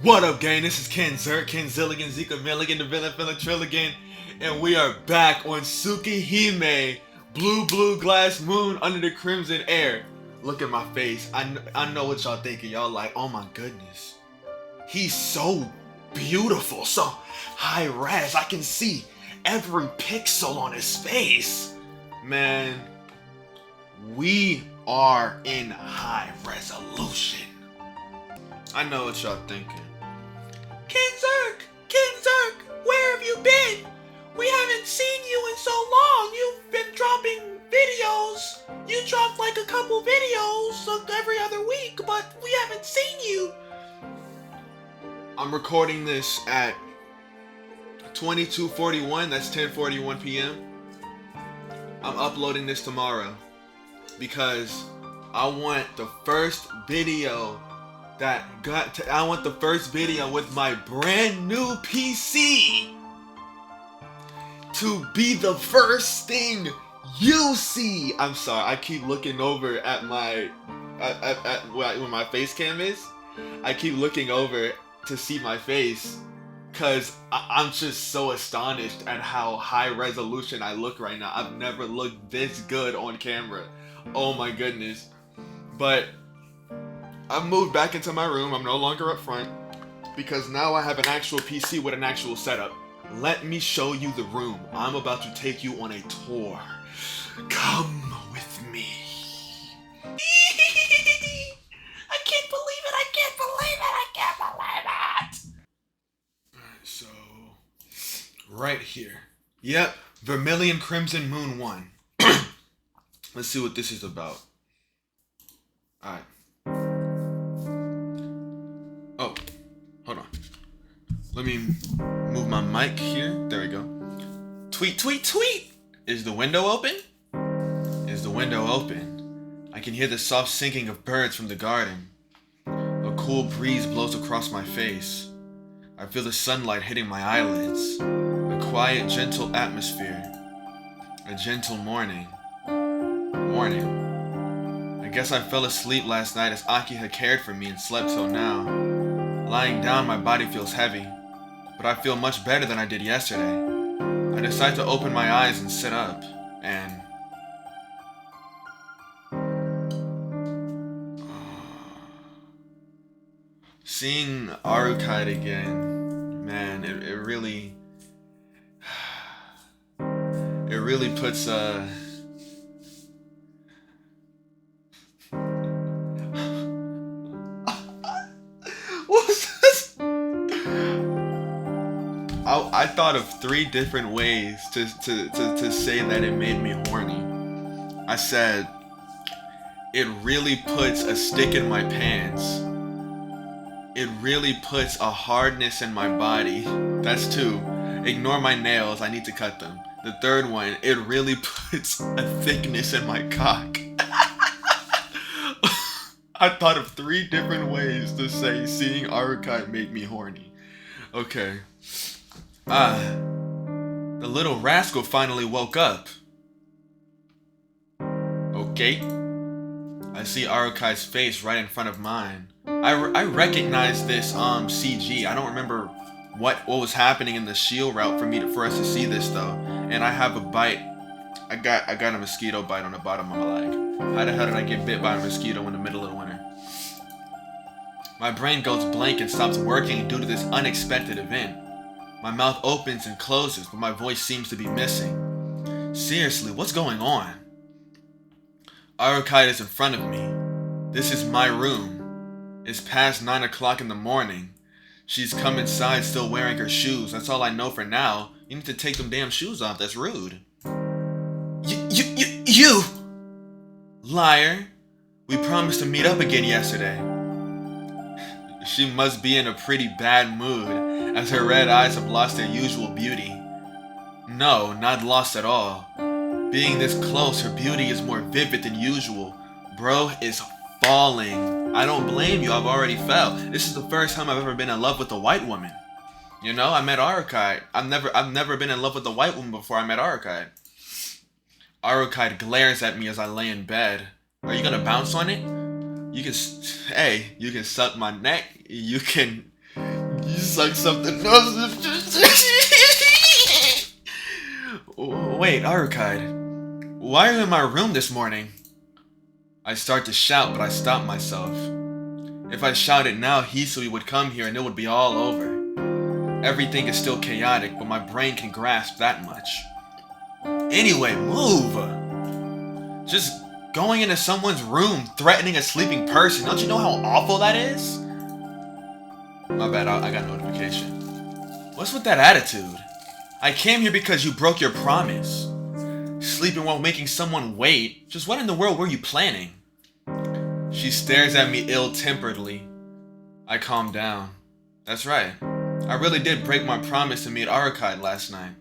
What up, gang? This is KenZerk, KenZilligan, Zika Milligan, the villain Trilligan, and we are back on Tsukihime, blue glass moon under the crimson air. Look at my face. I know what y'all thinking. Y'all like, oh my goodness, he's so beautiful, so high res. I can see every pixel on his face. Man, we are in high resolution. I know what y'all thinking. KenZerk, where have you been? We haven't seen you in so long. You've been dropping videos. You dropped like a couple videos every other week, but we haven't seen you. I'm recording this at 22:41. That's 10:41 p.m. I'm uploading this tomorrow because I want the first video I want the first video with my brand new PC to be the first thing you see. I'm sorry, I keep looking over at my where my face cam is. I keep looking over to see my face because I'm just so astonished at how high resolution I look right now. I've never looked this good on camera. Oh my goodness. But I've moved back into my room. I'm no longer up front because now I have an actual PC with an actual setup. Let me show you the room. I'm about to take you on a tour. Come with me. I can't believe it. Alright, so right here. Yep, Vermilion Crimson Moon 1. Let's see what this is about. Alright. Oh, hold on. Let me move my mic here. There we go. Tweet. Is the window open? Is the window open? I can hear the soft singing of birds from the garden. A cool breeze blows across my face. I feel the sunlight hitting my eyelids. A quiet, gentle atmosphere. A gentle morning. I guess I fell asleep last night as Aki had cared for me and slept till now. Lying down, my body feels heavy, but I feel much better than I did yesterday. I decide to open my eyes and sit up, and seeing Arc-SHIKI again, man, it really puts I thought of 3 different ways to say that it made me horny. I said, it really puts a stick in my pants. It really puts a hardness in my body. That's 2. Ignore my nails, I need to cut them. The 3rd one, it really puts a thickness in my cock. I thought of 3 different ways to say seeing Arc-SHIKI made me horny. Okay. The little rascal finally woke up. Okay. I see Arc-SHIKI's face right in front of mine. I recognize this CG. I don't remember what was happening in the shield route for us to see this though. And I have a bite. I got a mosquito bite on the bottom of my leg. How the hell did I get bit by a mosquito in the middle of the winter? My brain goes blank and stops working due to this unexpected event. My mouth opens and closes, but my voice seems to be missing. Seriously, what's going on? Arc-SHIKI is in front of me. This is my room. It's past 9 o'clock in the morning. She's come inside still wearing her shoes. That's all I know for now. You need to take them damn shoes off. That's rude. You! Liar. We promised to meet up again yesterday. She must be in a pretty bad mood, as her red eyes have lost their usual beauty. No, not lost at all. Being this close, her beauty is more vivid than usual. Bro is falling. I don't blame you, I've already fell. This is the first time I've ever been in love with a white woman. You know, I met Arc-SHIKI. I've never been in love with a white woman before I met Arc-SHIKI. Arc-SHIKI glares at me as I lay in bed. Are you gonna bounce on it? You can, hey, you can suck my neck. You can You suck something else. Wait, Arcade. Why are you in my room this morning? I start to shout, but I stop myself. If I shouted now, Hisui would come here and it would be all over. Everything is still chaotic, but my brain can grasp that much. Anyway, move! Just going into someone's room, threatening a sleeping person, don't you know how awful that is? My bad, I got a notification. What's with that attitude? I came here because you broke your promise. Sleeping while making someone wait? Just what in the world were you planning? She stares at me ill-temperedly. I calm down. That's right. I really did break my promise to meet Arcade last night.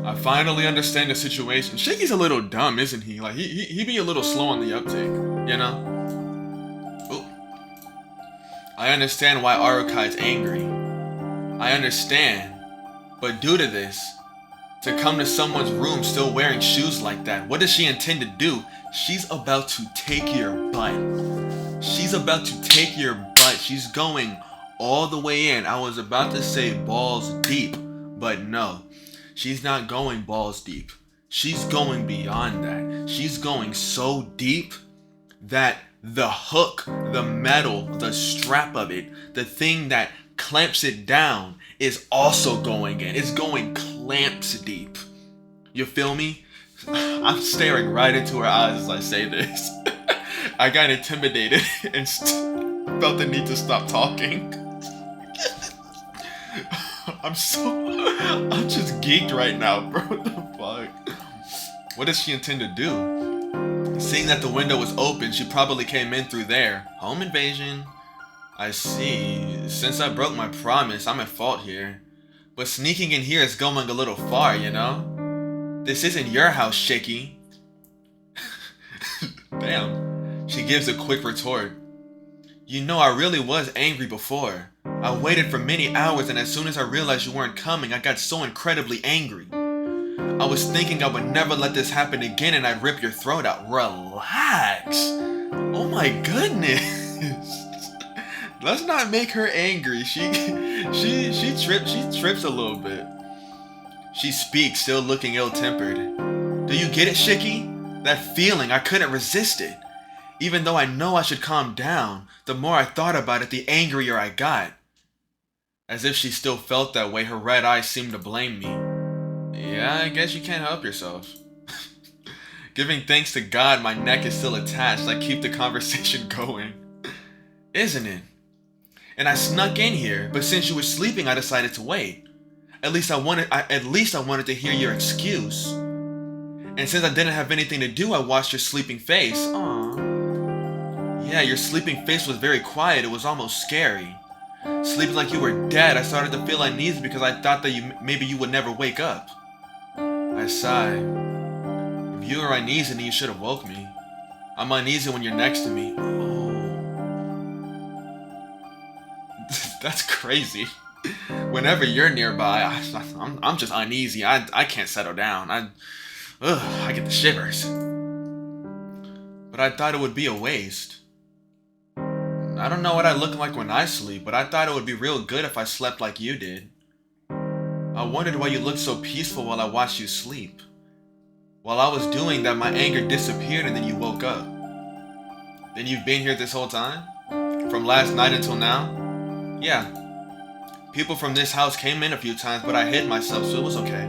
I finally understand the situation. Shiki's a little dumb, isn't he? Like, he be a little slow on the uptake, you know? Ooh. I understand why Aruka's angry. I understand. But due to this, to come to someone's room still wearing shoes like that, what does she intend to do? She's about to take your butt. She's about to take your butt. She's going all the way in. I was about to say balls deep, but no. She's not going balls deep. She's going beyond that. She's going so deep that the hook, the metal, the strap of it, the thing that clamps it down is also going in. It's going clamps deep. You feel me? I'm staring right into her eyes as I say this. I got intimidated and felt the need to stop talking. I'm just geeked right now, bro. What the fuck? What does she intend to do? Seeing that the window was open, she probably came in through there. Home invasion. I see. Since I broke my promise, I'm at fault here. But sneaking in here is going a little far, you know? This isn't your house, Shiki. Damn. She gives a quick retort. You know, I really was angry before. I waited for many hours, and as soon as I realized you weren't coming, I got so incredibly angry. I was thinking I would never let this happen again and I'd rip your throat out. Relax. Oh my goodness. Let's not make her angry. She trips a little bit. She speaks, still looking ill-tempered. Do you get it, Shiki? That feeling, I couldn't resist it. Even though I know I should calm down, the more I thought about it, the angrier I got. As if she still felt that way, her red eyes seemed to blame me. Yeah, I guess you can't help yourself. Giving thanks to God, my neck is still attached. I keep the conversation going. Isn't it? And I snuck in here, but since you were sleeping, I decided to wait. At least I wanted to hear your excuse. And since I didn't have anything to do, I watched your sleeping face. Aww. Yeah, your sleeping face was very quiet. It was almost scary. Sleeping like you were dead, I started to feel uneasy because I thought that maybe you would never wake up. I sigh. If you were uneasy, then you should have woke me. I'm uneasy when you're next to me. Oh. That's crazy. Whenever you're nearby, I'm just uneasy. I can't settle down. I get the shivers. But I thought it would be a waste. I don't know what I look like when I sleep, but I thought it would be real good if I slept like you did. I wondered why you looked so peaceful while I watched you sleep. While I was doing that, my anger disappeared and then you woke up. Then you've been here this whole time? From last night until now? Yeah. People from this house came in a few times, but I hid myself, so it was okay.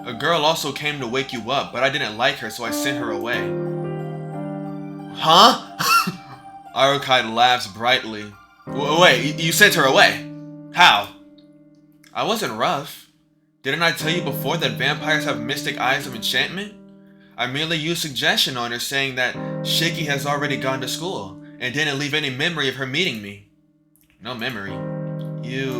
A girl also came to wake you up, but I didn't like her, so I sent her away. Huh? Arukai laughs brightly. Wait, you sent her away? How? I wasn't rough. Didn't I tell you before that vampires have mystic eyes of enchantment? I merely used suggestion on her saying that Shiki has already gone to school and didn't leave any memory of her meeting me. No memory. You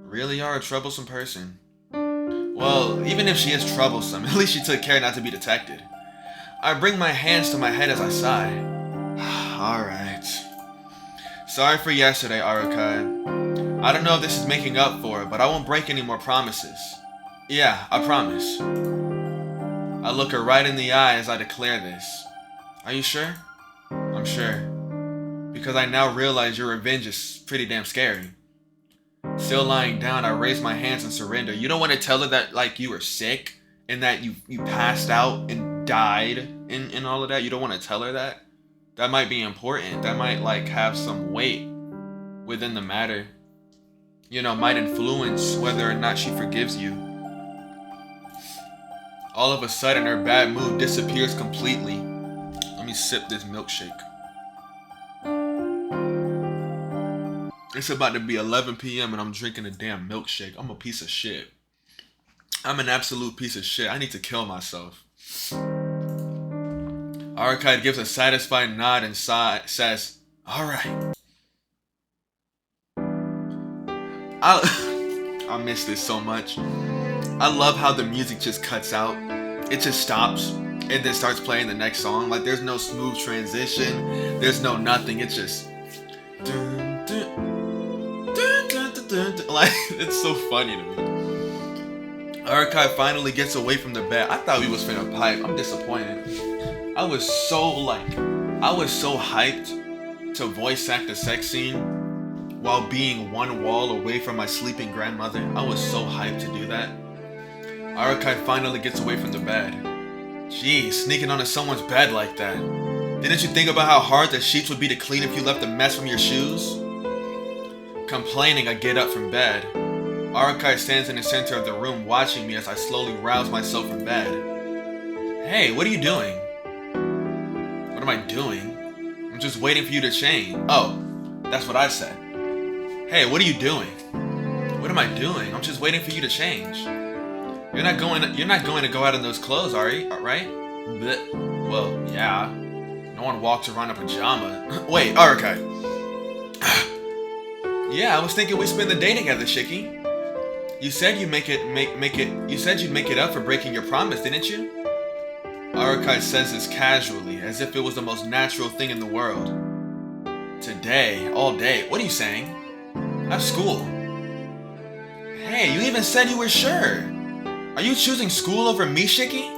really are a troublesome person. Well, even if she is troublesome, at least she took care not to be detected. I bring my hands to my head as I sigh. Alright. Sorry for yesterday, Arukai. I don't know if this is making up for it, but I won't break any more promises. Yeah, I promise. I look her right in the eye as I declare this. Are you sure? I'm sure. because I now realize your revenge is pretty damn scary. Still lying down, I raise my hands and surrender. You don't want to tell her that like you were sick and that you passed out and died and all of that? You don't want to tell her that? That might be important. That might like have some weight within the matter. You know, might influence whether or not she forgives you. All of a sudden, her bad mood disappears completely. Let me sip this milkshake. It's about to be 11 p.m. and I'm drinking a damn milkshake. I'm a piece of shit. I'm an absolute piece of shit. I need to kill myself. Arc gives a satisfied nod and says, "Alright." I miss this so much. I love how the music just cuts out. It just stops and then starts playing the next song. Like there's no smooth transition. There's no nothing. It's just dun, dun, dun, dun, dun, dun, dun. Like it's so funny to me. Archive finally gets away from the bed. I thought we was finna pipe. I'm disappointed. I was so hyped to voice act the sex scene while being one wall away from my sleeping grandmother. I was so hyped to do that. Archive finally gets away from the bed. Jeez, sneaking onto someone's bed like that. Didn't you think about how hard the sheets would be to clean if you left a mess from your shoes? Complaining, I get up from bed. Archive stands in the center of the room watching me as I slowly rouse myself from bed. Hey, what are you doing? What am I doing? I'm just waiting for you to change. Oh, that's what I said. Hey, what are you doing? What am I doing? I'm just waiting for you to change. You're not going to go out in those clothes, are you? Right? Blech. Well, yeah. No one walks around in a pajama. Wait, Archive. Yeah, I was thinking we'd spend the day together, Shiki. You said you'd make it up for breaking your promise, didn't you? Archive says this casually, as if it was the most natural thing in the world. Today, all day. What are you saying? I have school. Hey, you even said you were sure. Are you choosing school over me, Shiki?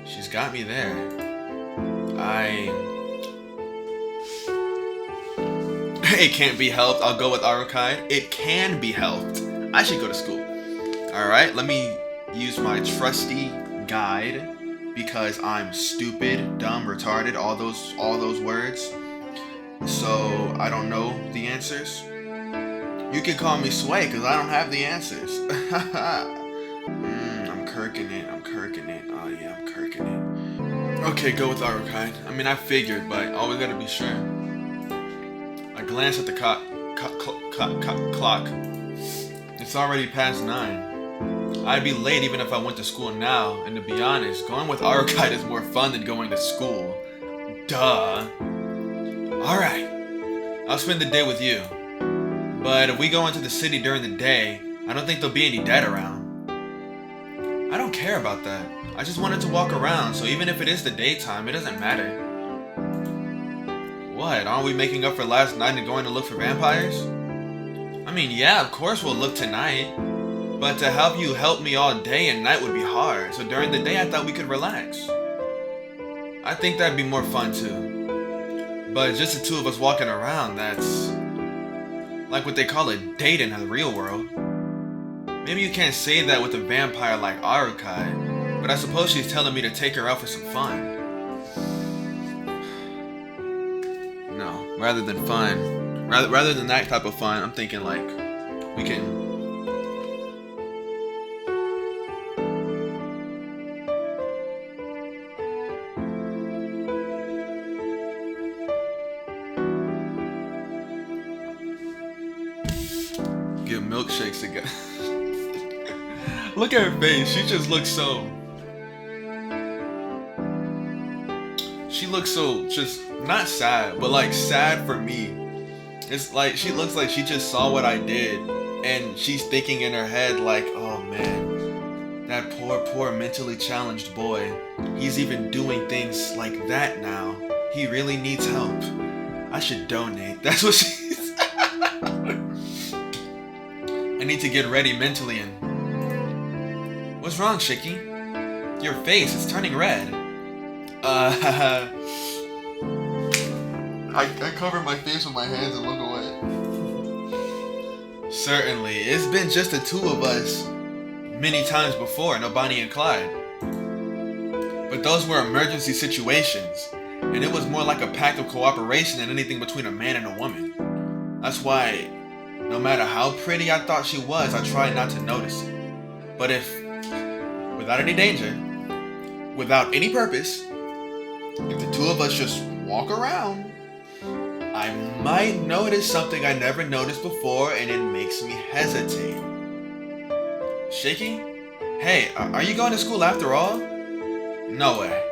She's got me there. It can't be helped. I'll go with Archive. It can be helped. I should go to school. Alright, let me use my trusty guide because I'm stupid, dumb, retarded, all those words. So I don't know the answers. You can call me Sway because I don't have the answers. I'm kirking it. Oh yeah, I'm kirking it. Okay, go with Archive. I mean, I figured, but always gotta be sure. I glance at the clock. It's already past 9. I'd be late even if I went to school now, and to be honest, going with Archive is more fun than going to school. Duh. Alright, I'll spend the day with you. But if we go into the city during the day, I don't think there'll be any dead around. I don't care about that. I just wanted to walk around, so even if it is the daytime, it doesn't matter. What, aren't we making up for last night and going to look for vampires? I mean, yeah, of course we'll look tonight. But to have you help me all day and night would be hard, so during the day I thought we could relax. I think that'd be more fun too. But just the two of us walking around, that's like what they call a date in the real world. Maybe you can't say that with a vampire like Archive, but I suppose she's telling me to take her out for some fun. No, rather than fun, rather than that type of fun, I'm thinking like we can. Give milkshakes again. Look at her face. She just looks so. She looks so just not sad, but like sad for me. It's like she looks like she just saw what I did, and she's thinking in her head like, oh man, that poor mentally challenged boy. He's even doing things like that now. He really needs help. I should donate. That's what she's. I need to get ready mentally and... What's wrong, Shiki? Your face is turning red. I cover my face with my hands and look away. Certainly, it's been just the two of us many times before, no Bonnie and Clyde. But those were emergency situations, and it was more like a pact of cooperation than anything between a man and a woman. That's why, no matter how pretty I thought she was, I tried not to notice it. But if, without any danger, without any purpose, if the two of us just walk around, I might notice something I never noticed before, and it makes me hesitate. Shiki? Hey, are you going to school after all? No way.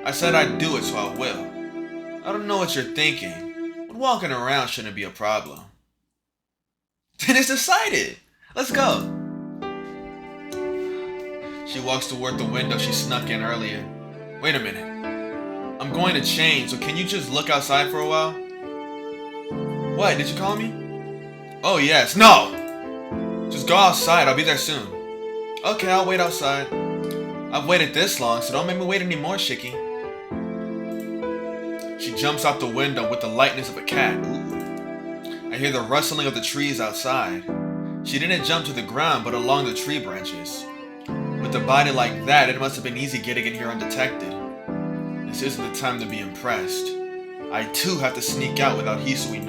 I said I'd do it, so I will. I don't know what you're thinking, but walking around shouldn't be a problem. Then it's decided. Let's go. She walks toward the window she snuck in earlier. Wait a minute. I'm going to change, so can you just look outside for a while? What, did you call me? Oh yes, no! Just go outside, I'll be there soon. Okay, I'll wait outside. I've waited this long, so don't make me wait anymore, Shiki. She jumps out the window with the lightness of a cat. I hear the rustling of the trees outside. She didn't jump to the ground, but along the tree branches. With a body like that, it must have been easy getting in here undetected. This isn't the time to be impressed. I too have to sneak out without Hisui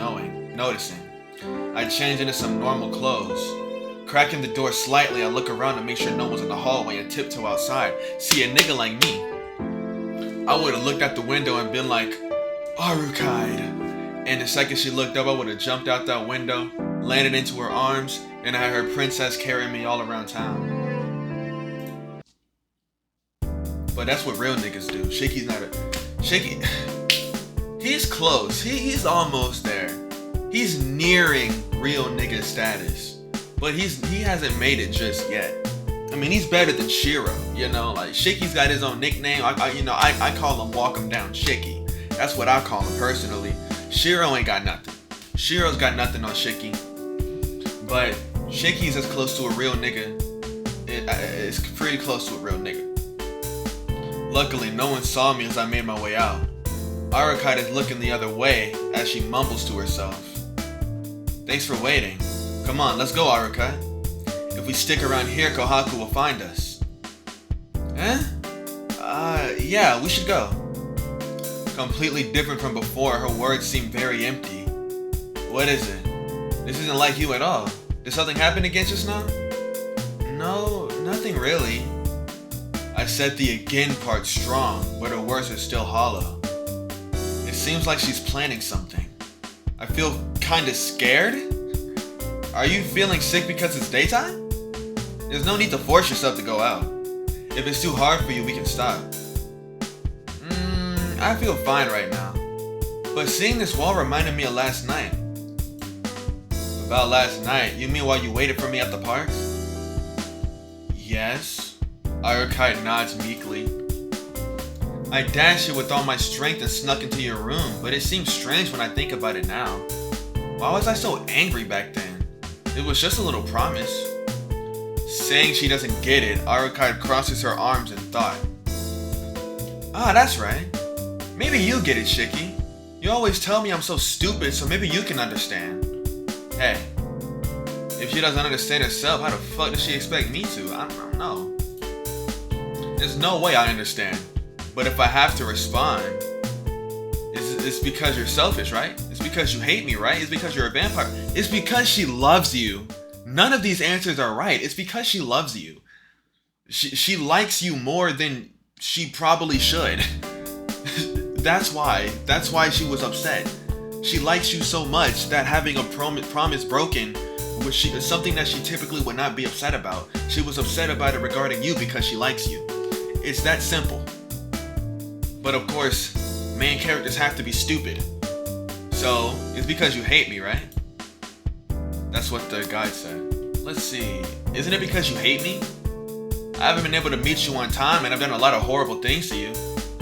noticing. I change into some normal clothes. Cracking the door slightly, I look around to make sure no one's in the hallway and tiptoe outside. See, a nigga like me, I would have looked out the window and been like, Arukide. And the second she looked up, I would have jumped out that window, landed into her arms, and had her princess carry me all around town. But that's what real niggas do. Shiki's not a... Shiki... He's close. He's almost there. He's nearing real nigga status. But he hasn't made it just yet. I mean, he's better than Shiro, you know? Like, Shiki's got his own nickname. I call him Walk Him Down Shiki. That's what I call him personally. Shiro ain't got nothing. Shiro's got nothing on Shiki. But Shiki's as close to a real nigga. It's pretty close to a real nigga. Luckily, no one saw me as I made my way out. Arukide is looking the other way as she mumbles to herself. Thanks for waiting. Come on, let's go, Arukide. If we stick around here, Kohaku will find us. Yeah, we should go. Completely different from before, her words seem very empty. What is it? This isn't like you at all. Did something happen again just now? No, nothing really. I said the again part strong, but her words are still hollow. It seems like she's planning something. I feel kinda scared. Are you feeling sick because it's daytime? There's no need to force yourself to go out. If it's too hard for you, we can stop. I feel fine right now. But seeing this wall reminded me of last night. About last night? You mean while you waited for me at the park? Yes. Arukide nods meekly. I dashed it with all my strength and snuck into your room, but it seems strange when I think about it now. Why was I so angry back then? It was just a little promise. Saying she doesn't get it, Arukide crosses her arms in thought. Ah, that's right. Maybe you get it, Shiki. You always tell me I'm so stupid, so maybe you can understand. Hey, if she doesn't understand herself, how the fuck does she expect me to? I don't know. There's no way I understand. But if I have to respond, it's because you're selfish, right? It's because you hate me, right? It's because you're a vampire. It's because she loves you. None of these answers are right. It's because she loves you. She likes you more than she probably should. That's why she was upset. She likes you so much that having a promise broken was something that she typically would not be upset about. She was upset about it regarding you because she likes you. It's that simple. But of course, main characters have to be stupid. So, it's because you hate me, right? That's what the guide said. Let's see. Isn't it because you hate me? I haven't been able to meet you on time and I've done a lot of horrible things to you.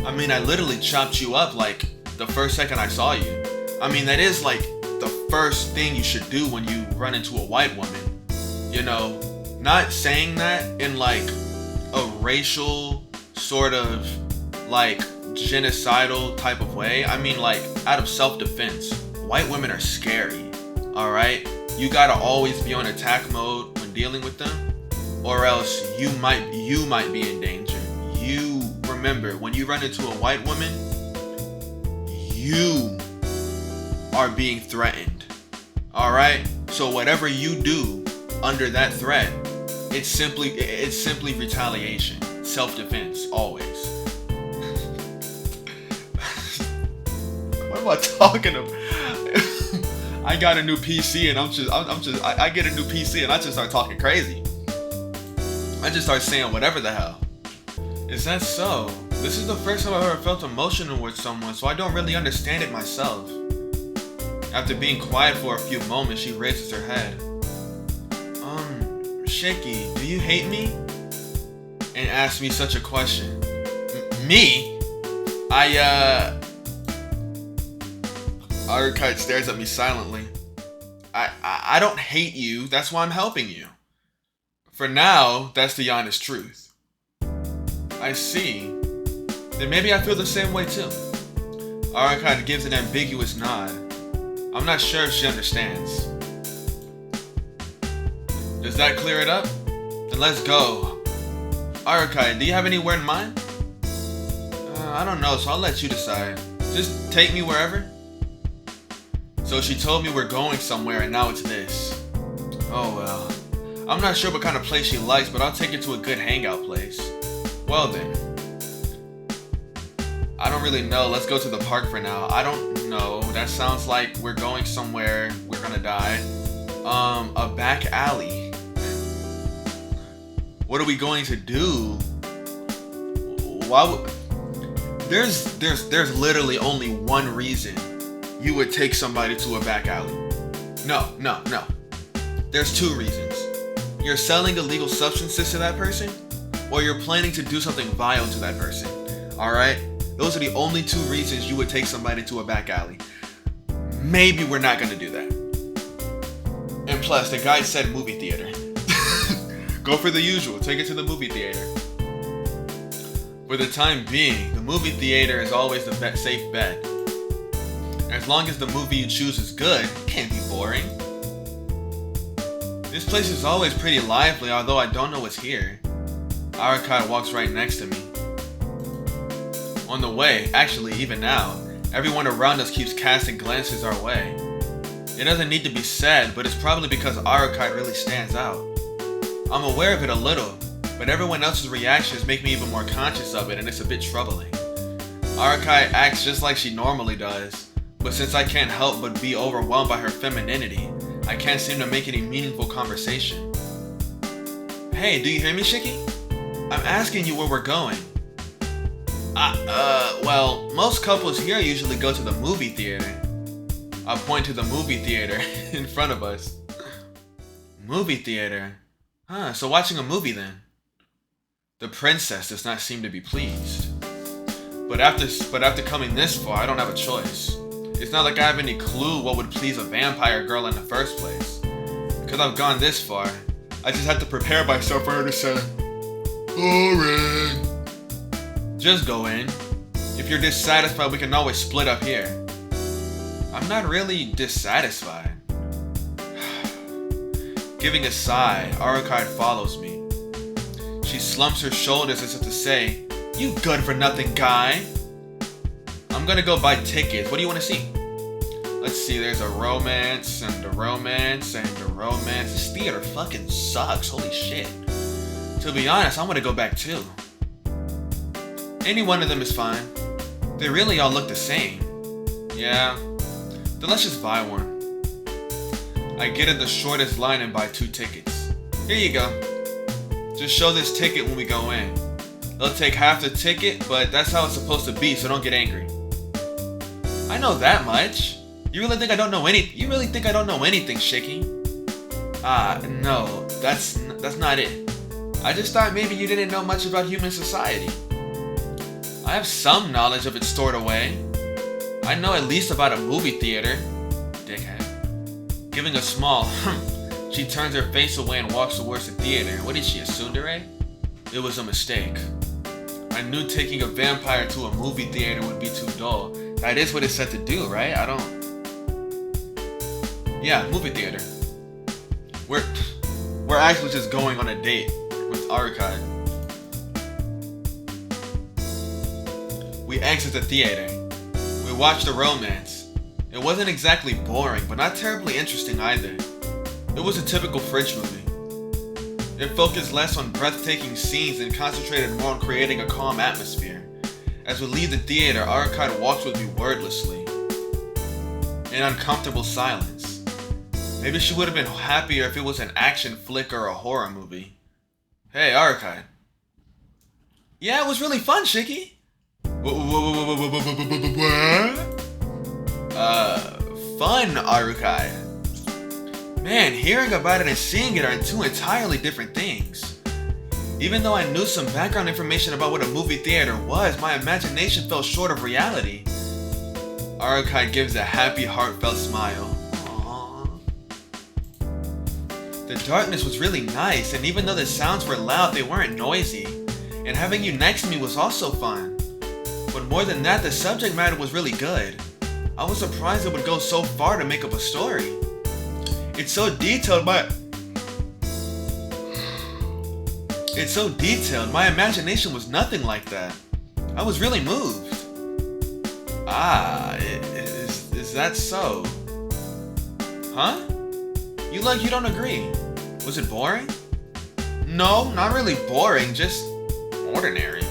I mean, I literally chopped you up like the first second I saw you. I mean, that is like the first thing you should do when you run into a white woman. You know, not saying that in like a racial sort of like genocidal type of way. I mean, like, out of self-defense. White women are scary, alright? You gotta always be on attack mode when dealing with them, or else you might be in danger. You remember, when you run into a white woman, you are being threatened, alright? So whatever you do under that threat, it's simply retaliation, self-defense, always. What am I talking about? I got a new PC and I get a new PC and I just start talking crazy. I just start saying whatever the hell. Is that so? This is the first time I've ever felt emotional with someone, so I don't really understand it myself. After being quiet for a few moments, she raises her head. Shiki, do you hate me? And asks me such a question. Me? Arc-SHIKI stares at me silently. I don't hate you, that's why I'm helping you. For now, that's the honest truth. I see. Then maybe I feel the same way too. Arc-SHIKI gives an ambiguous nod. I'm not sure if she understands. Does that clear it up? Then let's go. Arc-SHIKI, do you have anywhere in mind? I don't know, so I'll let you decide. Just take me wherever. So she told me we're going somewhere and now it's this. Oh well. I'm not sure what kind of place she likes, but I'll take her to a good hangout place. Well then. I don't really know. Let's go to the park for now. I don't know. That sounds like we're going somewhere. We're gonna die. A back alley. What are we going to do? Why would... There's literally only one reason you would take somebody to a back alley. No. There's two reasons. You're selling illegal substances to that person, or you're planning to do something vile to that person. Alright? Those are the only two reasons you would take somebody to a back alley. Maybe we're not gonna do that. And plus, the guy said movie theater. Go for the usual, take it to the movie theater. For the time being, the movie theater is always the safe bet. As long as the movie you choose is good, it can't be boring. This place is always pretty lively, although I don't know what's here. Arc-SHIKI walks right next to me. On the way, actually even now, everyone around us keeps casting glances our way. It doesn't need to be said, but it's probably because Arc-SHIKI really stands out. I'm aware of it a little, but everyone else's reactions make me even more conscious of it, and it's a bit troubling. Arc-SHIKI acts just like she normally does, but since I can't help but be overwhelmed by her femininity, I can't seem to make any meaningful conversation. Hey, do you hear me, Shiki? I'm asking you where we're going. Well, most couples here usually go to the movie theater. I point to the movie theater in front of us. Movie theater? Huh, so watching a movie then. The princess does not seem to be pleased. But after coming this far, I don't have a choice. It's not like I have any clue what would please a vampire girl in the first place. Because I've gone this far, I just have to prepare myself for her to say, boring. Just go in. If you're dissatisfied, we can always split up here. I'm not really dissatisfied. Giving a sigh, Arc-SHIKI follows me. She slumps her shoulders as if to say, you good for nothing guy. I'm gonna go buy tickets. What do you want to see? Let's see, there's a romance and a romance and a romance. This theater fucking sucks, holy shit. To be honest, I want to go back too. Any one of them is fine. They really all look the same. Yeah, then let's just buy one. I get in the shortest line and buy 2 tickets. Here you go. Just show this ticket when we go in. They'll take half the ticket, but that's how it's supposed to be, so don't get angry. I know that much. You really think I don't know anything? You really think I don't know anything, Shiki? No, that's not it. I just thought maybe you didn't know much about human society. I have some knowledge of it stored away. I know at least about a movie theater. Dickhead. Giving a small she turns her face away and walks towards the theater. What is she, a tsundere? It was a mistake. I knew taking a vampire to a movie theater would be too dull. That is what it's set to do, right? Yeah, movie theater. We're actually just going on a date with Arc-SHIKI. We exit the theater. We watched the romance. It wasn't exactly boring, but not terribly interesting either. It was a typical French movie. It focused less on breathtaking scenes and concentrated more on creating a calm atmosphere. As we leave the theater, Arc-SHIKI walks with me wordlessly, in uncomfortable silence. Maybe she would have been happier if it was an action flick or a horror movie. Hey, Arc-SHIKI. Yeah, it was really fun, Shiki. Fun, Arc-SHIKI. Man, hearing about it and seeing it are two entirely different things. Even though I knew some background information about what a movie theater was, my imagination fell short of reality. Arc-SHIKI gives a happy, heartfelt smile. Aww. The darkness was really nice, and even though the sounds were loud, they weren't noisy. And having you next to me was also fun. But more than that, the subject matter was really good. I was surprised it would go so far to make up a story. It's so detailed, my imagination was nothing like that. I was really moved. Is that so? Huh? You don't agree. Was it boring? No, not really boring, just ordinary.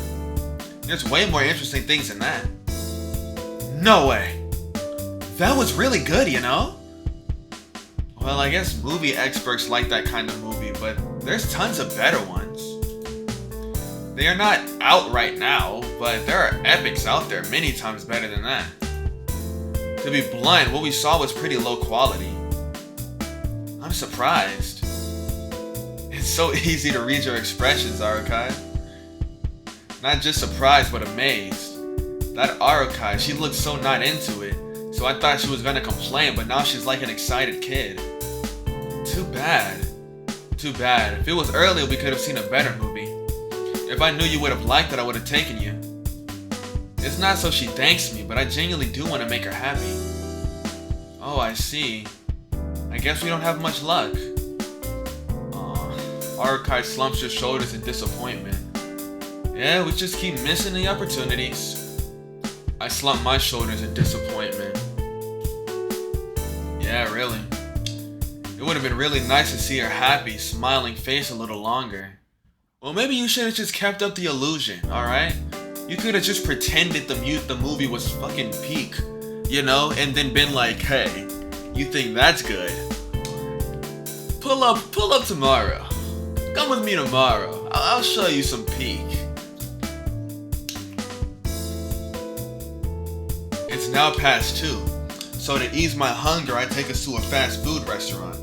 There's way more interesting things than that. No way. That was really good, you know? Well, I guess movie experts like that kind of movie, but there's tons of better ones. They are not out right now, but there are epics out there many times better than that. To be blunt, what we saw was pretty low quality. I'm surprised. It's so easy to read your expressions, Arc-SHIKI. Not just surprised, but amazed. That Arc-SHIKI, she looked so not into it, so I thought she was gonna complain, but now she's like an excited kid. Too bad. Too bad. If it was earlier, we could have seen a better movie. If I knew you would have liked it, I would have taken you. It's not so she thanks me, but I genuinely do want to make her happy. Oh, I see. I guess we don't have much luck. Arc-SHIKI slumps her shoulders in disappointment. Yeah, we just keep missing the opportunities. I slump my shoulders in disappointment. Yeah, really. It would have been really nice to see her happy, smiling face a little longer. Well, maybe you should have just kept up the illusion, alright? You could have just pretended the movie was fucking peak, you know? And then been like, hey, you think that's good? Pull up tomorrow. Come with me tomorrow. I'll show you some peak. It's now past 2, so to ease my hunger, I take us to a fast food restaurant.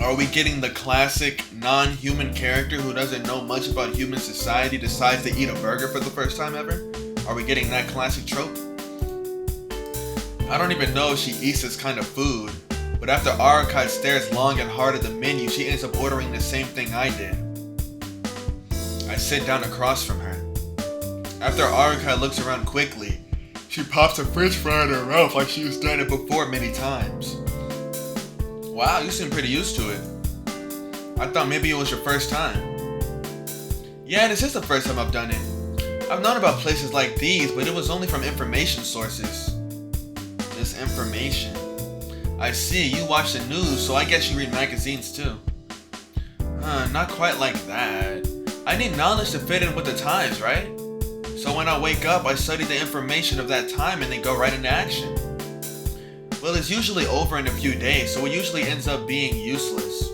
Are we getting the classic non-human character who doesn't know much about human society decides to eat a burger for the first time ever? Are we getting that classic trope? I don't even know if she eats this kind of food, but after Arc-SHIKI stares long and hard at the menu, she ends up ordering the same thing I did. I sit down across from her. After Arc-SHIKI looks around quickly, she pops a french fry in her mouth like she's done it before many times. Wow, you seem pretty used to it. I thought maybe it was your first time. Yeah, this is the first time I've done it. I've known about places like these, but it was only from information sources. This information. I see, you watch the news, so I guess you read magazines too. Not quite like that. I need knowledge to fit in with the times, right? So when I wake up, I study the information of that time and then go right into action. Well, it's usually over in a few days, so it usually ends up being useless.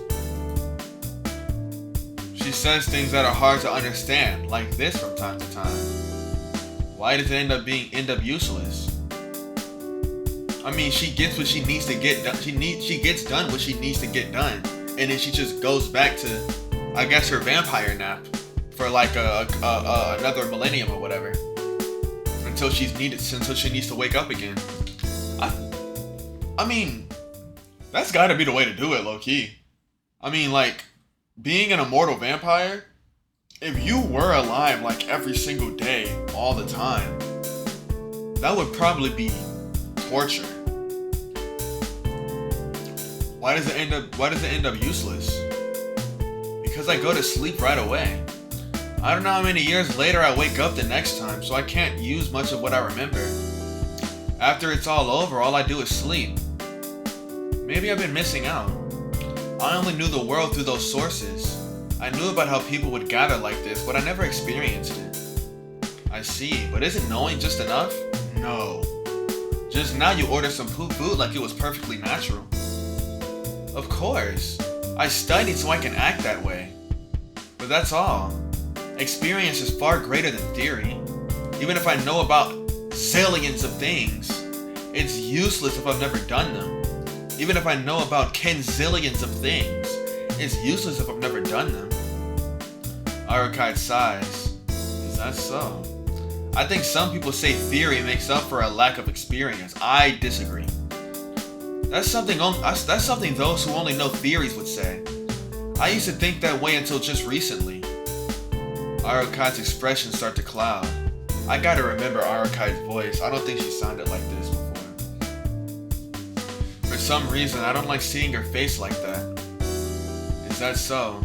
She says things that are hard to understand, like this from time to time. Why does it end up useless? I mean, she gets what she needs to get done. She gets done what she needs to get done, and then she just goes back to, I guess, her vampire nap for like another millennium or whatever, until she needs to wake up again. I mean, that's gotta be the way to do it, low key. I mean, like, being an immortal vampire, If you were alive like every single day, all the time, that would probably be torture. Why does it end up useless? Because I go to sleep right away. I don't know how many years later I wake up the next time, so I can't use much of what I remember. After it's all over, all I do is sleep. Maybe I've been missing out. I only knew the world through those sources. I knew about how people would gather like this, but I never experienced it. I see, but isn't knowing just enough? No. Just now you order some food like it was perfectly natural. Of course. I studied so I can act that way. But that's all. Experience is far greater than theory. Even if I know about zillions of things, it's useless if I've never done them. Even if I know about KenZillions of things, it's useless if I've never done them. Arcade sighs. Is that so? I think some people say theory makes up for a lack of experience. I disagree. That's something those who only know theories would say. I used to think that way until just recently. Aruka's expressions start to cloud. I gotta remember Arukai's voice. I don't think she sounded like this before. For some reason, I don't like seeing her face like that. Is that so?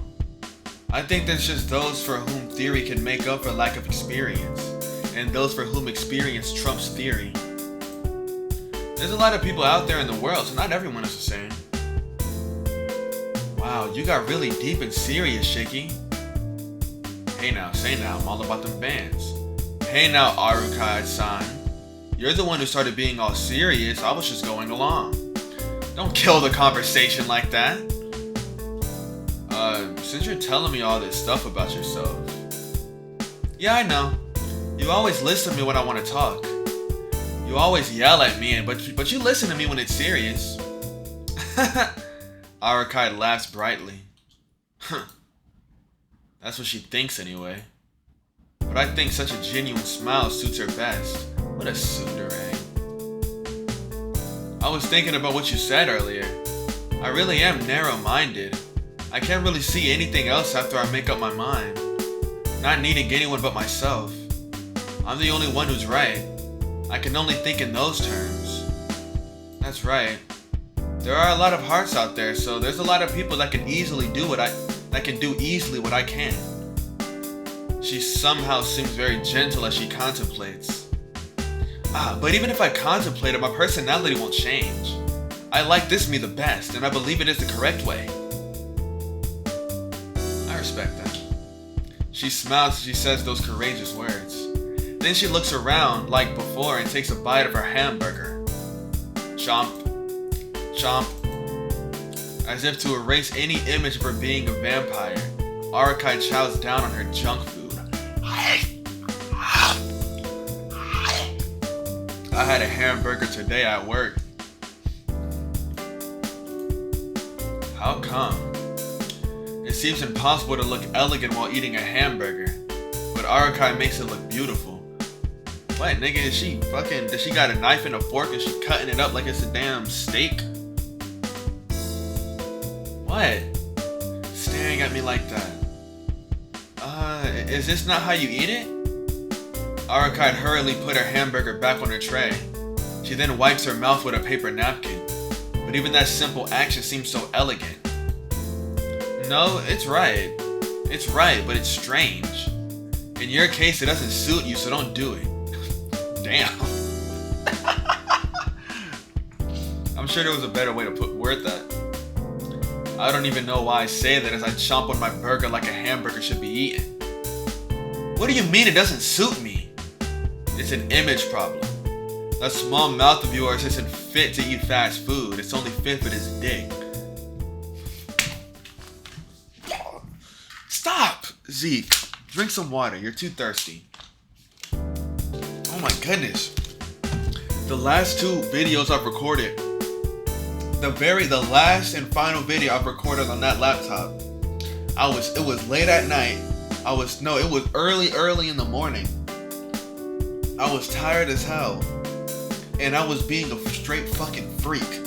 I think there's just those for whom theory can make up for lack of experience, and those for whom experience trumps theory. There's a lot of people out there in the world, so not everyone is the same. Wow, you got really deep and serious, Shiki. Hey now, say now, I'm all about them bands. Hey now, Arukai-san. You're the one who started being all serious, I was just going along. Don't kill the conversation like that. Since you're telling me all this stuff about yourself. Yeah, I know. You always listen to me when I want to talk. You always yell at me, but you listen to me when it's serious. Arukai laughs brightly. That's what she thinks anyway. But I think such a genuine smile suits her best. What a tsundere. I was thinking about what you said earlier. I really am narrow-minded. I can't really see anything else after I make up my mind. Not needing anyone but myself. I'm the only one who's right. I can only think in those terms. That's right. There are a lot of hearts out there, so there's a lot of people that can do easily what I can. She somehow seems very gentle as she contemplates. But even if I contemplate it, my personality won't change. I like this me the best, and I believe it is the correct way. I respect that. She smiles as she says those courageous words. Then she looks around like before and takes a bite of her hamburger. Chomp. Chomp. As if to erase any image of her being a vampire, Arukai chows down on her junk food. I had a hamburger today at work. How come? It seems impossible to look elegant while eating a hamburger, but Arukai makes it look beautiful. What, nigga, does she got a knife and a fork and she cutting it up like it's a damn steak? What? Staring at me like that. Is this not how you eat it? Arukai hurriedly put her hamburger back on her tray. She then wipes her mouth with a paper napkin. But even that simple action seems so elegant. No, it's right. It's right, but it's strange. In your case, it doesn't suit you, so don't do it. Damn. I'm sure there was a better way to word that. I don't even know why I say that as I chomp on my burger like a hamburger should be eaten. What do you mean it doesn't suit me? It's an image problem. That small mouth of yours isn't fit to eat fast food. It's only fit for this dick. Stop, Zeke. Drink some water. You're too thirsty. Oh my goodness. The last two videos I've recorded, the last and final video I've recorded on that laptop, it was late at night. It was early in the morning. I was tired as hell. And I was being a straight fucking freak.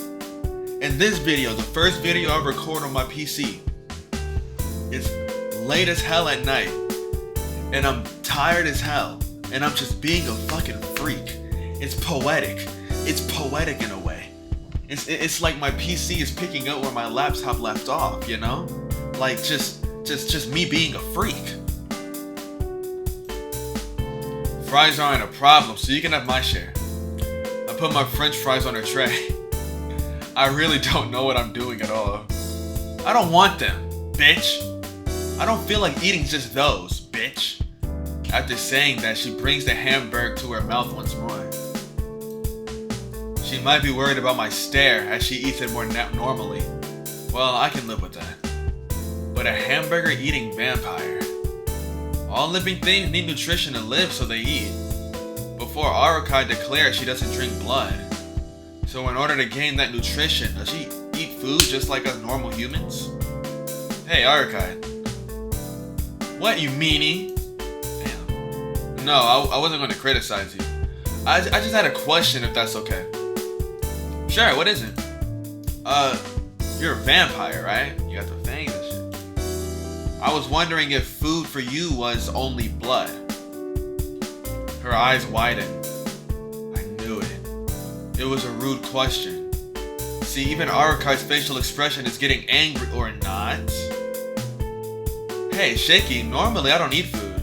And this video, the first video I record on my PC, is late as hell at night. and I'm tired as hell, and I'm just being a fucking freak. It's poetic. It's poetic in a way. It's like my PC is picking up where my laptop left off, you know? Like just me being a freak. Fries aren't a problem, so you can have my share. I put my french fries on a tray. I really don't know what I'm doing at all. I don't want them, bitch. I don't feel like eating just those, bitch. After saying that, she brings the hamburger to her mouth once more. She might be worried about my stare as she eats it more normally. Well, I can live with that. But a hamburger eating vampire. All living things need nutrition to live, so they eat. Before Arc-SHIKI declares she doesn't drink blood. So in order to gain that nutrition, does she eat food just like us normal humans? Hey, Arc-SHIKI. What, you meanie? Damn. No, I wasn't going to criticize you. I just had a question, if that's okay. Sure, what is it? You're a vampire, right? You got the fangs and shit. I was wondering if food for you was only blood. Her eyes widened. I knew it. It was a rude question. See, even Arc-SHIKI's facial expression is getting angry, or not. Hey, Shiki, normally I don't eat food.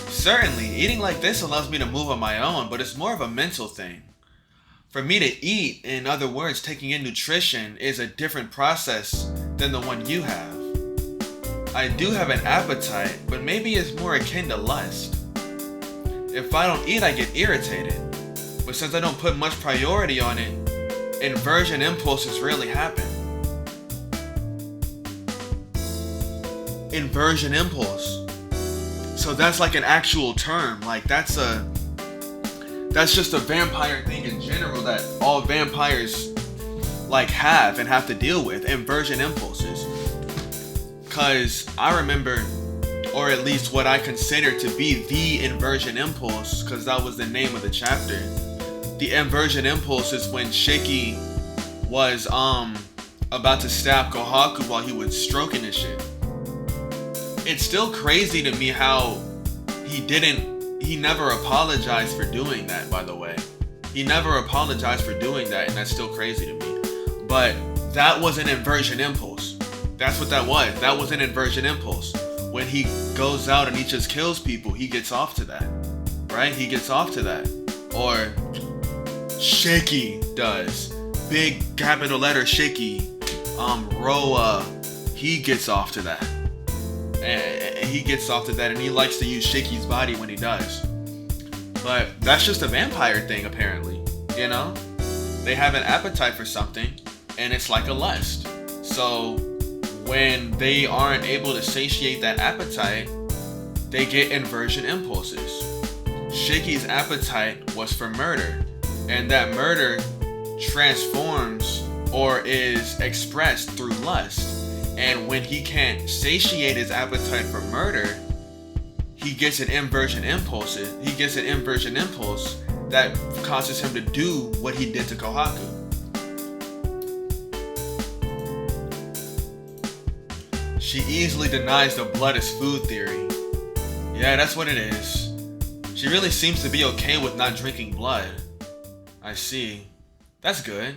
Certainly, eating like this allows me to move on my own, but it's more of a mental thing. For me to eat, in other words, taking in nutrition, is a different process than the one you have. I do have an appetite, but maybe it's more akin to lust. If I don't eat, I get irritated. But since I don't put much priority on it, inversion impulses rarely happen. Inversion impulse. So that's like an actual term. Like that's just a vampire thing in general that all vampires like have and have to deal with. Inversion impulses. Cause I remember, or at least what I consider to be the inversion impulse, cause that was the name of the chapter. The inversion impulse is when Shiki was about to stab Kohaku while he was stroking his shit. It's still crazy to me how he never apologized for doing that, by the way. He never apologized for doing that, and that's still crazy to me. But that was an inversion impulse. That's what that was. That was an inversion impulse. When he goes out and he just kills people, he gets off to that. Right? He gets off to that. Or Shiki does. Big capital letter Shiki. Roa, he gets off to that. And he gets off to that, and he likes to use Shiki's body when he does. But that's just a vampire thing, apparently. You know? They have an appetite for something, and it's like a lust. So when they aren't able to satiate that appetite, they get inversion impulses. Shiki's appetite was for murder, and that murder transforms or is expressed through lust. And when he can't satiate his appetite for murder, he gets an inversion impulse. He gets an inversion impulse that causes him to do what he did to Kohaku. She easily denies the blood is food theory. Yeah, that's what it is. She really seems to be okay with not drinking blood. I see. That's good.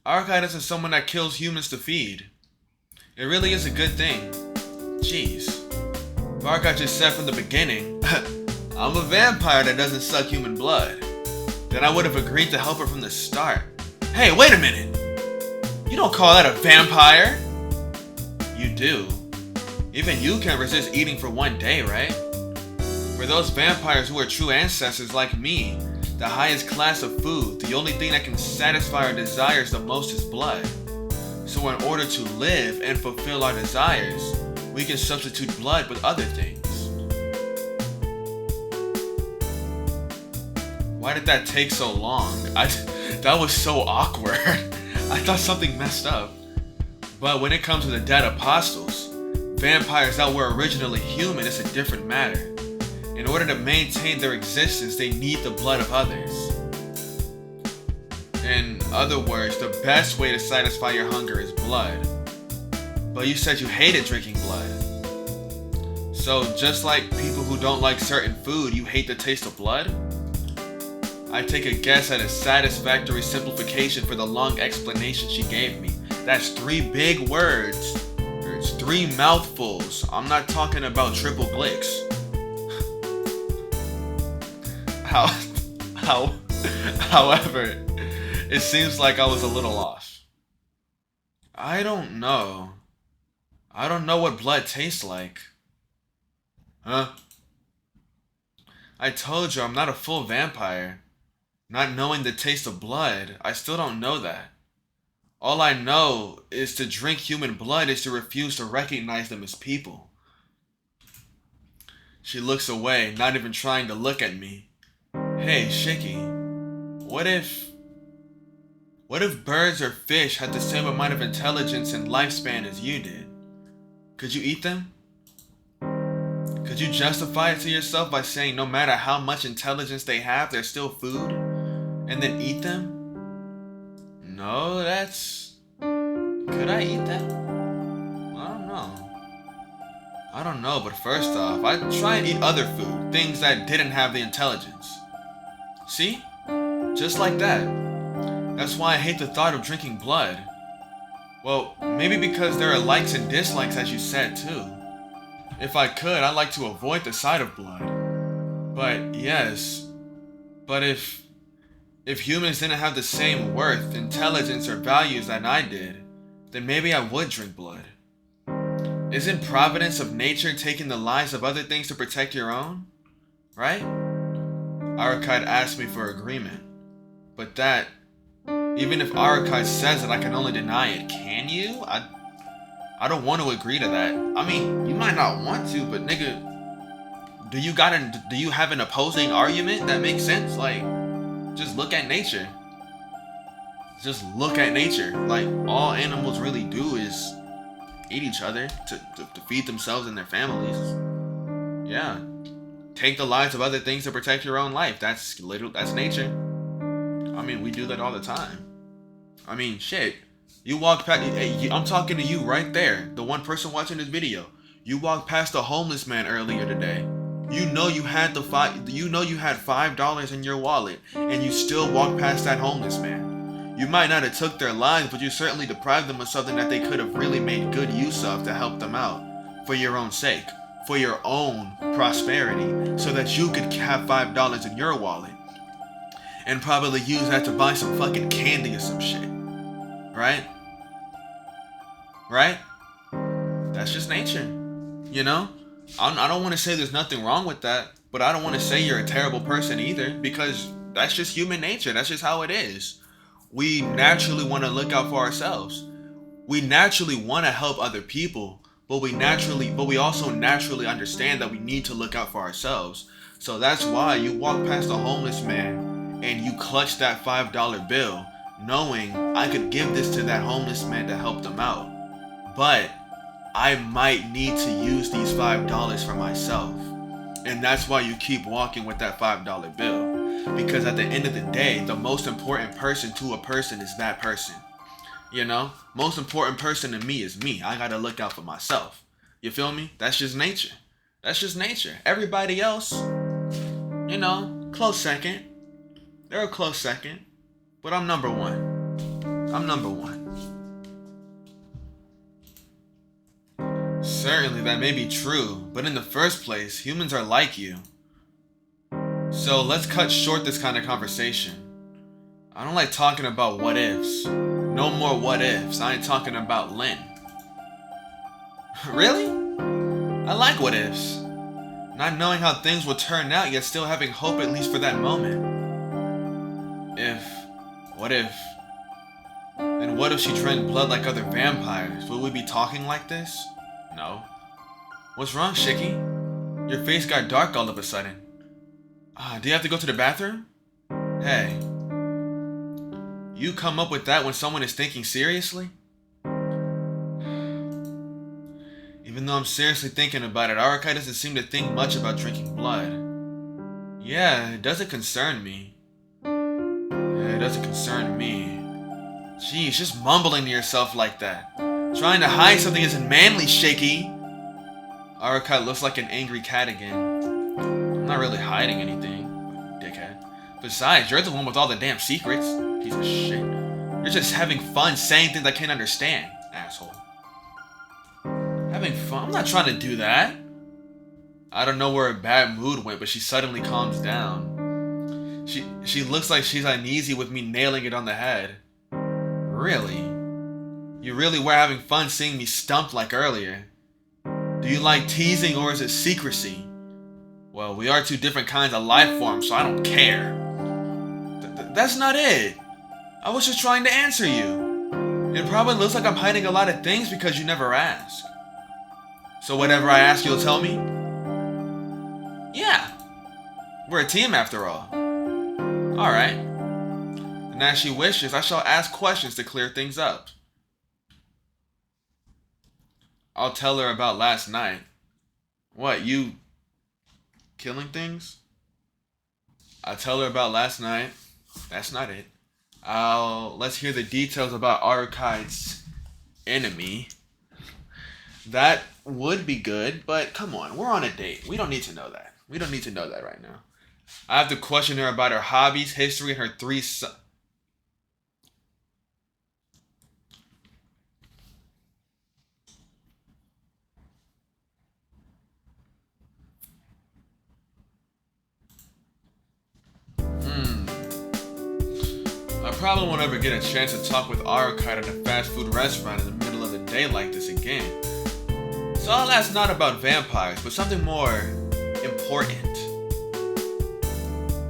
Arc-SHIKI isn't someone that kills humans to feed. It really is a good thing. Jeez. If Arc-SHIKI just said from the beginning, I'm a vampire that doesn't suck human blood, then I would have agreed to help her from the start. Hey, wait a minute! You don't call that a vampire? You do. Even you can resist eating for one day, right? For those vampires who are true ancestors like me, the highest class of food, the only thing that can satisfy our desires the most is blood. So in order to live and fulfill our desires, we can substitute blood with other things. Why did that take so long? That was so awkward. I thought something messed up. But when it comes to the dead apostles, vampires that were originally human, it's a different matter. In order to maintain their existence, they need the blood of others. In other words, the best way to satisfy your hunger is blood. But you said you hated drinking blood. So just like people who don't like certain food, you hate the taste of blood? I take a guess at a satisfactory simplification for the long explanation she gave me. That's 3 big words. It's 3 mouthfuls. I'm not talking about triple glicks. However, it seems like I was a little off. I don't know. I don't know what blood tastes like. Huh? I told you I'm not a full vampire. Not knowing the taste of blood, I still don't know that. All I know is to drink human blood is to refuse to recognize them as people. She looks away, not even trying to look at me. Hey, Shiki, what if birds or fish had the same amount of intelligence and lifespan as you did? Could you eat them? Could you justify it to yourself by saying no matter how much intelligence they have, they're still food? And then eat them? No, could I eat them? I don't know, but first off, I'd try and eat other food, things that didn't have the intelligence. See? Just like that. That's why I hate the thought of drinking blood. Well, maybe because there are likes and dislikes, as you said, too. If I could, I'd like to avoid the sight of blood. But yes, if humans didn't have the same worth, intelligence, or values that I did, then maybe I would drink blood. Isn't providence of nature taking the lives of other things to protect your own? Right? Arc-SHIKI asked me for agreement. But that, even if Arc-SHIKI says that I can only deny it, can you? I don't want to agree to that. I mean, you might not want to, but nigga, do you have an opposing argument that makes sense? Like, just look at nature. Just look at nature. Like, all animals really do is eat each other to feed themselves and their families. Yeah. Take the lives of other things to protect your own life. That's nature. I mean, we do that all the time. I mean, shit. You walk past, I'm talking to you right there, the one person watching this video. You walked past a homeless man earlier today. You know you had $5 in your wallet, and you still walked past that homeless man. You might not have took their lives, but you certainly deprived them of something that they could have really made good use of to help them out, for your own sake, for your own prosperity, so that you could have $5 in your wallet, and probably use that to buy some fucking candy or some shit. Right? Right? That's just nature. You know? I don't want to say there's nothing wrong with that, but I don't want to say you're a terrible person either, because that's just human nature. That's just how it is. We naturally want to look out for ourselves. We naturally want to help other people, but we also naturally understand that we need to look out for ourselves. So that's why you walk past a homeless man and you clutch that $5 bill, knowing I could give this to that homeless man to help them out. But I might need to use these $5 for myself. And that's why you keep walking with that $5 bill. Because at the end of the day, the most important person to a person is that person. You know? Most important person to me is me. I gotta look out for myself. You feel me? That's just nature. That's just nature. Everybody else, you know, close second. They're a close second. But I'm number one. I'm number one. Certainly that may be true, but in the first place, humans are like you. So let's cut short this kind of conversation. I don't like talking about what ifs. No more what ifs. I ain't talking about Lynn. Really? I like what ifs. Not knowing how things will turn out, yet still having hope at least for that moment. What if? Then what if she drank blood like other vampires? Would we be talking like this? No. What's wrong, Shiki? Your face got dark all of a sudden. Do you have to go to the bathroom? Hey. You come up with that when someone is thinking seriously? Even though I'm seriously thinking about it, Arc-SHIKI doesn't seem to think much about drinking blood. Yeah, it doesn't concern me. It doesn't concern me. Jeez, just mumbling to yourself like that. Trying to hide something isn't manly, Shiki. Arc looks like an angry cat again. I'm not really hiding anything, dickhead. Besides, you're the one with all the damn secrets. Piece of shit. You're just having fun saying things I can't understand, asshole. Having fun? I'm not trying to do that. I don't know where her bad mood went, but she suddenly calms down. She looks like she's uneasy with me nailing it on the head. Really? You really were having fun seeing me stumped like earlier. Do you like teasing or is it secrecy? Well, we are two different kinds of life forms, so I don't care. That's not it. I was just trying to answer you. It probably looks like I'm hiding a lot of things because you never ask. So whatever I ask, you'll tell me? Yeah. We're a team after all. Alright. And as she wishes, I shall ask questions to clear things up. I'll tell her about last night. What, you killing things? I'll tell her about last night. That's not it. Let's hear the details about Arc's enemy. That would be good, but come on, we're on a date. We don't need to know that. We don't need to know that right now. I have to question her about her hobbies, history, and her 3 sons. I probably won't ever get a chance to talk with Arc at a fast food restaurant in the middle of the day like this again. So I'll ask not about vampires, but something more important.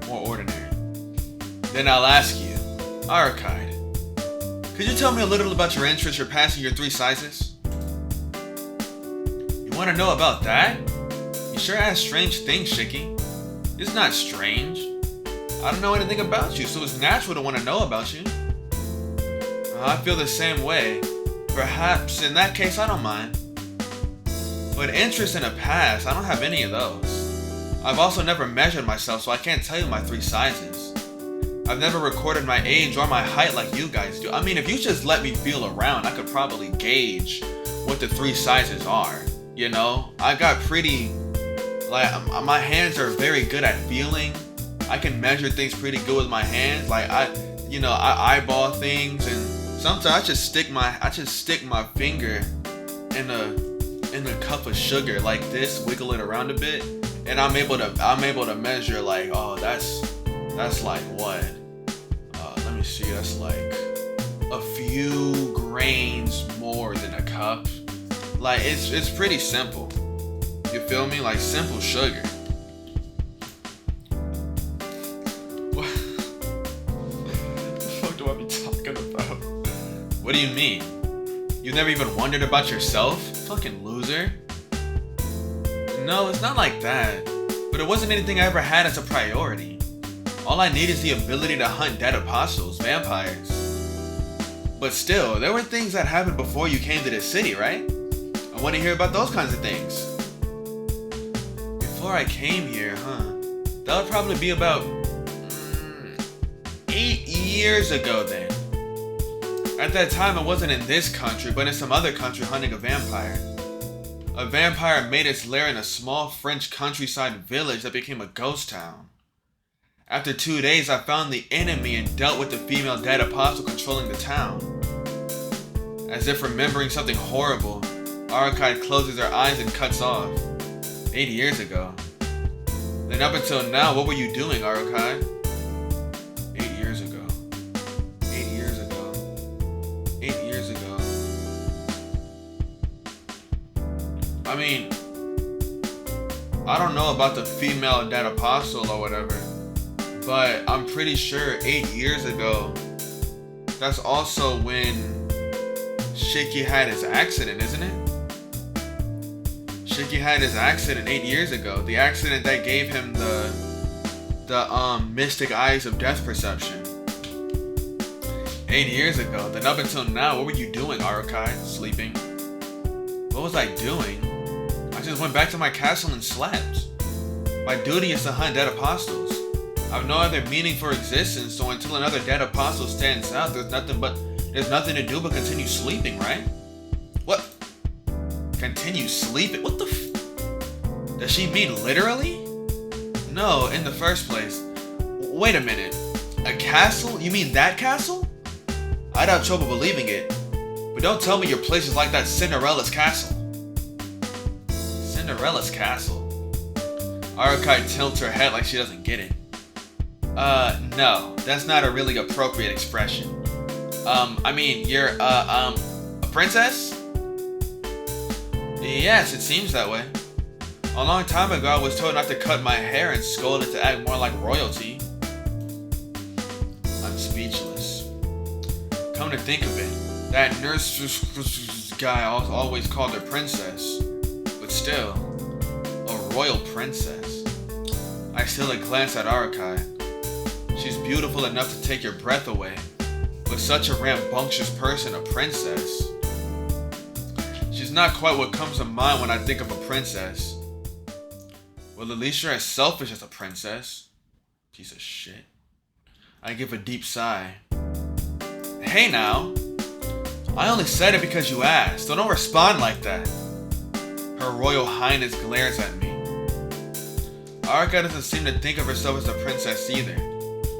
More ordinary. Then I'll ask you, Arcade, could you tell me a little about your interests, your past, and your 3 sizes? You want to know about that? You sure ask strange things, Shiki. It's not strange. I don't know anything about you, so it's natural to want to know about you. I feel the same way. Perhaps in that case I don't mind. But interest in a past, I don't have any of those. I've also never measured myself, so I can't tell you my 3 sizes. I've never recorded my age or my height like you guys do. I mean, if you just let me feel around, I could probably gauge what the 3 sizes are. You know, I got pretty, like, my hands are very good at feeling. I can measure things pretty good with my hands. Like I eyeball things, and sometimes I just stick my finger in a cup of sugar like this, wiggle it around a bit, and I'm able to measure like, oh, that's like what? Let me see. That's like a few grains more than a cup. Like it's pretty simple. You feel me? Like simple sugar. What do you mean? You've never even wondered about yourself? Fucking loser. No, it's not like that. But it wasn't anything I ever had as a priority. All I need is the ability to hunt dead apostles, vampires. But still, there were things that happened before you came to this city, right? I want to hear about those kinds of things. Before I came here, that would probably be about 8 years ago then. At that time, I wasn't in this country, but in some other country hunting a vampire. A vampire made its lair in a small French countryside village that became a ghost town. After 2 days, I found the enemy and dealt with the female dead apostle controlling the town. As if remembering something horrible, Arcade closes her eyes and cuts off. 8 years ago. Then up until now, what were you doing, Arcade? 8 years ago. 8 years ago. 8 years ago. I mean, I don't know about the female dead apostle or whatever, but I'm pretty sure 8 years ago, that's also when Shiki had his accident, isn't it? Shiki had his accident 8 years ago. The accident that gave him the mystic eyes of death perception. 8 years ago. Then up until now, what were you doing, Arcade? Sleeping? What was I doing? I just went back to my castle and slept. My duty is to hunt dead apostles. I have no other meaning for existence, so until another dead apostle stands out, there's nothing to do but continue sleeping, right? What? Continue sleeping? What the Does she mean literally? No, in the first place. Wait a minute. A castle? You mean that castle? I'd have trouble believing it. But don't tell me your place is like that Cinderella's castle. Cinderella's castle? Arc-SHIKI tilts her head like she doesn't get it. No. That's not a really appropriate expression. I mean, you're, a princess? Yes, it seems that way. A long time ago, I was told not to cut my hair and scolded to act more like royalty. I'm speechless. Come to think of it, that nurse guy always called her princess. But still, a royal princess. I steal a glance at Arc-SHIKI. She's beautiful enough to take your breath away. But such a rambunctious person, a princess. She's not quite what comes to mind when I think of a princess. Well, at least you're as selfish as a princess. Piece of shit. I give a deep sigh. Hey now. I only said it because you asked, so don't respond like that. Her Royal Highness glares at me. Arca doesn't seem to think of herself as a princess either,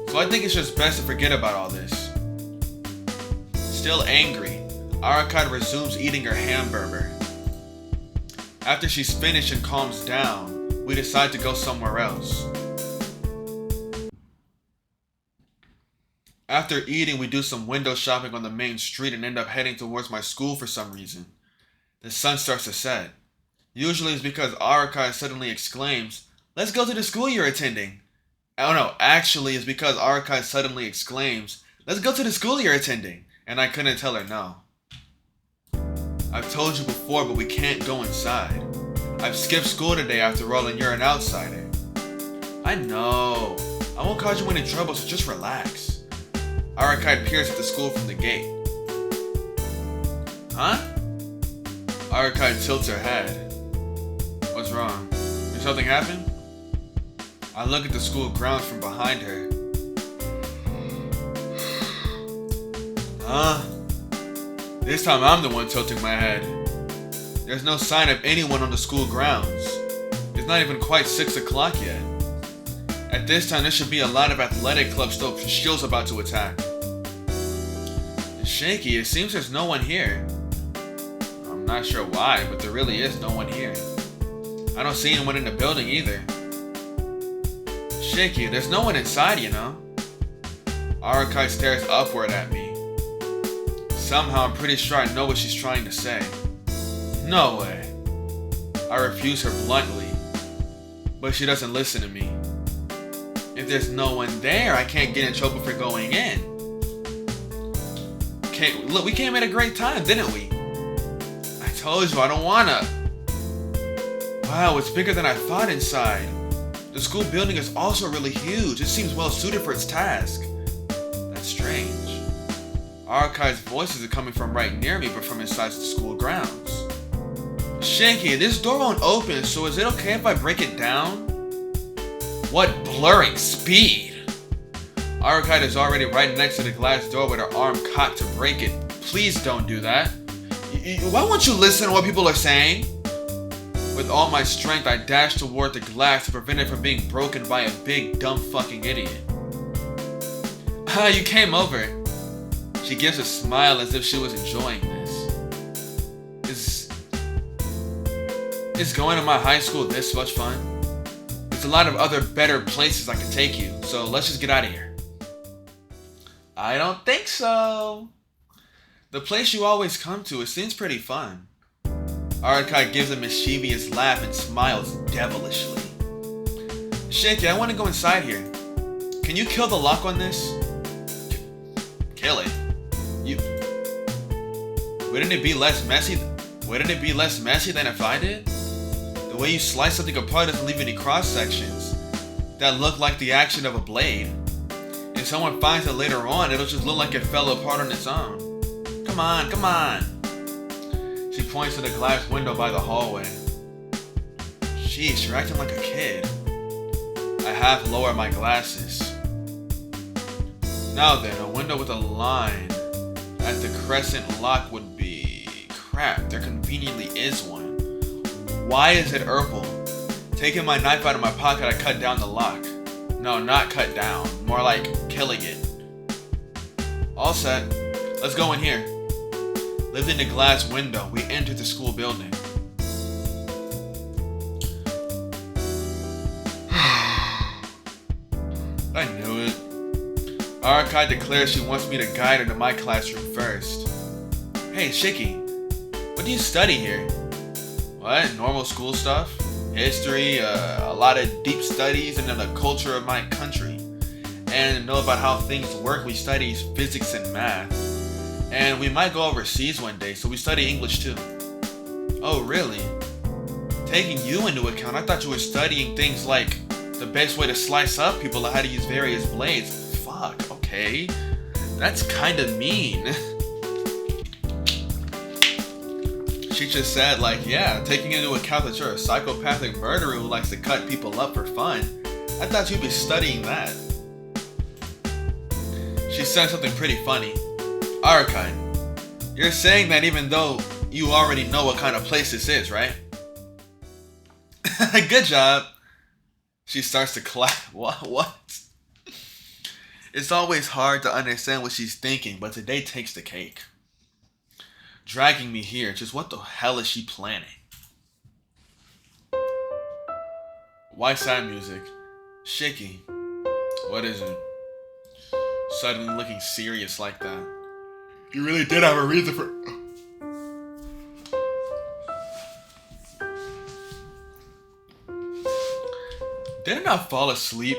so I think it's just best to forget about all this. Still angry, Arca resumes eating her hamburger. After she's finished and calms down, we decide to go somewhere else. After eating, we do some window shopping on the main street and end up heading towards my school for some reason. The sun starts to set. Usually it's because Arca suddenly exclaims, "Let's go to the school you're attending." Oh no, actually it's because Arca suddenly exclaims, "Let's go to the school you're attending," and I couldn't tell her no. I've told you before, but we can't go inside. I've skipped school today after all, and you're an outsider. I know. I won't cause you any trouble, so just relax. Arca peers at the school from the gate. Huh? Arca tilts her head. What's wrong? Did something happen? I look at the school grounds from behind her. Huh? This time I'm the one tilting my head. There's no sign of anyone on the school grounds. It's not even quite 6 o'clock yet. At this time, there should be a lot of athletic clubs still shields about to attack. It's shaky. It seems there's no one here. I'm not sure why, but there really is no one here. I don't see anyone in the building either. Shaky, there's no one inside, you know. Arca stares upward at me. Somehow I'm pretty sure I know what she's trying to say. No way. I refuse her bluntly, but she doesn't listen to me. If there's no one there, I can't get in trouble for going in. Look, we came at a great time, didn't we? I told you I don't wanna. Wow, it's bigger than I thought inside. The school building is also really huge. It seems well suited for its task. That's strange. Archive's voices are coming from right near me, but from inside the school grounds. Shaky, this door won't open, so is it okay if I break it down? What blurring speed! Archive is already right next to the glass door with her arm cocked to break it. Please don't do that. Why won't you listen to what people are saying? With all my strength, I dash toward the glass to prevent it from being broken by a big, dumb fucking idiot. Ah, you came over. She gives a smile as if she was enjoying this. Is going to my high school this much fun? There's a lot of other better places I can take you, so let's just get out of here. I don't think so. The place you always come to, it seems pretty fun. Arca gives a mischievous laugh and smiles devilishly. Shaky, I want to go inside here. Can you kill the lock on this? Kill it? Wouldn't it be less messy than if I did? The way you slice something apart doesn't leave any cross sections that look like the action of a blade. If someone finds it later on, it'll just look like it fell apart on its own. Come on, come on. She points to the glass window by the hallway. Sheesh, you're acting like a kid. I half lower my glasses. Now then, a window with a line at the crescent lock would be... Crap, there conveniently is one. Why is it purple? Taking my knife out of my pocket, I cut down the lock. No, not cut down. More like killing it. All set. Let's go in here. Lifting the glass window, we entered the school building. I knew it. Arc declares she wants me to guide her to my classroom first. Hey, Shiki, what do you study here? What? Normal school stuff? History, a lot of deep studies into the culture of my country. And to know about how things work, we study physics and math. And we might go overseas one day, so we study English too. Oh, really? Taking you into account, I thought you were studying things like the best way to slice up people or how to use various blades. Fuck, okay. That's kinda mean. She just said, like, yeah, taking into account that you're a psychopathic murderer who likes to cut people up for fun, I thought you'd be studying that. She said something pretty funny. Archive, you're saying that even though you already know what kind of place this is, right? Good job. She starts to clap. What? It's always hard to understand what she's thinking, but today takes the cake. Dragging me here, just what the hell is she planning? Why sad music? Shiki. What is it? Suddenly looking serious like that. You really did have a reason for... Didn't I fall asleep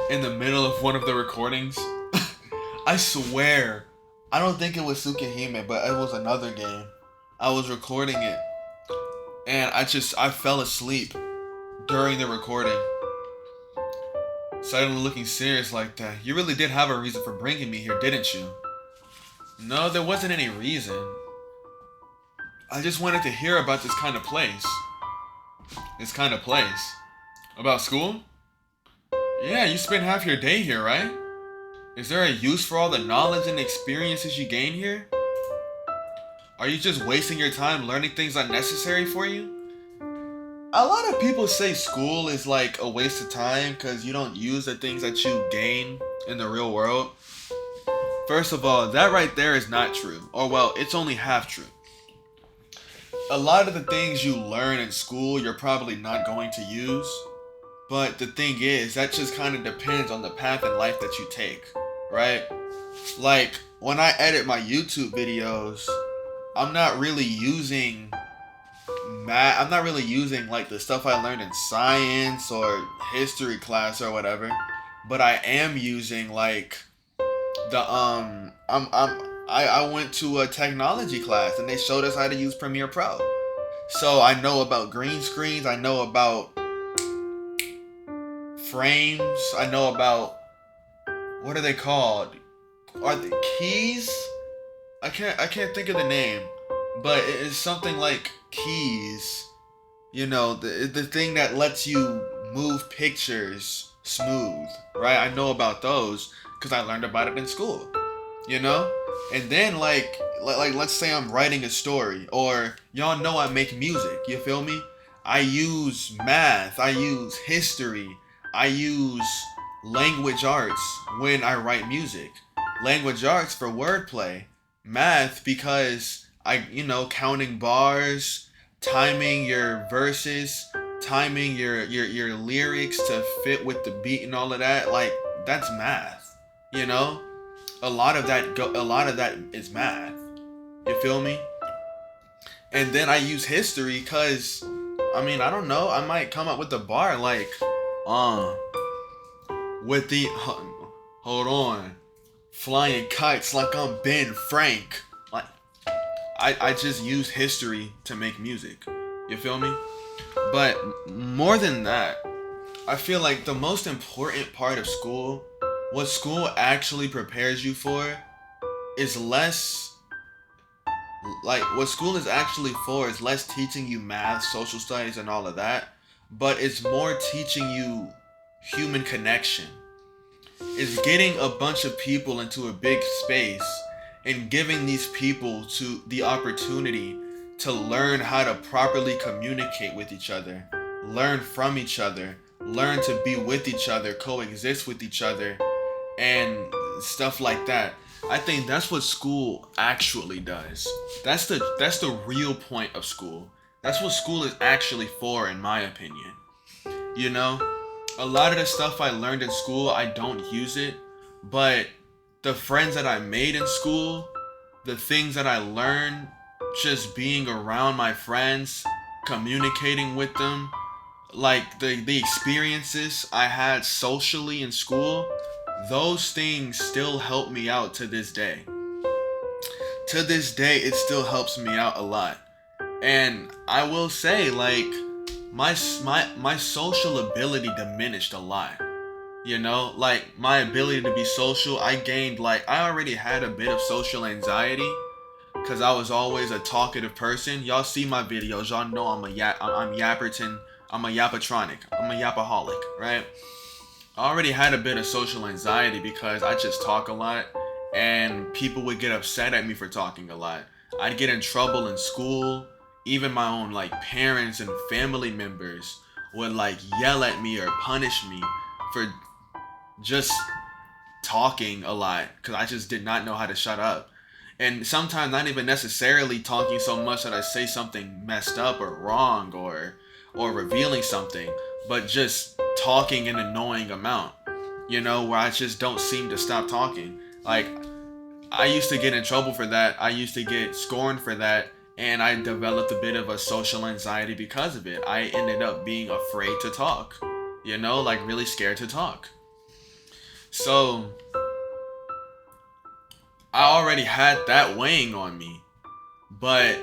in the middle of one of the recordings? I swear. I don't think it was Tsukihime, but it was another game. I was recording it. And I fell asleep during the recording. Suddenly looking serious like that. You really did have a reason for bringing me here, didn't you? No, there wasn't any reason. I just wanted to hear about this kind of place. This kind of place. About school? Yeah, you spend half your day here, right? Is there a use for all the knowledge and experiences you gain here? Are you just wasting your time learning things unnecessary for you? A lot of people say school is like a waste of time because you don't use the things that you gain in the real world. First of all, that right there is not true. Or well, it's only half true. A lot of the things you learn in school, you're probably not going to use. But the thing is, that just kind of depends on the path in life that you take, right? Like, when I edit my YouTube videos, I'm not really using math. I'm not really using like the stuff I learned in science or history class or whatever. But I am using like the I went to a technology class and they showed us how to use Premiere Pro. So I know about green screens, I know about frames, I know about, what are they called? Are they keys? I can't think of the name, but it is something like keys. You know, the thing that lets you move pictures smooth, right? I know about those because I learned about it in school, you know? And then like let's say I'm writing a story, or y'all know I make music, you feel me? I use math, I use history, I use language arts when I write music. Language arts for wordplay. Math because counting bars, timing your verses, timing your lyrics to fit with the beat and all of that, like that's math, you know? A lot of that is math. You feel me? And then I use history cuz I don't know, I might come up with a bar like with the hold on, flying kites like I'm Ben Frank. Like I just use history to make music. You feel me? But more than that, I feel like the most important part of school, what school actually prepares you for, is less like what school is actually for is less teaching you math, social studies, and all of that, but it's more teaching you human connection. It's getting a bunch of people into a big space and giving these people to the opportunity to learn how to properly communicate with each other, learn from each other, learn to be with each other, coexist with each other, and stuff like that. I think that's what school actually does. That's the real point of school. That's what school is actually for, in my opinion. You know, a lot of the stuff I learned in school, I don't use it, but the friends that I made in school, the things that I learned just being around my friends, communicating with them, like the experiences I had socially in school, those things still help me out to this day. To this day, it still helps me out a lot. And I will say, like, my social ability diminished a lot. You know, like my ability to be social, I gained, like, I already had a bit of social anxiety because I was always a talkative person. Y'all see my videos, y'all know I'm Yapperton, I'm a Yappatronic, I'm a Yappaholic, right? I already had a bit of social anxiety because I just talk a lot and people would get upset at me for talking a lot. I'd get in trouble in school. Even my own, like, parents and family members would, like, yell at me or punish me for just talking a lot because I just did not know how to shut up. And sometimes not even necessarily talking so much that I say something messed up or wrong or revealing something, but just talking an annoying amount, you know, where I just don't seem to stop talking. Like, I used to get in trouble for that. I used to get scorned for that. And I developed a bit of a social anxiety because of it. I ended up being afraid to talk, you know, like really scared to talk. So I already had that weighing on me, but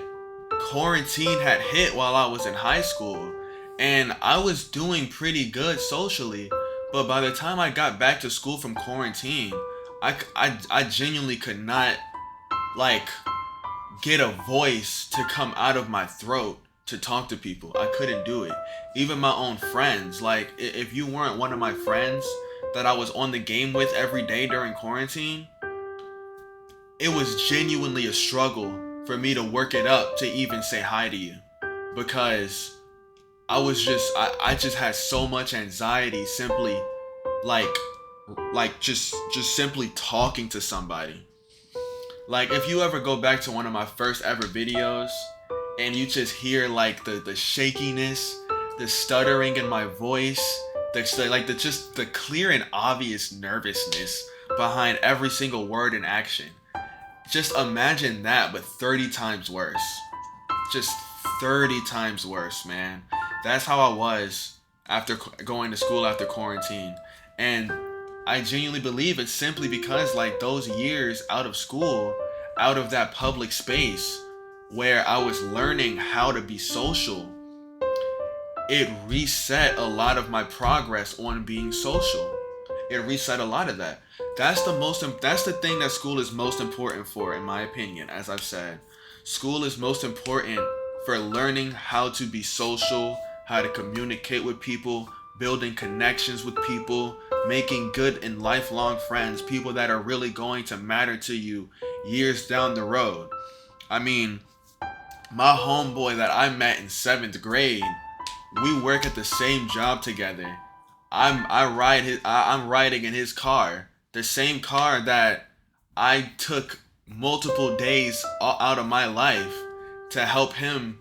quarantine had hit while I was in high school and I was doing pretty good socially. But by the time I got back to school from quarantine, I genuinely could not, like, get a voice to come out of my throat to talk to people. I couldn't do it. Even my own friends, like, if you weren't one of my friends that I was on the game with every day during quarantine, it was genuinely a struggle for me to work it up to even say hi to you, because I just had so much anxiety simply, like just simply talking to somebody. Like, if you ever go back to one of my first ever videos and you just hear, like, the shakiness, the stuttering in my voice, the clear and obvious nervousness behind every single word and action. Just imagine that, but 30 times worse. Just 30 times worse, man. That's how I was after going to school after quarantine. And I genuinely believe it's simply because, like, those years out of school, out of that public space where I was learning how to be social, it reset a lot of my progress on being social. It reset a lot of that. That's the thing that school is most important for, in my opinion. As I've said, school is most important for learning how to be social, how to communicate with people, building connections with people, making good and lifelong friends, people that are really going to matter to you years down the road. I mean, my homeboy that I met in 7th grade, we work at the same job together. I'm riding in his car, the same car that I took multiple days out of my life to help him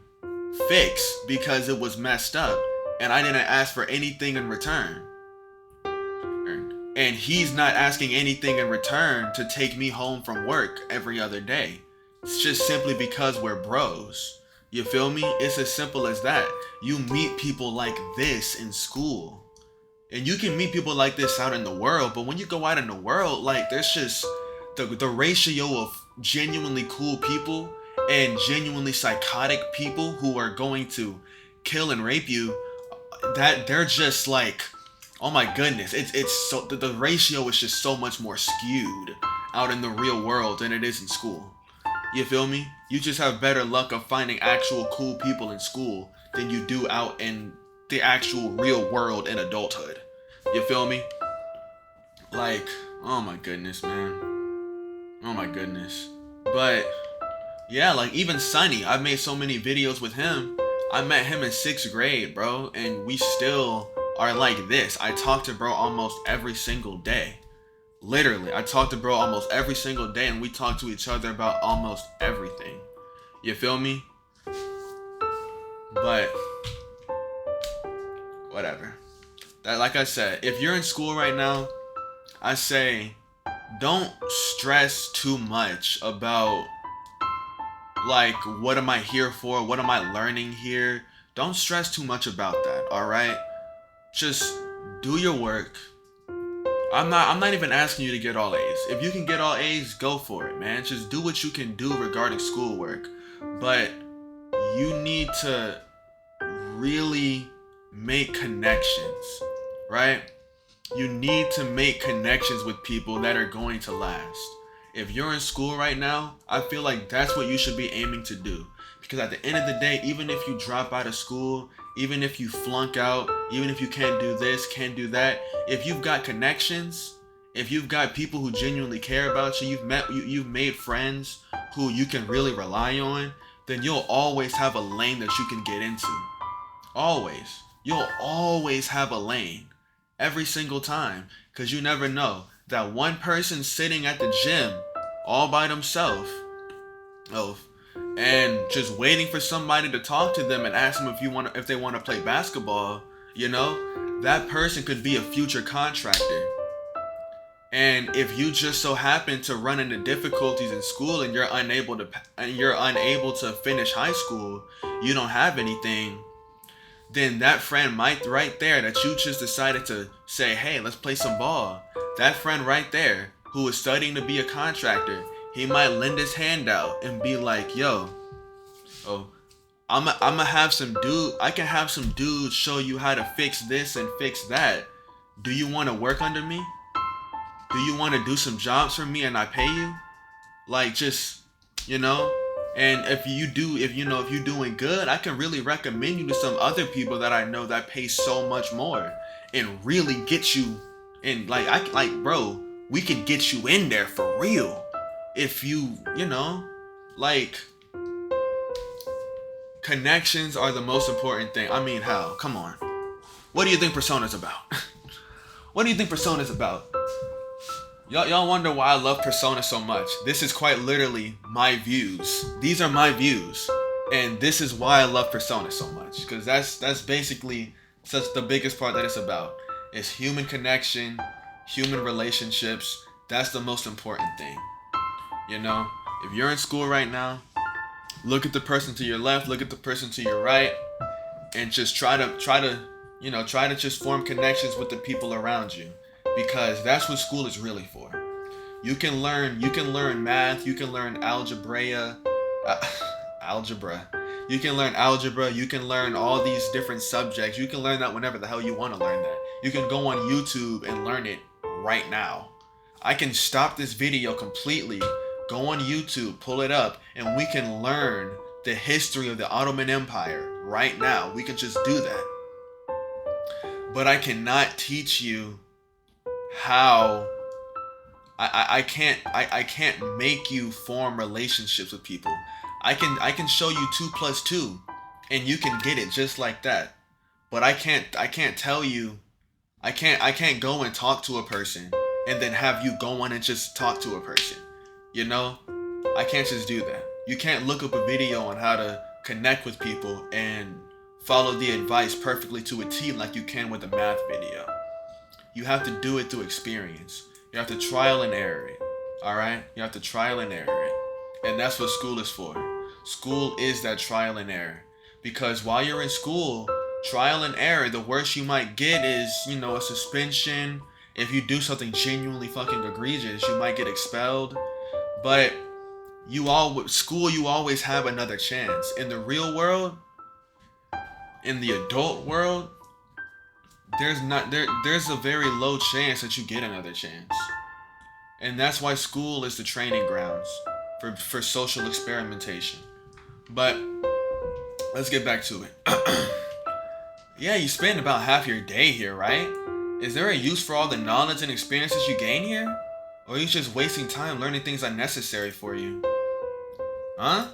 fix because it was messed up, and I didn't ask for anything in return. And he's not asking anything in return to take me home from work every other day. It's just simply because we're bros. You feel me? It's as simple as that. You meet people like this in school. And you can meet people like this out in the world, but when you go out in the world, like, there's just the ratio of genuinely cool people and genuinely psychotic people who are going to kill and rape you, that they're just like, oh my goodness, it's so, the ratio is just so much more skewed out in the real world than it is in school. You feel me? You just have better luck of finding actual cool people in school than you do out in the actual real world in adulthood. You feel me? Like, oh my goodness, man. Oh my goodness. But yeah, like, even Sunny, I've made so many videos with him. I met him in 6th grade, bro, and we still are like this. I talk to bro almost every single day. Literally, I talk to bro almost every single day, and we talk to each other about almost everything. You feel me? But whatever. That, like I said, if you're in school right now, I say don't stress too much about like what am I here for? What am I learning here? Don't stress too much about that, all right? Just do your work. I'm not even asking you to get all A's. If you can get all A's, go for it, man. Just do what you can do regarding schoolwork. But you need to really make connections, right? You need to make connections with people that are going to last. If you're in school right now, I feel like that's what you should be aiming to do. Because at the end of the day, even if you drop out of school, even if you flunk out, even if you can't do this, can't do that, if you've got connections, if you've got people who genuinely care about you, you've made friends who you can really rely on, then you'll always have a lane that you can get into. Always. You'll always have a lane. Every single time. Because you never know. That one person sitting at the gym all by themselves. And just waiting for somebody to talk to them and ask them if they want to play basketball, you know, that person could be a future contractor. And if you just so happen to run into difficulties in school and you're unable to finish high school, you don't have anything, then that friend might right there that you just decided to say, hey, let's play some ball. That friend right there who is studying to be a contractor, he might lend his hand out and be like, yo, I'ma have some dude, I can have some dudes show you how to fix this and fix that. Do you want to work under me? Do you want to do some jobs for me and I pay you? Like, just, you know, and if you're doing good, I can really recommend you to some other people that I know that pay so much more and really get you in, bro, we can get you in there for real. If you know, like, connections are the most important thing. I mean, how? Come on. What do you think Persona's about? What do you think Persona's about? Y'all wonder why I love Persona so much. This is quite literally my views. These are my views. And this is why I love Persona so much. Because that's basically the biggest part that it's about. It's human connection, human relationships. That's the most important thing. You know, if you're in school right now, look at the person to your left, look at the person to your right, and just try to just form connections with the people around you, because that's what school is really for. You can learn math, you can learn algebra. You can learn algebra, you can learn all these different subjects. You can learn that whenever the hell you want to learn that. You can go on YouTube and learn it right now. I can stop this video completely, go on YouTube, pull it up, and we can learn the history of the Ottoman Empire right now. We can just do that. But I cannot teach you how. I can't make you form relationships with people. I can show you 2 + 2 and you can get it just like that. But I can't tell you, I can't go and talk to a person and then have you go on and just talk to a person. You know? I can't just do that. You can't look up a video on how to connect with people and follow the advice perfectly to a T like you can with a math video. You have to do it through experience. You have to trial and error it. Alright? You have to trial and error it. And that's what school is for. School is that trial and error. Because while you're in school, trial and error, the worst you might get is, a suspension. If you do something genuinely fucking egregious, you might get expelled. But you always have another chance. In the real world, in the adult world, there's a very low chance that you get another chance. And that's why school is the training grounds for social experimentation. But let's get back to it. Yeah, you spend about half your day here, right? Is there a use for all the knowledge and experiences you gain here? Or are you just wasting time learning things unnecessary for you? Huh?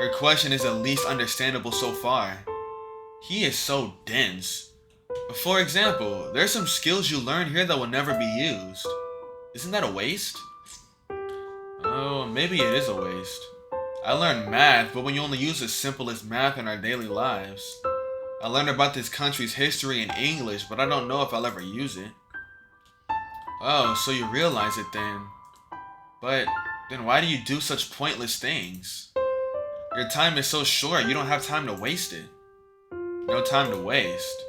Her question is at least understandable so far. He is so dense. For example, there's some skills you learn here that will never be used. Isn't that a waste? Oh, maybe it is a waste. I learned math, but when you only use the simplest math in our daily lives. I learned about this country's history in English, but I don't know if I'll ever use it. Oh, so you realize it then. But then why do you do such pointless things? Your time is so short, you don't have time to waste it. No time to waste.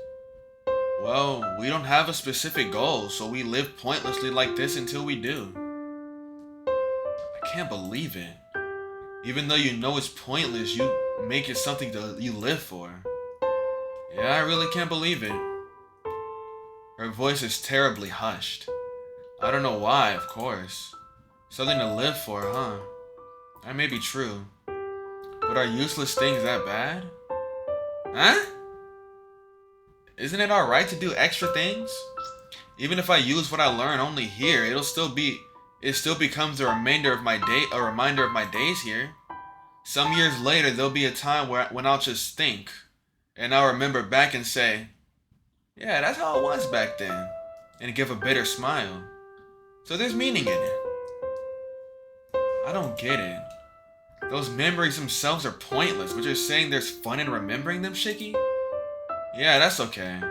Well, we don't have a specific goal, so we live pointlessly like this until we do. I can't believe it. Even though you know it's pointless, you make it something you live for. Yeah, I really can't believe it. Her voice is terribly hushed. I don't know why, of course. Something to live for, huh? That may be true. But are useless things that bad? Huh? Isn't it alright to do extra things? Even if I use what I learn only here, it still becomes a reminder of my days here. Some years later, there'll be a time when I'll just think, and I'll remember back and say, yeah, that's how it was back then, and give a bitter smile. So there's meaning in it. I don't get it. Those memories themselves are pointless, but you're saying there's fun in remembering them, Shiki? Yeah, that's okay.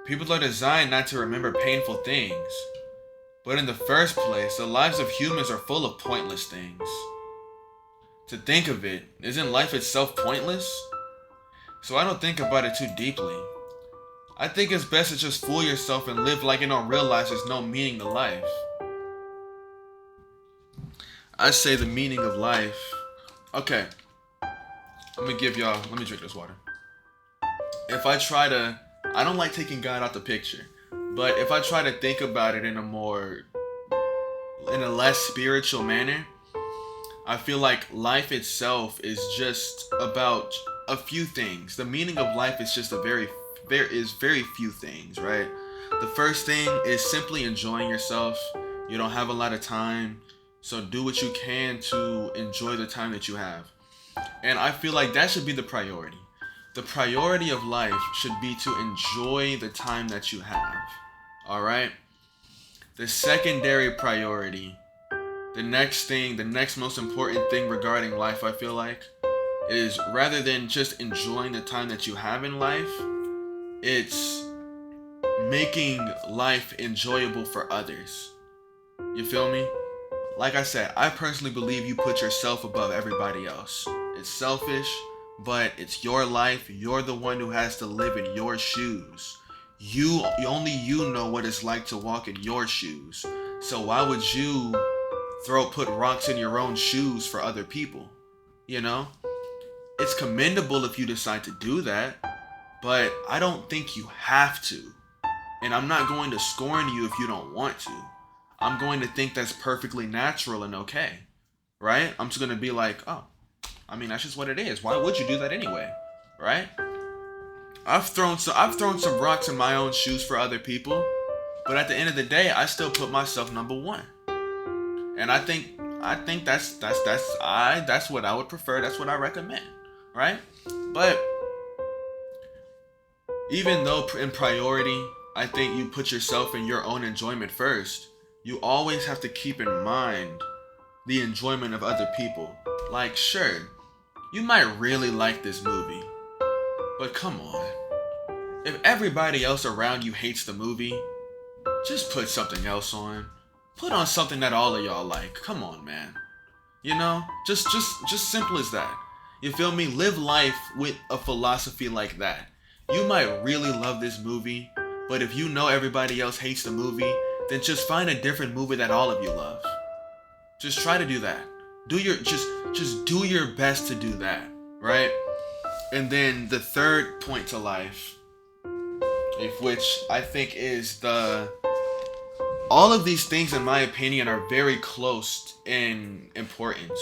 People are designed not to remember painful things. But in the first place, the lives of humans are full of pointless things. To think of it, isn't life itself pointless? So I don't think about it too deeply. I think it's best to just fool yourself and live like you don't realize there's no meaning to life. I say the meaning of life. Okay. Let me drink this water. I don't like taking God out the picture, but if I try to think about it in a less spiritual manner, I feel like life itself is just about a few things. The meaning of life is just very few things, right? The first thing is simply enjoying yourself. You don't have a lot of time, so do what you can to enjoy the time that you have. And I feel like that should be the priority. The priority of life should be to enjoy the time that you have. Alright? The secondary priority, the next most important thing regarding life, I feel like, is rather than just enjoying the time that you have in life, it's making life enjoyable for others. You feel me? Like I said, I personally believe you put yourself above everybody else. It's selfish, but it's your life. You're the one who has to live in your shoes. Only you know what it's like to walk in your shoes. So why would you put rocks in your own shoes for other people? You know? It's commendable if you decide to do that, but I don't think you have to. And I'm not going to scorn you if you don't want to. I'm going to think that's perfectly natural and okay. Right? I'm just going to be like, oh, I mean, that's just what it is. Why would you do that anyway? Right? I've thrown some rocks in my own shoes for other people, but at the end of the day, I still put myself number one. And I think that's what I would prefer. That's what I recommend, right? But even though in priority, I think you put yourself and your own enjoyment first, you always have to keep in mind the enjoyment of other people. Like, sure, you might really like this movie, but come on. If everybody else around you hates the movie, just put something else on. Put on something that all of y'all like. Come on, man. You know, just simple as that. You feel me? Live life with a philosophy like that. You might really love this movie, but if you know everybody else hates the movie, then just find a different movie that all of you love. Just try to do that. Just do your best to do that, right? And then the third point to life, which I think is all of these things, in my opinion, are very close in importance,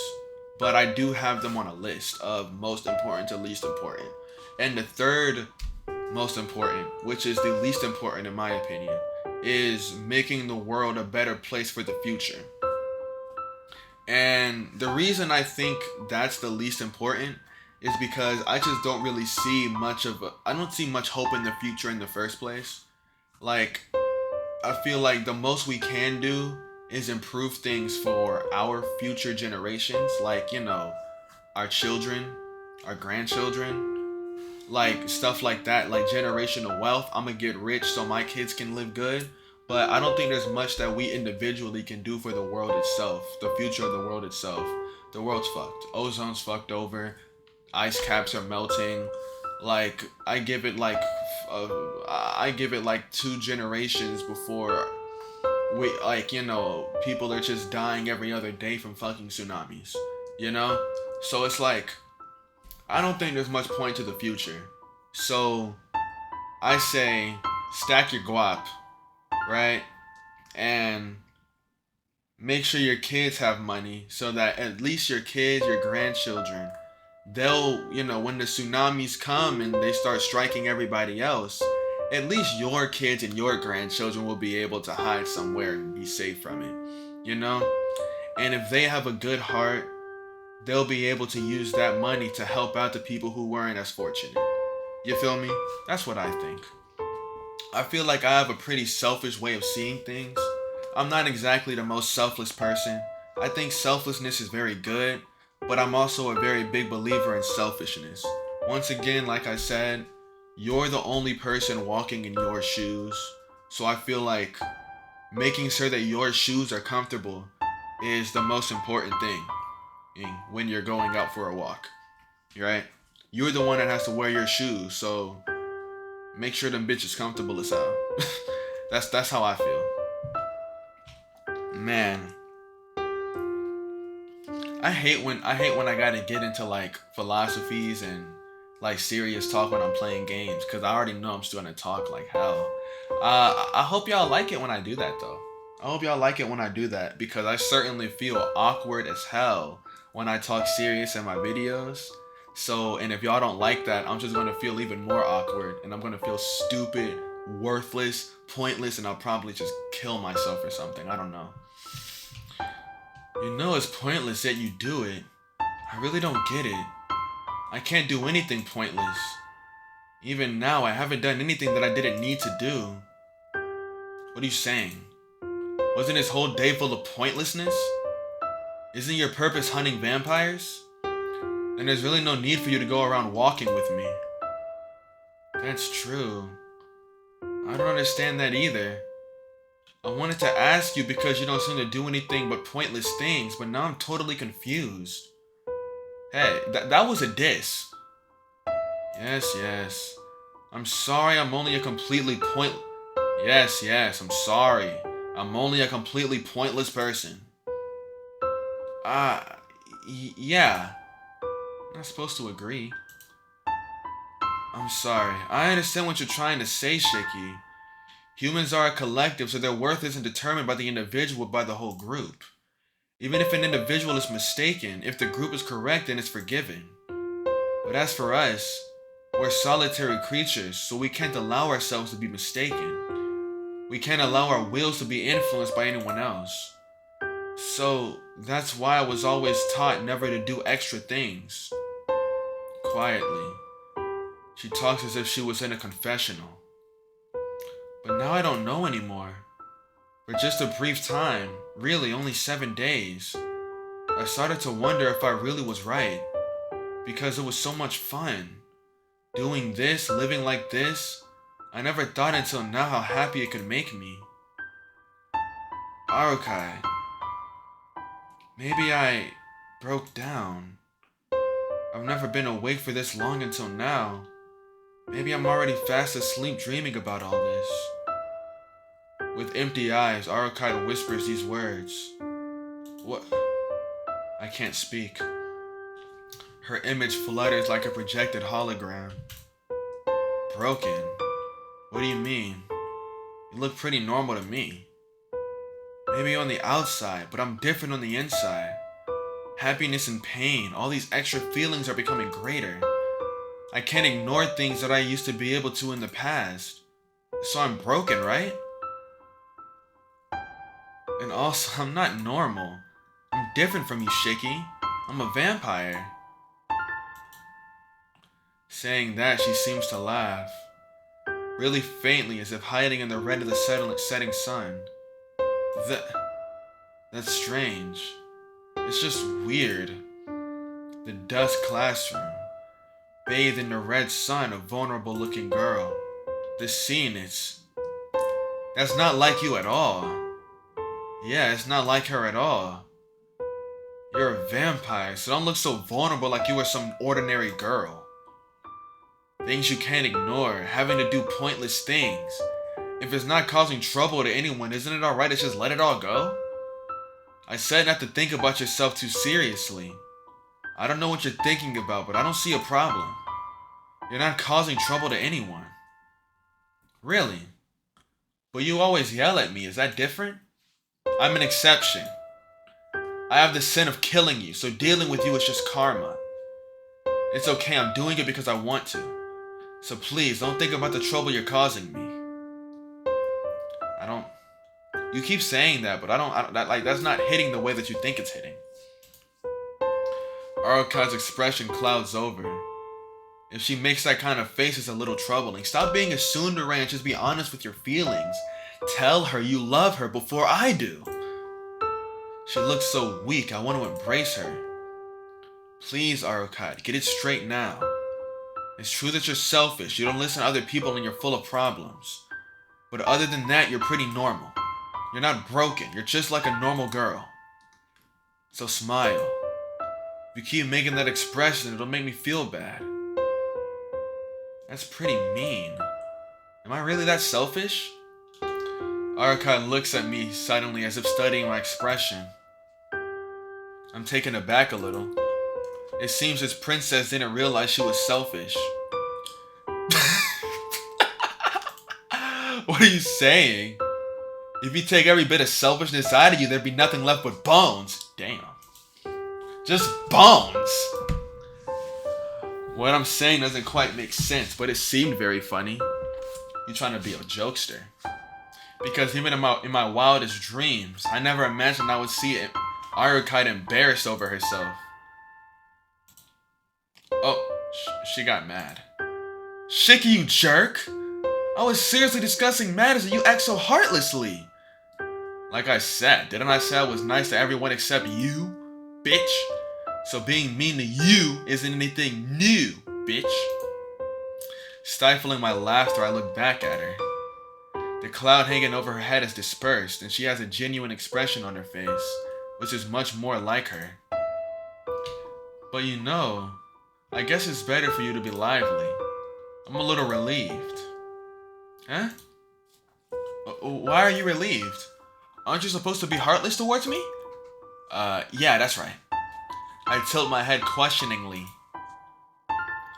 but I do have them on a list of most important to least important. And the third most important, which is the least important in my opinion, is making the world a better place for the future. And the reason I think that's the least important is because I just don't really see I don't see much hope in the future in the first place. Like, I feel like the most we can do is improve things for our future generations, like, our children, our grandchildren, like stuff like that, like generational wealth. I'm gonna get rich so my kids can live good. But I don't think there's much that we individually can do for the world itself, the future of the world itself. The world's fucked. Ozone's fucked over. Ice caps are melting. Like, I give it like 2 generations before people are just dying every other day from fucking tsunamis. So it's like, I don't think there's much point to the future. So I say, stack your guap, right? And make sure your kids have money so that at least your kids, your grandchildren, they'll, when the tsunamis come and they start striking everybody else, at least your kids and your grandchildren will be able to hide somewhere and be safe from it, And if they have a good heart, they'll be able to use that money to help out the people who weren't as fortunate. You feel me? That's what I think. I feel like I have a pretty selfish way of seeing things. I'm not exactly the most selfless person. I think selflessness is very good, but I'm also a very big believer in selfishness. Once again, like I said, you're the only person walking in your shoes. So I feel like making sure that your shoes are comfortable is the most important thing when you're going out for a walk, right? You're the one that has to wear your shoes, so make sure them bitches comfortable as hell. That's how I feel. Man, I hate when I gotta get into like philosophies and like serious talk when I'm playing games, because I already know I'm still gonna talk like hell. I hope y'all like it when I do that though. I hope y'all like it when I do that, because I certainly feel awkward as hell when I talk serious in my videos. So, and if y'all don't like that, I'm just gonna feel even more awkward, and I'm gonna feel stupid, worthless, pointless, and I'll probably just kill myself or something. I don't know. It's pointless, yet you do it. I really don't get it. I can't do anything pointless. Even now, I haven't done anything that I didn't need to do. What are you saying? Wasn't this whole day full of pointlessness? Isn't your purpose hunting vampires? Then there's really no need for you to go around walking with me. That's true. I don't understand that either. I wanted to ask you because you don't seem to do anything but pointless things, but now I'm totally confused. Hey, that was a diss. Yes. I'm sorry, I'm only a completely Yes, I'm sorry. I'm only a completely pointless person. Yeah. I'm not supposed to agree. I'm sorry. I understand what you're trying to say, Shiki. Humans are a collective, so their worth isn't determined by the individual, but by the whole group. Even if an individual is mistaken, if the group is correct, then it's forgiven. But as for us, we're solitary creatures, so we can't allow ourselves to be mistaken. We can't allow our wills to be influenced by anyone else. So that's why I was always taught never to do extra things. Quietly. She talks as if she was in a confessional. But now I don't know anymore. For just a brief time, really only 7 days, I started to wonder if I really was right. Because it was so much fun. Doing this, living like this, I never thought until now how happy it could make me. Arukai, maybe I broke down. I've never been awake for this long until now. Maybe I'm already fast asleep dreaming about all this. With empty eyes, Arukai whispers these words. What? I can't speak. Her image flutters like a projected hologram. Broken? What do you mean? You look pretty normal to me. Maybe on the outside, but I'm different on the inside. Happiness and pain, all these extra feelings are becoming greater. I can't ignore things that I used to be able to in the past. So I'm broken, right? And also, I'm not normal. I'm different from you, Shiki. I'm a vampire. Saying that, she seems to laugh, really faintly, as if hiding in the red of the setting sun. That's strange. It's just weird. The dusk classroom, bathed in the red sun, a vulnerable-looking girl. This scene, that's not like you at all. Yeah, it's not like her at all. You're a vampire, so don't look so vulnerable like you were some ordinary girl. Things you can't ignore, having to do pointless things. If it's not causing trouble to anyone, isn't it alright to just let it all go? I said not to think about yourself too seriously. I don't know what you're thinking about, but I don't see a problem. You're not causing trouble to anyone. Really? But you always yell at me, is that different? I'm an exception. I have the sin of killing you, so dealing with you is just karma. It's okay, I'm doing it because I want to. So please, don't think about the trouble you're causing me. You keep saying that, but that's not hitting the way that you think it's hitting. Arukai's expression clouds over. If she makes that kind of face, it's a little troubling. Stop being a tsundere and just be honest with your feelings. Tell her you love her before I do. She looks so weak, I want to embrace her. Please, Arukai, get it straight now. It's true that you're selfish, you don't listen to other people, and you're full of problems. But other than that, you're pretty normal. You're not broken, you're just like a normal girl. So smile. If you keep making that expression, it'll make me feel bad. That's pretty mean. Am I really that selfish? Arukai looks at me silently as if studying my expression. I'm taken aback a little. It seems this princess didn't realize she was selfish. What are you saying? If you take every bit of selfishness out of you, there'd be nothing left but bones. Damn. Just bones. What I'm saying doesn't quite make sense, but it seemed very funny. You're trying to be a jokester. Because even in my wildest dreams, I never imagined I would see Arukai embarrassed over herself. Oh, she got mad. Shiki, you jerk! I was seriously discussing matters and you act so heartlessly. Like I said, didn't I say I was nice to everyone except you, bitch? So being mean to you isn't anything new, bitch. Stifling my laughter, I look back at her. The cloud hanging over her head is dispersed, and she has a genuine expression on her face, which is much more like her. But you know, I guess it's better for you to be lively. I'm a little relieved. Huh? Why are you relieved? Aren't you supposed to be heartless towards me? Yeah, that's right. I tilt my head questioningly.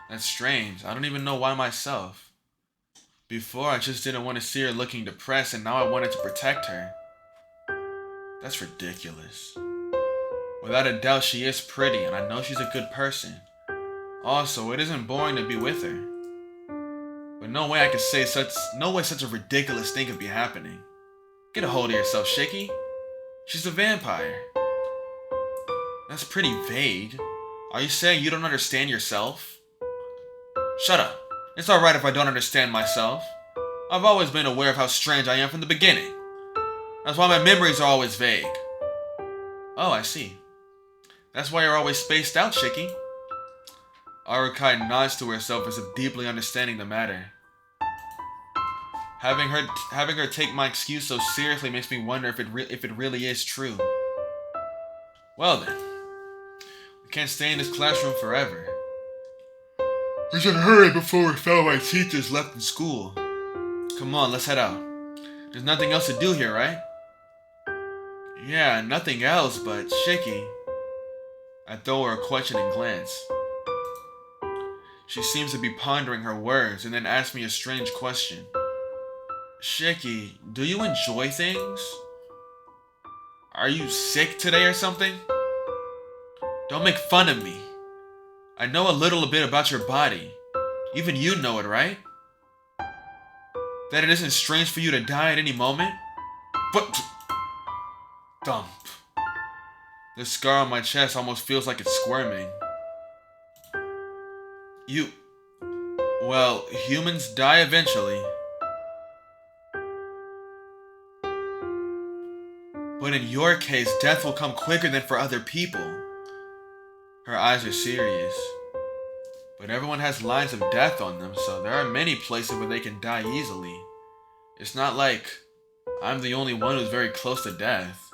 That's strange. I don't even know why myself. Before, I just didn't want to see her looking depressed, and now I wanted to protect her. That's ridiculous. Without a doubt, she is pretty, and I know she's a good person. Also, it isn't boring to be with her. But no way such a ridiculous thing could be happening. Get a hold of yourself, Shiki. She's a vampire. That's pretty vague. Are you saying you don't understand yourself? Shut up. It's alright if I don't understand myself. I've always been aware of how strange I am from the beginning. That's why my memories are always vague. Oh, I see. That's why you're always spaced out, Shiki. Arukai nods to herself as if deeply understanding the matter. Having her take my excuse so seriously makes me wonder if it really is true. Well then, we can't stay in this classroom forever. We should hurry before we fail my teachers left in school. Come on, let's head out. There's nothing else to do here, right? Yeah, nothing else, but Shiki. I throw her a questioning glance. She seems to be pondering her words and then asks me a strange question. Shiki, do you enjoy things? Are you sick today or something? Don't make fun of me. I know a little bit about your body. Even you know it, right? That it isn't strange for you to die at any moment? But... Thump. This scar on my chest almost feels like it's squirming. Well, humans die eventually. But in your case, death will come quicker than for other people. Her eyes are serious. But everyone has lines of death on them, so there are many places where they can die easily. It's not like I'm the only one who's very close to death.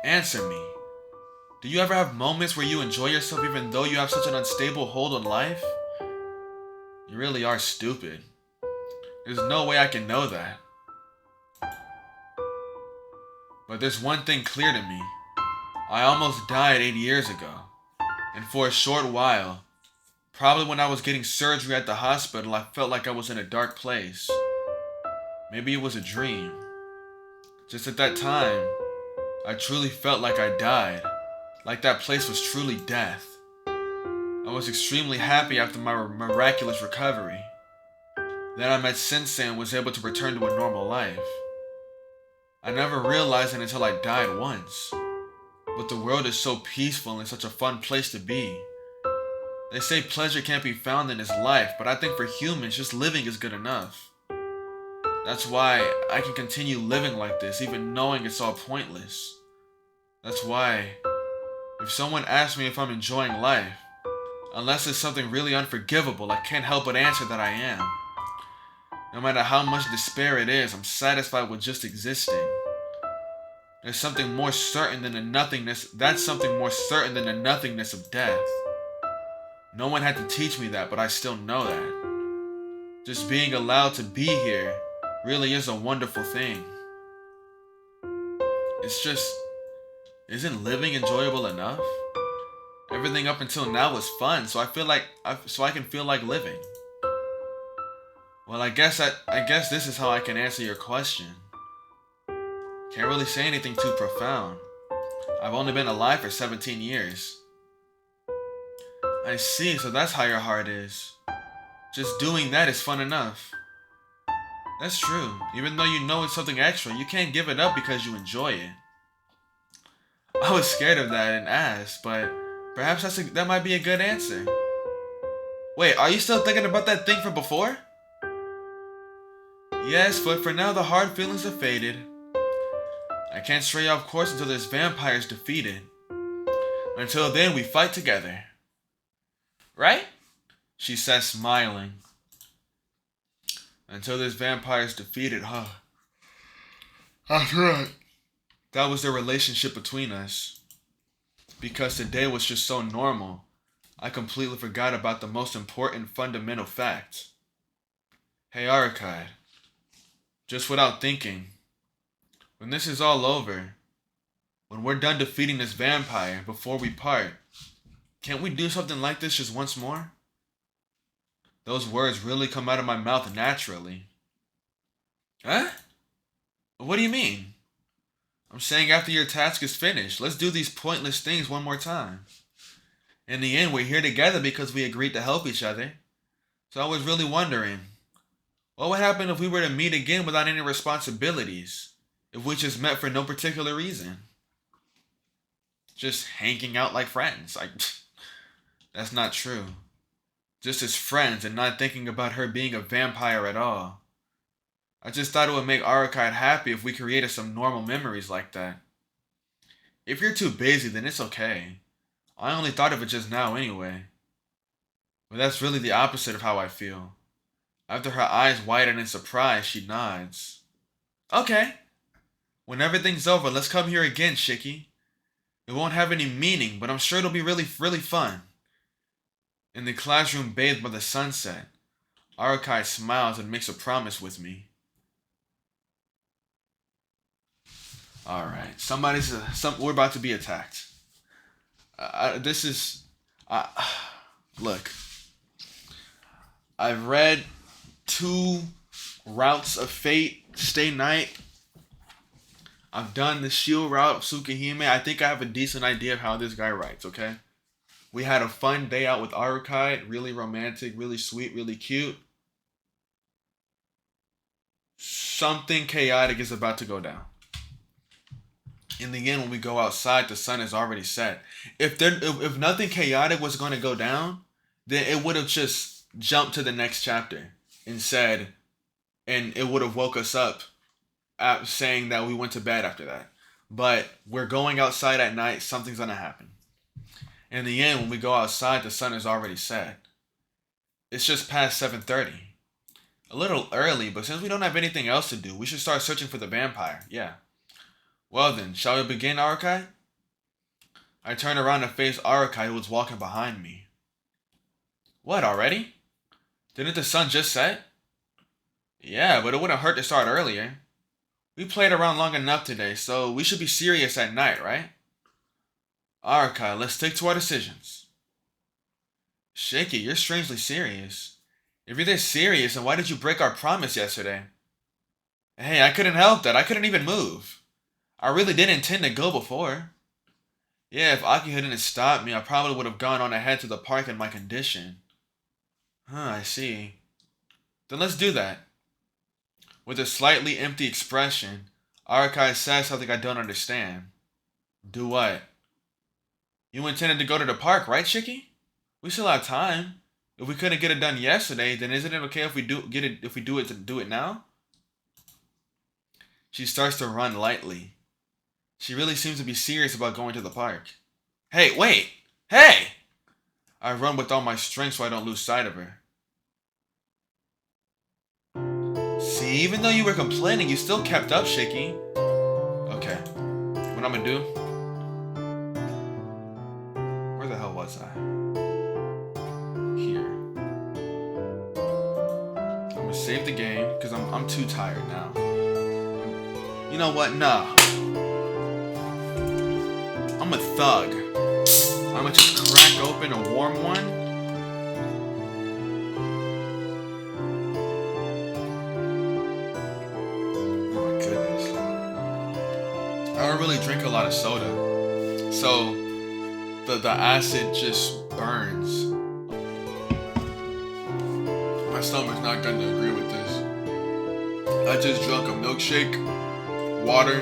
Answer me. Do you ever have moments where you enjoy yourself even though you have such an unstable hold on life? You really are stupid. There's no way I can know that. But there's one thing clear to me. I almost died 8 years ago. And for a short while, probably when I was getting surgery at the hospital, I felt like I was in a dark place. Maybe it was a dream. Just at that time, I truly felt like I died. Like that place was truly death. I was extremely happy after my miraculous recovery. Then I met Sensei and was able to return to a normal life. I never realized it until I died once. But the world is so peaceful and such a fun place to be. They say pleasure can't be found in this life, but I think for humans, just living is good enough. That's why I can continue living like this, even knowing it's all pointless. That's why, if someone asks me if I'm enjoying life, unless it's something really unforgivable, I can't help but answer that I am. No matter how much despair it is, I'm satisfied with just existing. There's something more certain than the nothingness. That's something more certain than the nothingness of death. No one had to teach me that, but I still know that. Just being allowed to be here really is a wonderful thing. It's just, isn't living enjoyable enough? Everything up until now was fun, so I can feel like living. Well, I guess this is how I can answer your question. Can't really say anything too profound. I've only been alive for 17 years. I see, so that's how your heart is. Just doing that is fun enough. That's true. Even though you know it's something extra, you can't give it up because you enjoy it. I was scared of that and asked, but perhaps that might be a good answer. Wait, are you still thinking about that thing from before? Yes, but for now the hard feelings have faded. I can't stray off course until this vampire's defeated. Until then, we fight together. Right? She says, smiling. Until this vampire's defeated, huh? That's right. That was the relationship between us. Because today was just so normal, I completely forgot about the most important fundamental fact. Hey, Arc-SHIKI. Just without thinking, when this is all over, when we're done defeating this vampire before we part, can't we do something like this just once more? Those words really come out of my mouth naturally. Huh? What do you mean? I'm saying after your task is finished, let's do these pointless things one more time. In the end, we're here together because we agreed to help each other. So I was really wondering, what would happen if we were to meet again without any responsibilities? If we just met for no particular reason? Just hanging out like friends. That's not true. Just as friends and not thinking about her being a vampire at all. I just thought it would make Arc-SHIKI happy if we created some normal memories like that. If you're too busy, then it's okay. I only thought of it just now anyway. But that's really the opposite of how I feel. After her eyes widen in surprise, she nods. Okay. When everything's over, let's come here again, Shiki. It won't have any meaning, but I'm sure it'll be really, really fun. In the classroom bathed by the sunset, Arc-SHIKI smiles and makes a promise with me. Alright, we're about to be attacked. Look. I've read 2 routes of Fate, Stay Night. I've done the Shield route of Tsukihime. I think I have a decent idea of how this guy writes, okay? We had a fun day out with Arc-SHIKI. Really romantic, really sweet, really cute. Something chaotic is about to go down. In the end, when we go outside, the sun is already set. If nothing chaotic was going to go down, then it would have just jumped to the next chapter and said, and it would have woke us up saying that we went to bed after that. But we're going outside at night, something's going to happen. In the end, when we go outside, the sun is already set. It's just past 7:30. A little early, but since we don't have anything else to do, we should start searching for the vampire. Yeah. Well then, shall we begin, Arakai? I turned around to face Arakai, who was walking behind me. What, already? Didn't the sun just set? Yeah, but it wouldn't hurt to start earlier. We played around long enough today, so we should be serious at night, right? Arakai, let's stick to our decisions. Shiki, you're strangely serious. If you're this serious, then why did you break our promise yesterday? Hey, I couldn't help that. I couldn't even move. I really didn't intend to go before. Yeah, if Akiha didn't stop me, I probably would have gone on ahead to the park in my condition. I see. Then let's do that. With a slightly empty expression, Arakai says something I don't understand. Do what? You intended to go to the park, right, Shiki? We still have time. If we couldn't get it done yesterday, then isn't it okay if we do it now? She starts to run lightly. She really seems to be serious about going to the park. Hey, wait! Hey! I run with all my strength so I don't lose sight of her. See, even though you were complaining, you still kept up, Shiki. Okay. What I'm gonna do? Where the hell was I? Here. I'm gonna save the game, because I'm too tired now. You know what? Nah. I'm a thug. I'm gonna just crack open a warm one. Oh my goodness. I don't really drink a lot of soda, so the acid just burns. My stomach's not gonna agree with this. I just drank a milkshake, water,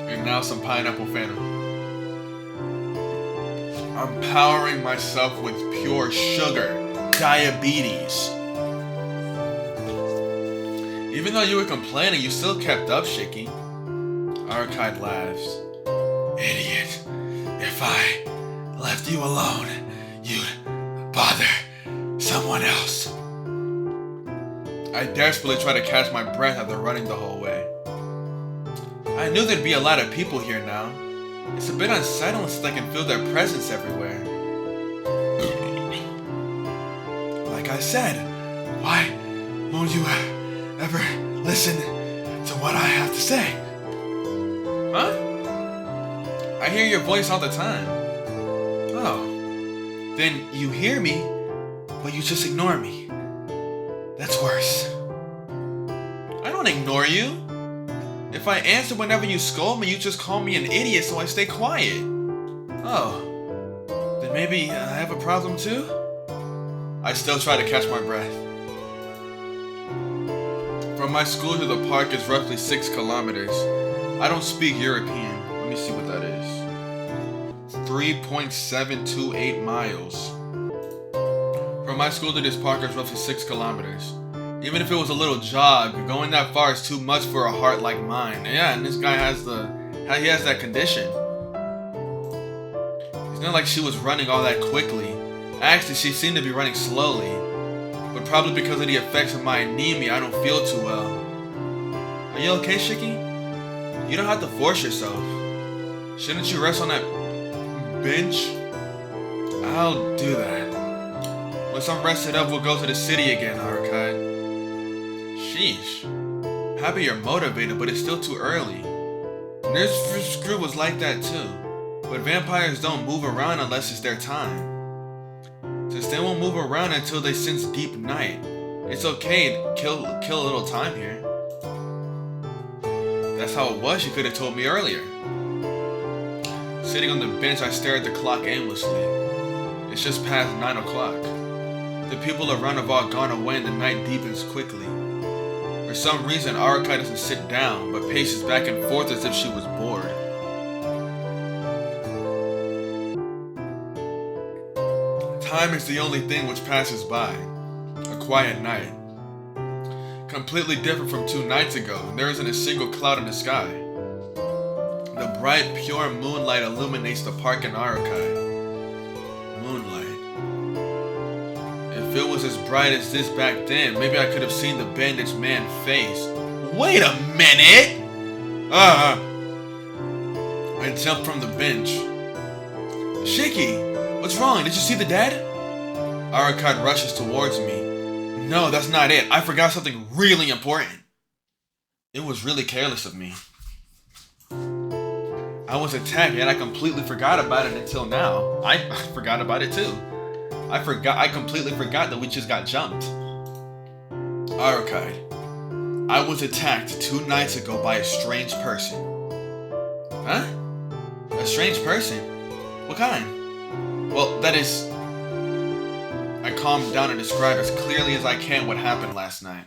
and now some pineapple Fanta. I'm powering myself with pure sugar. Diabetes. Even though you were complaining, you still kept up, Shiki. Arakai laughs. Idiot. If I left you alone, you'd bother someone else. I desperately try to catch my breath after running the whole way. I knew there'd be a lot of people here now. It's a bit unsettling since I can feel their presence everywhere. Like I said, why won't you ever listen to what I have to say? Huh? I hear your voice all the time. Oh. Then you hear me, but you just ignore me. That's worse. I don't ignore you. If I answer whenever you scold me, you just call me an idiot, so I stay quiet. Oh. Then maybe I have a problem too? I still try to catch my breath. From my school to the park is roughly 6 kilometers. I don't speak European. Let me see what that is. 3.728 miles. From my school to this park is roughly 6 kilometers. Even if it was a little jog, going that far is too much for a heart like mine. Yeah, and this guy has that condition. It's not like she was running all that quickly. Actually, she seemed to be running slowly. But probably because of the effects of my anemia, I don't feel too well. Are you okay, Shiki? You don't have to force yourself. Shouldn't you rest on that bench? I'll do that. Once I'm rested up, we'll go to the city again, Arakai. Sheesh. Happy you're motivated, but it's still too early. Nurse Screw was like that too. But vampires don't move around unless it's their time. Since they won't move around until they sense deep night, it's okay to kill a little time here. That's how it was, you could have told me earlier. Sitting on the bench, I stare at the clock aimlessly. It's just past 9 o'clock. The people around have all gone away and the night deepens quickly. For some reason, Arakai doesn't sit down, but paces back and forth as if she was bored. Time is the only thing which passes by. A quiet night. Completely different from 2 nights ago, and there isn't a single cloud in the sky. The bright, pure moonlight illuminates the park in Arc-SHIKI. Moonlight. If it was as bright as this back then, maybe I could have seen the bandaged man's face. Wait a minute! I jumped from the bench. Shiki, what's wrong? Did you see the dead? Arcad rushes towards me. No, that's not it. I forgot something really important. It was really careless of me. I was attacked and I completely forgot about it until now. I forgot about it too. I completely forgot that we just got jumped. Arcade. I was attacked 2 nights ago by a strange person. Huh? A strange person? What kind? Well, that is... I calmed down and described as clearly as I can what happened last night.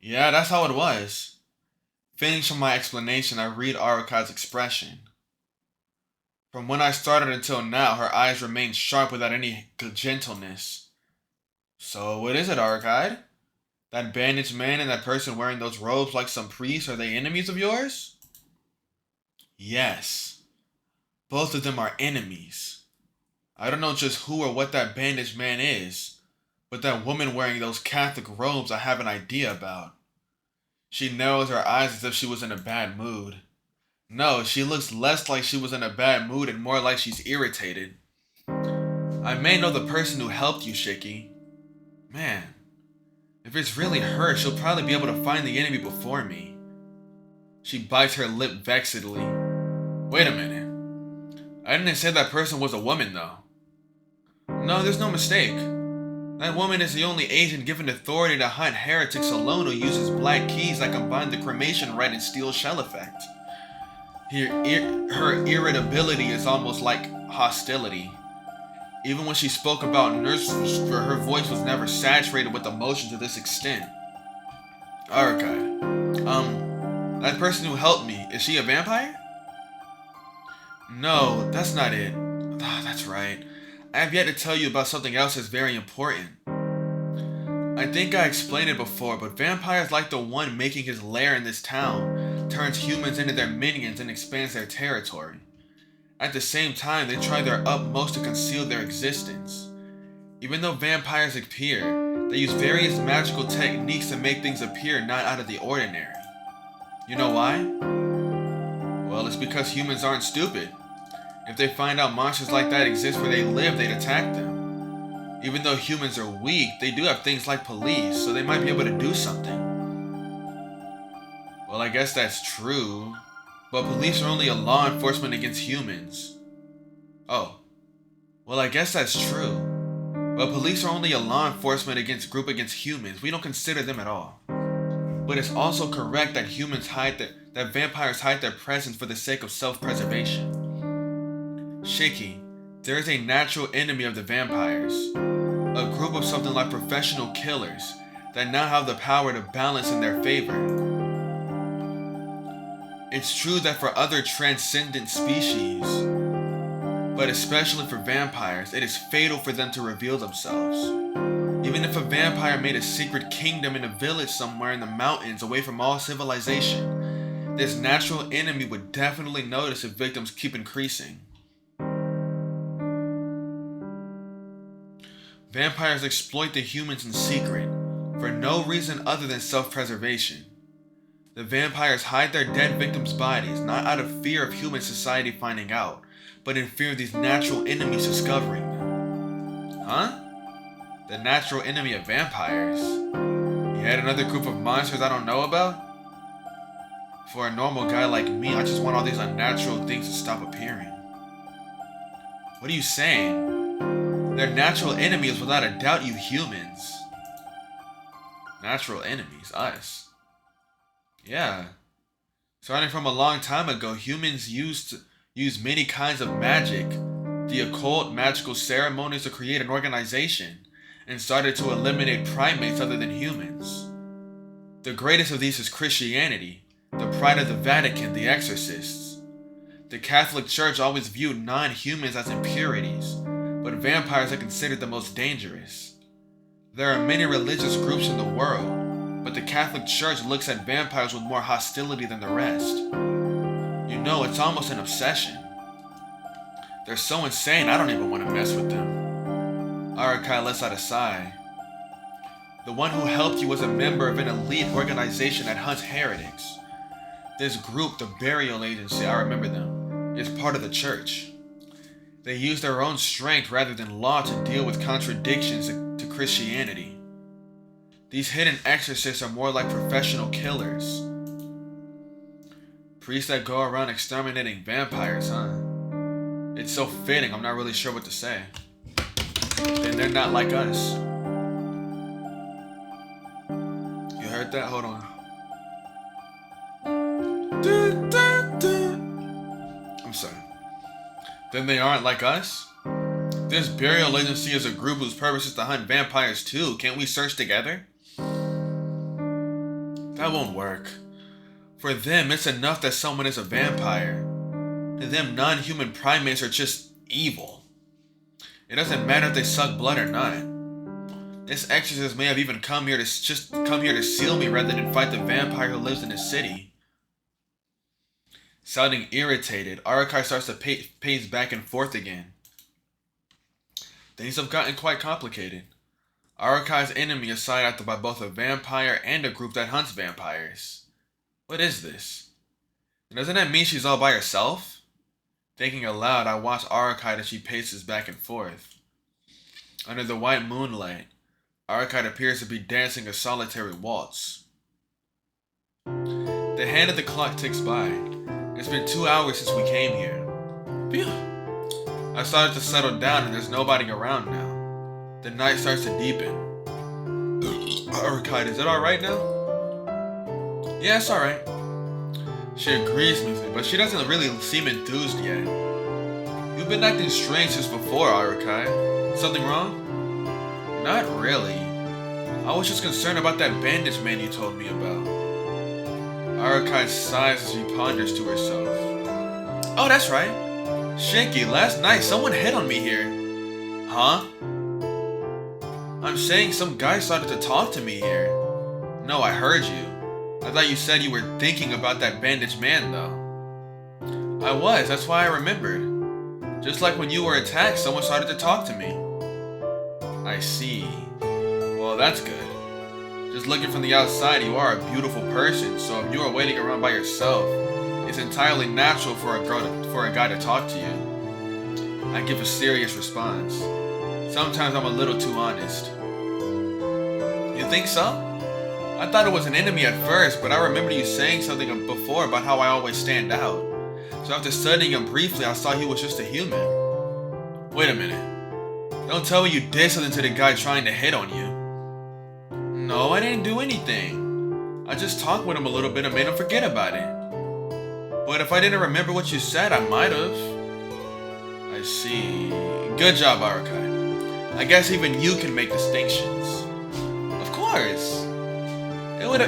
Yeah, that's how it was. Finishing my explanation, I read Araka's expression. From when I started until now, her eyes remained sharp without any gentleness. So what is it, Arcade? That bandaged man and that person wearing those robes like some priest, are they enemies of yours? Yes. Both of them are enemies. I don't know just who or what that bandaged man is, but that woman wearing those Catholic robes I have an idea about. She narrows her eyes as if she was in a bad mood. No, she looks less like she was in a bad mood and more like she's irritated. I may know the person who helped you, Shiki. Man, if it's really her, she'll probably be able to find the enemy before me. She bites her lip vexedly. Wait a minute. I didn't say that person was a woman, though. No, there's no mistake. That woman is the only agent given authority to hunt heretics alone who uses black keys that combine the cremation rite and steel shell effect. Her irritability is almost like hostility. Even when she spoke about nurses, her voice was never saturated with emotion to this extent. Arcade. That person who helped me, is she a vampire? No, that's not it. That's right. I have yet to tell you about something else that's very important. I think I explained it before, but vampires like the one making his lair in this town turns humans into their minions and expands their territory. At the same time, they try their utmost to conceal their existence. Even though vampires appear, they use various magical techniques to make things appear not out of the ordinary. You know why? Well, it's because humans aren't stupid. If they find out monsters like that exist where they live, they'd attack them. Even though humans are weak, they do have things like police, so they might be able to do something. Well, I guess that's true, but police are only a law enforcement against humans. Oh, well, I guess that's true, but police are only a law enforcement group against humans. We don't consider them at all. But it's also correct that that vampires hide their presence for the sake of self-preservation. Shiki, there is a natural enemy of the vampires, a group of something like professional killers that now have the power to balance in their favor. It's true that for other transcendent species, but especially for vampires, it is fatal for them to reveal themselves. Even if a vampire made a secret kingdom in a village somewhere in the mountains away from all civilization, this natural enemy would definitely notice if victims keep increasing. Vampires exploit the humans in secret, for no reason other than self-preservation. The vampires hide their dead victims' bodies, not out of fear of human society finding out, but in fear of these natural enemies discovering them. Huh? The natural enemy of vampires? Yet another group of monsters I don't know about? For a normal guy like me, I just want all these unnatural things to stop appearing. What are you saying? Their natural enemy is without a doubt you humans. Natural enemies, us. Yeah. Starting from a long time ago, humans used to use many kinds of magic, the occult, magical ceremonies to create an organization, and started to eliminate primates other than humans. The greatest of these is Christianity, the pride of the Vatican, the exorcists. The Catholic Church always viewed non-humans as impurities, but vampires are considered the most dangerous. There are many religious groups in the world, but the Catholic Church looks at vampires with more hostility than the rest. You know, it's almost an obsession. They're so insane, I don't even want to mess with them. Arakai lets out a sigh. The one who helped you was a member of an elite organization that hunts heretics. This group, the Burial Agency, I remember them, is part of the church. They use their own strength rather than law to deal with contradictions to Christianity. These hidden exorcists are more like professional killers. Priests that go around exterminating vampires, huh? It's so fitting, I'm not really sure what to say. Then they're not like us. You heard that? Hold on. I'm sorry. Then they aren't like us? This Burial Agency is a group whose purpose is to hunt vampires too. Can't we search together? That won't work. For them, it's enough that someone is a vampire. To them, non-human primates are just evil. It doesn't matter if they suck blood or not. This exorcist may have even come here to seal me rather than fight the vampire who lives in the city. Sounding irritated, Arakai starts to pace back and forth again. Things have gotten quite complicated. Arakai's enemy is sought after by both a vampire and a group that hunts vampires. What is this? Doesn't that mean she's all by herself? Thinking aloud, I watch Arakai as she paces back and forth. Under the white moonlight, Arakai appears to be dancing a solitary waltz. The hand of the clock ticks by. It's been 2 hours since we came here. Phew. I started to settle down and there's nobody around now. The night starts to deepen. Arakai, is it alright now? Yeah, it's alright. She agrees with me, but she doesn't really seem enthused yet. You've been acting strange since before, Arakai. Something wrong? Not really. I was just concerned about that bandage man you told me about. Arakai sighs as she ponders to herself. Oh, that's right. Shiki, last night someone hit on me here. Huh? I'm saying some guy started to talk to me here. No, I heard you. I thought you said you were thinking about that bandaged man, though. I was, that's why I remembered. Just like when you were attacked, someone started to talk to me. I see. Well, that's good. Just looking from the outside, you are a beautiful person, so if you are waiting around by yourself, it's entirely natural for a guy to talk to you. I give a serious response. Sometimes I'm a little too honest. You think so? I thought it was an enemy at first, but I remember you saying something before about how I always stand out. So after studying him briefly, I saw he was just a human. Wait a minute. Don't tell me you did something to the guy trying to hit on you. No, I didn't do anything. I just talked with him a little bit and made him forget about it. But if I didn't remember what you said, I might have. I see. Good job, Arakai. I guess even you can make distinctions. Of course. It would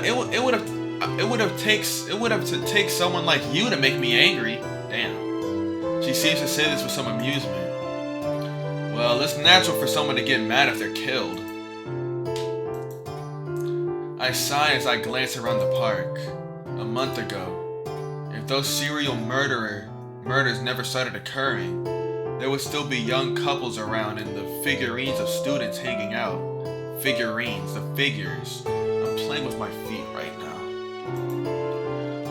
have to take someone like you to make me angry. Damn. She seems to say this with some amusement. Well, it's natural for someone to get mad if they're killed. I sigh as I glance around the park. A month ago, if those serial murders never started occurring, there would still be young couples around and the figurines of students hanging out. Figurines, the figures. I'm playing with my feet right now.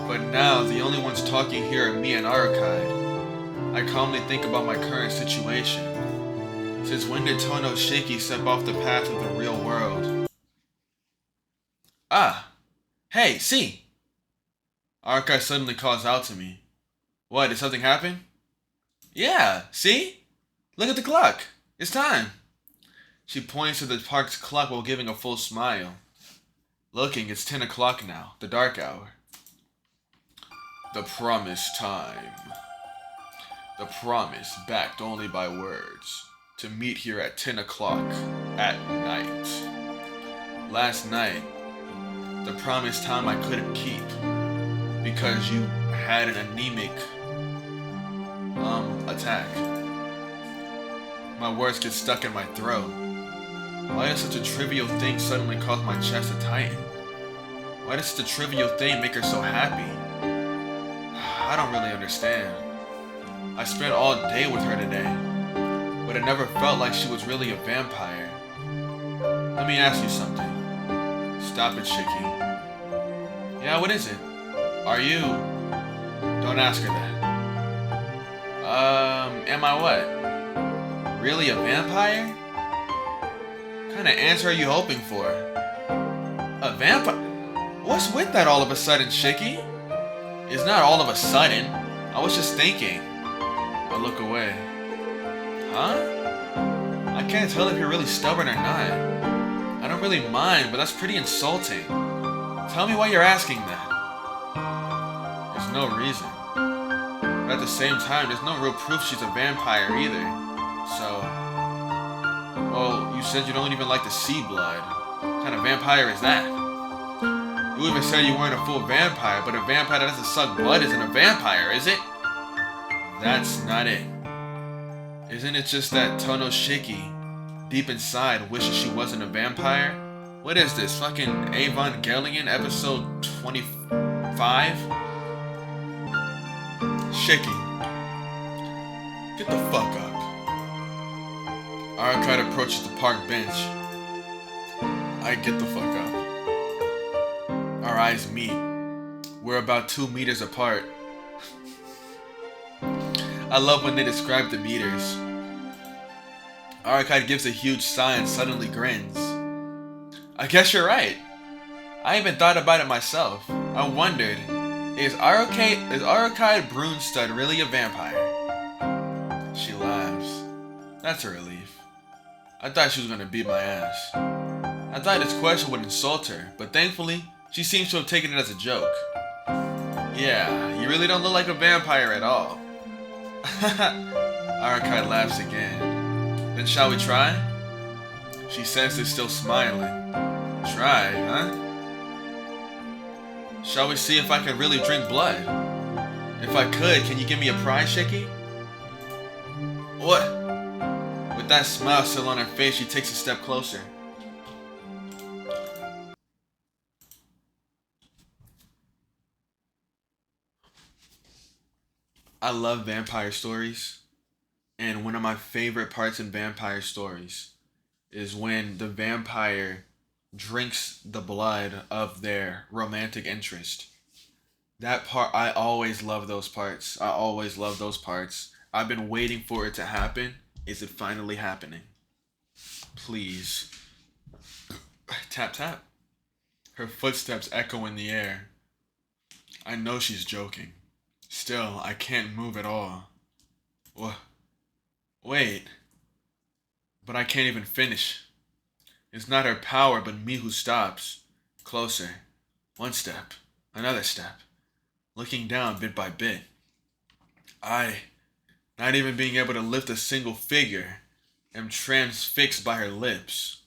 But now, the only ones talking here are me and Arakai. I calmly think about my current situation. Since when did Arc-SHIKI step off the path of the real world? Ah! Hey, see! Arakai suddenly calls out to me. What, did something happen? Yeah, see? Look at the clock. It's time. She points to the park's clock while giving a full smile. Looking, it's 10 o'clock now, the dark hour. The promised time. The promise backed only by words. To meet here at 10 o'clock at night. Last night, the promised time I couldn't keep. Because you had an anemic attack. My words get stuck in my throat. Why does such a trivial thing suddenly cause my chest to tighten? Why does such a trivial thing make her so happy? I don't really understand. I spent all day with her today, but it never felt like she was really a vampire. Let me ask you something. Stop it, Shiki. Yeah, what is it? Are you... Don't ask her that. Am I what? Really a vampire? What kind of answer are you hoping for? A vampire? What's with that all of a sudden, Shiki? It's not all of a sudden. I was just thinking. I look away. Huh? I can't tell if you're really stubborn or not. I don't really mind, but that's pretty insulting. Tell me why you're asking that. There's no reason. But at the same time, there's no real proof she's a vampire either. So... Well, you said you don't even like to see blood. What kind of vampire is that? You even said you weren't a full vampire, but a vampire that doesn't suck blood isn't a vampire, is it? That's not it. Isn't it just that Tohno Shiki, deep inside, wishes she wasn't a vampire? What is this, fucking Evangelion episode 25? Shiki, get the fuck up. Arc approaches the park bench. I get the fuck up. Our eyes meet. We're about 2 meters apart. I love when they describe the meters. Arc gives a huge sigh and suddenly grins. I guess you're right. I even thought about it myself. I wondered, is Arcade Brunstad really a vampire? She laughs. That's a relief. I thought she was gonna beat my ass. I thought this question would insult her, but thankfully, she seems to have taken it as a joke. Yeah, you really don't look like a vampire at all. Arcade laughs again. Then shall we try? She says it's still smiling. Try, huh? Shall we see if I can really drink blood? If I could, can you give me a prize, Shiki? What? With that smile still on her face, she takes a step closer. I love vampire stories, and one of my favorite parts in vampire stories is when the vampire drinks the blood of their romantic interest. That part, I always love those parts. I always love those parts. I've been waiting for it to happen. Is it finally happening? Please. Tap, tap. Her footsteps echo in the air. I know she's joking. Still, I can't move at all. Wait. But I can't even finish. It's not her power, but me who stops. Closer. One step. Another step. Looking down bit by bit. Not even being able to lift a single figure, am transfixed by her lips.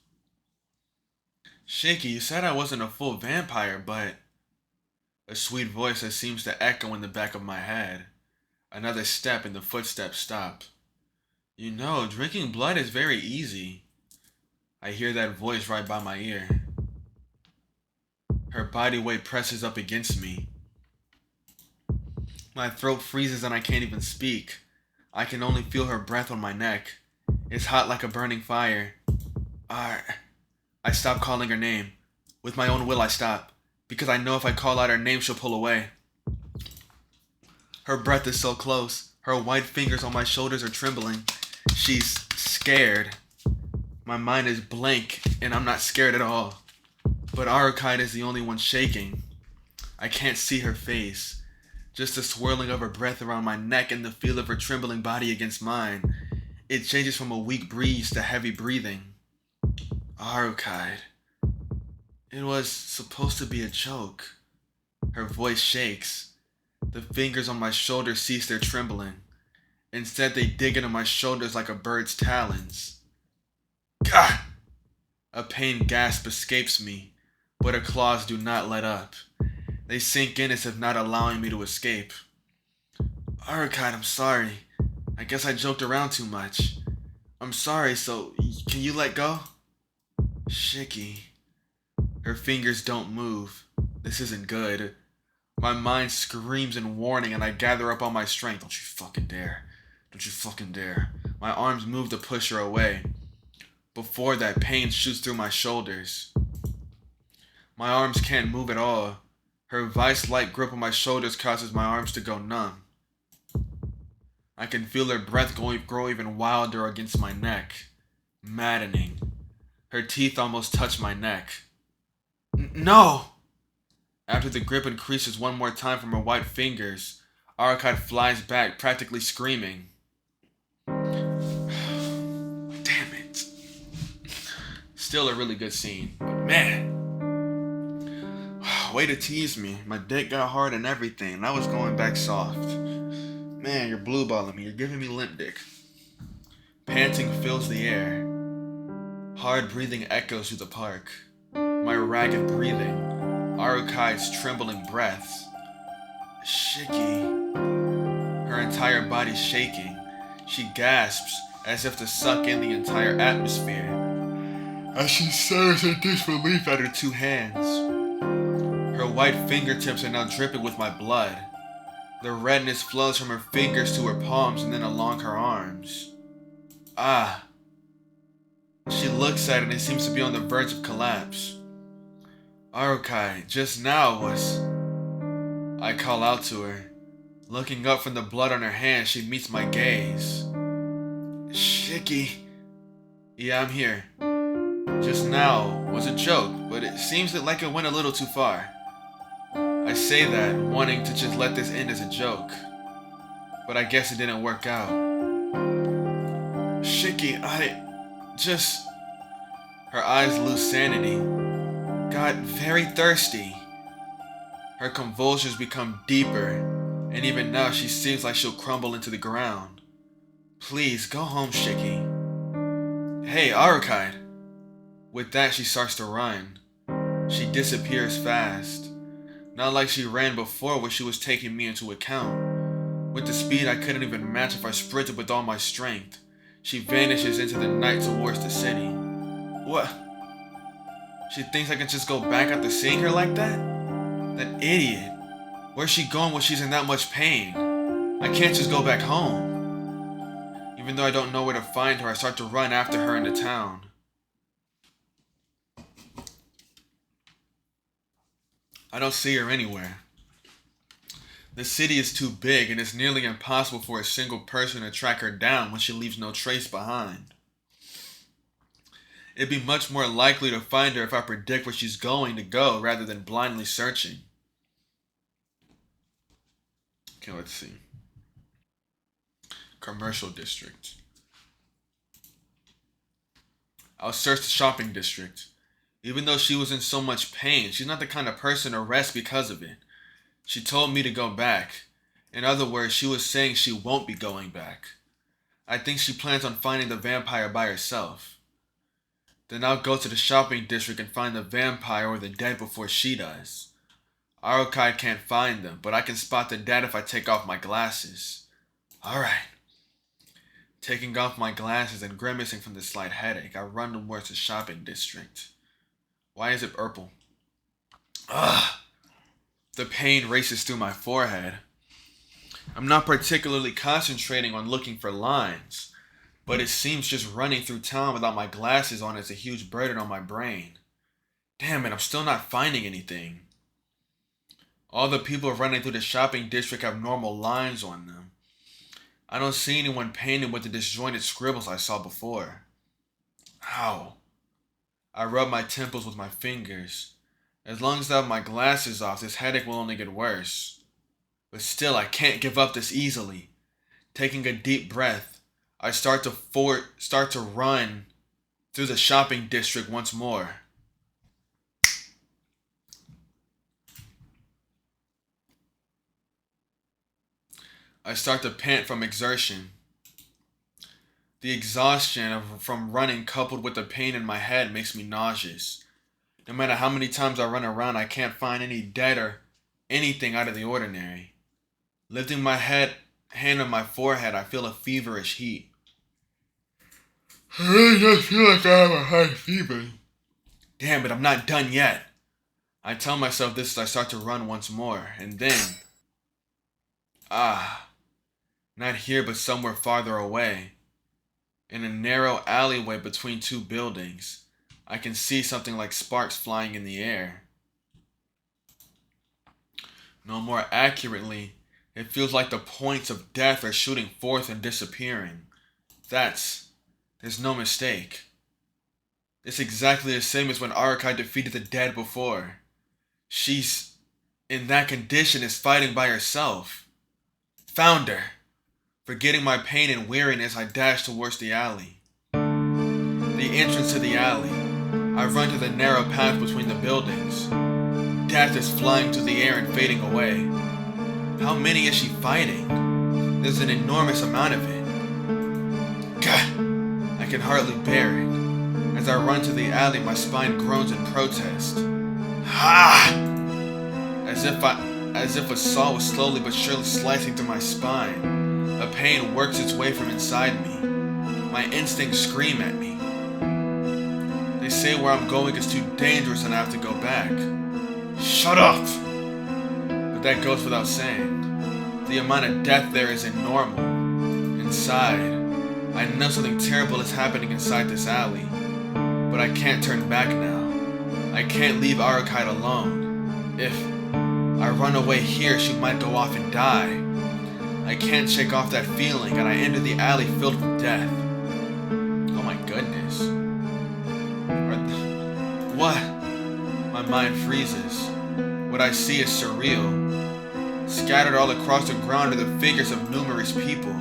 Shiki, you said I wasn't a full vampire, but... A sweet voice that seems to echo in the back of my head. Another step and the footsteps stop. You know, drinking blood is very easy. I hear that voice right by my ear. Her body weight presses up against me. My throat freezes and I can't even speak. I can only feel her breath on my neck. It's hot like a burning fire. I stop calling her name. With my own will I stop. Because I know if I call out her name, she'll pull away. Her breath is so close. Her white fingers on my shoulders are trembling. She's scared. My mind is blank, and I'm not scared at all. But Arcade is the only one shaking. I can't see her face. Just the swirling of her breath around my neck and the feel of her trembling body against mine. It changes from a weak breeze to heavy breathing. Arcade. It was supposed to be a joke. Her voice shakes. The fingers on my shoulders cease their trembling. Instead, they dig into my shoulders like a bird's talons. Gah! A pained gasp escapes me, but her claws do not let up. They sink in as if not allowing me to escape. Arcade, I'm sorry. I guess I joked around too much. I'm sorry, so can you let go? Shiki. Her fingers don't move. This isn't good. My mind screams in warning and I gather up all my strength. Don't you fucking dare. Don't you fucking dare. My arms move to push her away. Before that, pain shoots through my shoulders. My arms can't move at all. Her vice-like grip on my shoulders causes my arms to go numb. I can feel her breath grow even wilder against my neck. Maddening. Her teeth almost touch my neck. No! After the grip increases one more time from her white fingers, Arc-SHIKI flies back, practically screaming. Damn it. Still a really good scene, but man. Way to tease me. My dick got hard and everything, and I was going back soft. Man, you're blueballing me. You're giving me limp dick. Panting fills the air. Hard breathing echoes through the park. My ragged breathing. Arc-SHIKI's trembling breaths. Shiki. Her entire body's shaking. She gasps as if to suck in the entire atmosphere. As she stares in disbelief at her two hands. Her white fingertips are now dripping with my blood. The redness flows from her fingers to her palms and then along her arms. Ah. She looks at it and it seems to be on the verge of collapse. Arc-SHIKI, just now was... I call out to her. Looking up from the blood on her hand, she meets my gaze. Shiki. Yeah, I'm here. Just now was a joke, but it seems like it went a little too far. I say that, wanting to just let this end as a joke. But I guess it didn't work out. Shiki, Her eyes lose sanity. Got very thirsty. Her convulsions become deeper, and even now she seems like she'll crumble into the ground. Please, go home, Shiki. Hey, Arc-SHIKI. With that, she starts to run. She disappears fast. Not like she ran before when she was taking me into account. With the speed I couldn't even match if I sprinted with all my strength. She vanishes into the night towards the city. What? She thinks I can just go back after seeing her like that? That idiot. Where's she going when she's in that much pain? I can't just go back home. Even though I don't know where to find her, I start to run after her into town. I don't see her anywhere. The city is too big and it's nearly impossible for a single person to track her down when she leaves no trace behind. It'd be much more likely to find her if I predict where she's going to go rather than blindly searching. Okay, let's see. Commercial district. I'll search the shopping district. Even though she was in so much pain, she's not the kind of person to rest because of it. She told me to go back. In other words, she was saying she won't be going back. I think she plans on finding the vampire by herself. Then I'll go to the shopping district and find the vampire or the dead before she does. Arc-SHIKI can't find them, but I can spot the dead if I take off my glasses. Alright. Taking off my glasses and grimacing from the slight headache, I run towards the shopping district. Why is it purple? Ugh! The pain races through my forehead. I'm not particularly concentrating on looking for lines, but it seems just running through town without my glasses on is a huge burden on my brain. Damn it, I'm still not finding anything. All the people running through the shopping district have normal lines on them. I don't see anyone painted with the disjointed scribbles I saw before. Ow. I rub my temples with my fingers. As long as I have my glasses off, this headache will only get worse. But still, I can't give up this easily. Taking a deep breath, I start to run through the shopping district once more. I start to pant from exertion. The exhaustion from running coupled with the pain in my head makes me nauseous. No matter how many times I run around, I can't find any dead or anything out of the ordinary. Lifting my hand on my forehead, I feel a feverish heat. I just feel like I have a high fever. Damn it, I'm not done yet. I tell myself this as I start to run once more, and then... not here but somewhere farther away. In a narrow alleyway between two buildings, I can see something like sparks flying in the air. No, more accurately, it feels like the points of death are shooting forth and disappearing. There's no mistake. It's exactly the same as when Arc-SHIKI defeated the dead before. She's, in that condition, is fighting by herself. Found her. Forgetting my pain and weariness, I dash towards the alley. The entrance to the alley. I run to the narrow path between the buildings. Death is flying through the air and fading away. How many is she fighting? There's an enormous amount of it. God, I can hardly bear it. As I run to the alley, my spine groans in protest. As if a saw was slowly but surely slicing through my spine. A pain works its way from inside me. My instincts scream at me. They say where I'm going is too dangerous and I have to go back. Shut up! But that goes without saying. The amount of death there isn't normal. Inside, I know something terrible is happening inside this alley. But I can't turn back now. I can't leave Arc-SHIKI alone. If I run away here, she might go off and die. I can't shake off that feeling, and I enter the alley filled with death. Oh my goodness. What? My mind freezes. What I see is surreal. Scattered all across the ground are the figures of numerous people.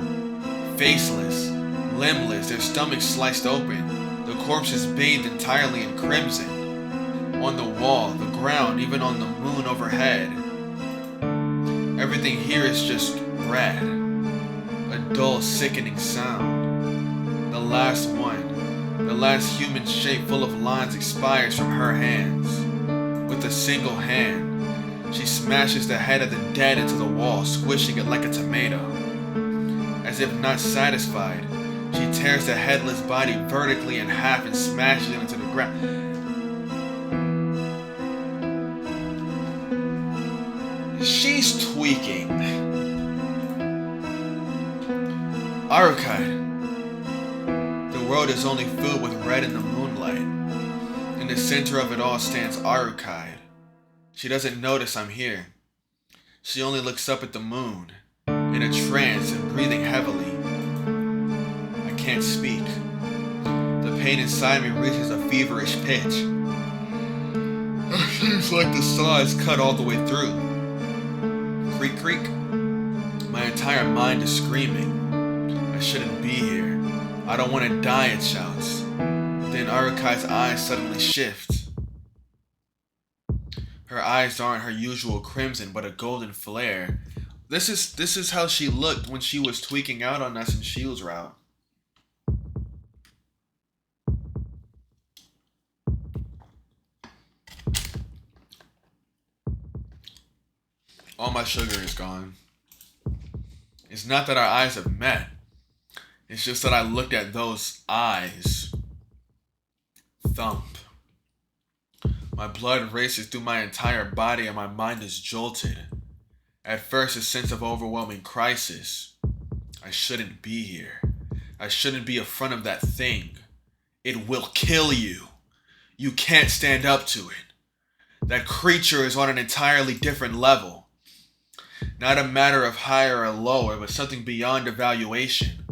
Faceless, limbless, their stomachs sliced open, the corpses bathed entirely in crimson. On the wall, the ground, even on the moon overhead. Everything here is just red. A dull, sickening sound. The last one, the last human shape full of lines expires from her hands. With a single hand, she smashes the head of the dead into the wall, squishing it like a tomato. As if not satisfied, she tears the headless body vertically in half and smashes it into the ground. She's tweaking. Arc-SHIKI. The world is only filled with red in the moonlight. In the center of it all stands Arc-SHIKI. She doesn't notice I'm here. She only looks up at the moon, in a trance and breathing heavily. I can't speak. The pain inside me reaches a feverish pitch. It seems like the saw is cut all the way through. Creak, creak. My entire mind is screaming. I shouldn't be here. I don't want to die, it shouts. Then Arc-SHIKI's eyes suddenly shift. Her eyes aren't her usual crimson, but a golden flare. This is how she looked when she was tweaking out on us in Shield's route. All my sugar is gone. It's not that our eyes have met. It's just that I looked at those eyes. Thump. My blood races through my entire body and my mind is jolted. At first, a sense of overwhelming crisis. I shouldn't be here. I shouldn't be in front of that thing. It will kill you. You can't stand up to it. That creature is on an entirely different level. Not a matter of higher or lower, but something beyond evaluation.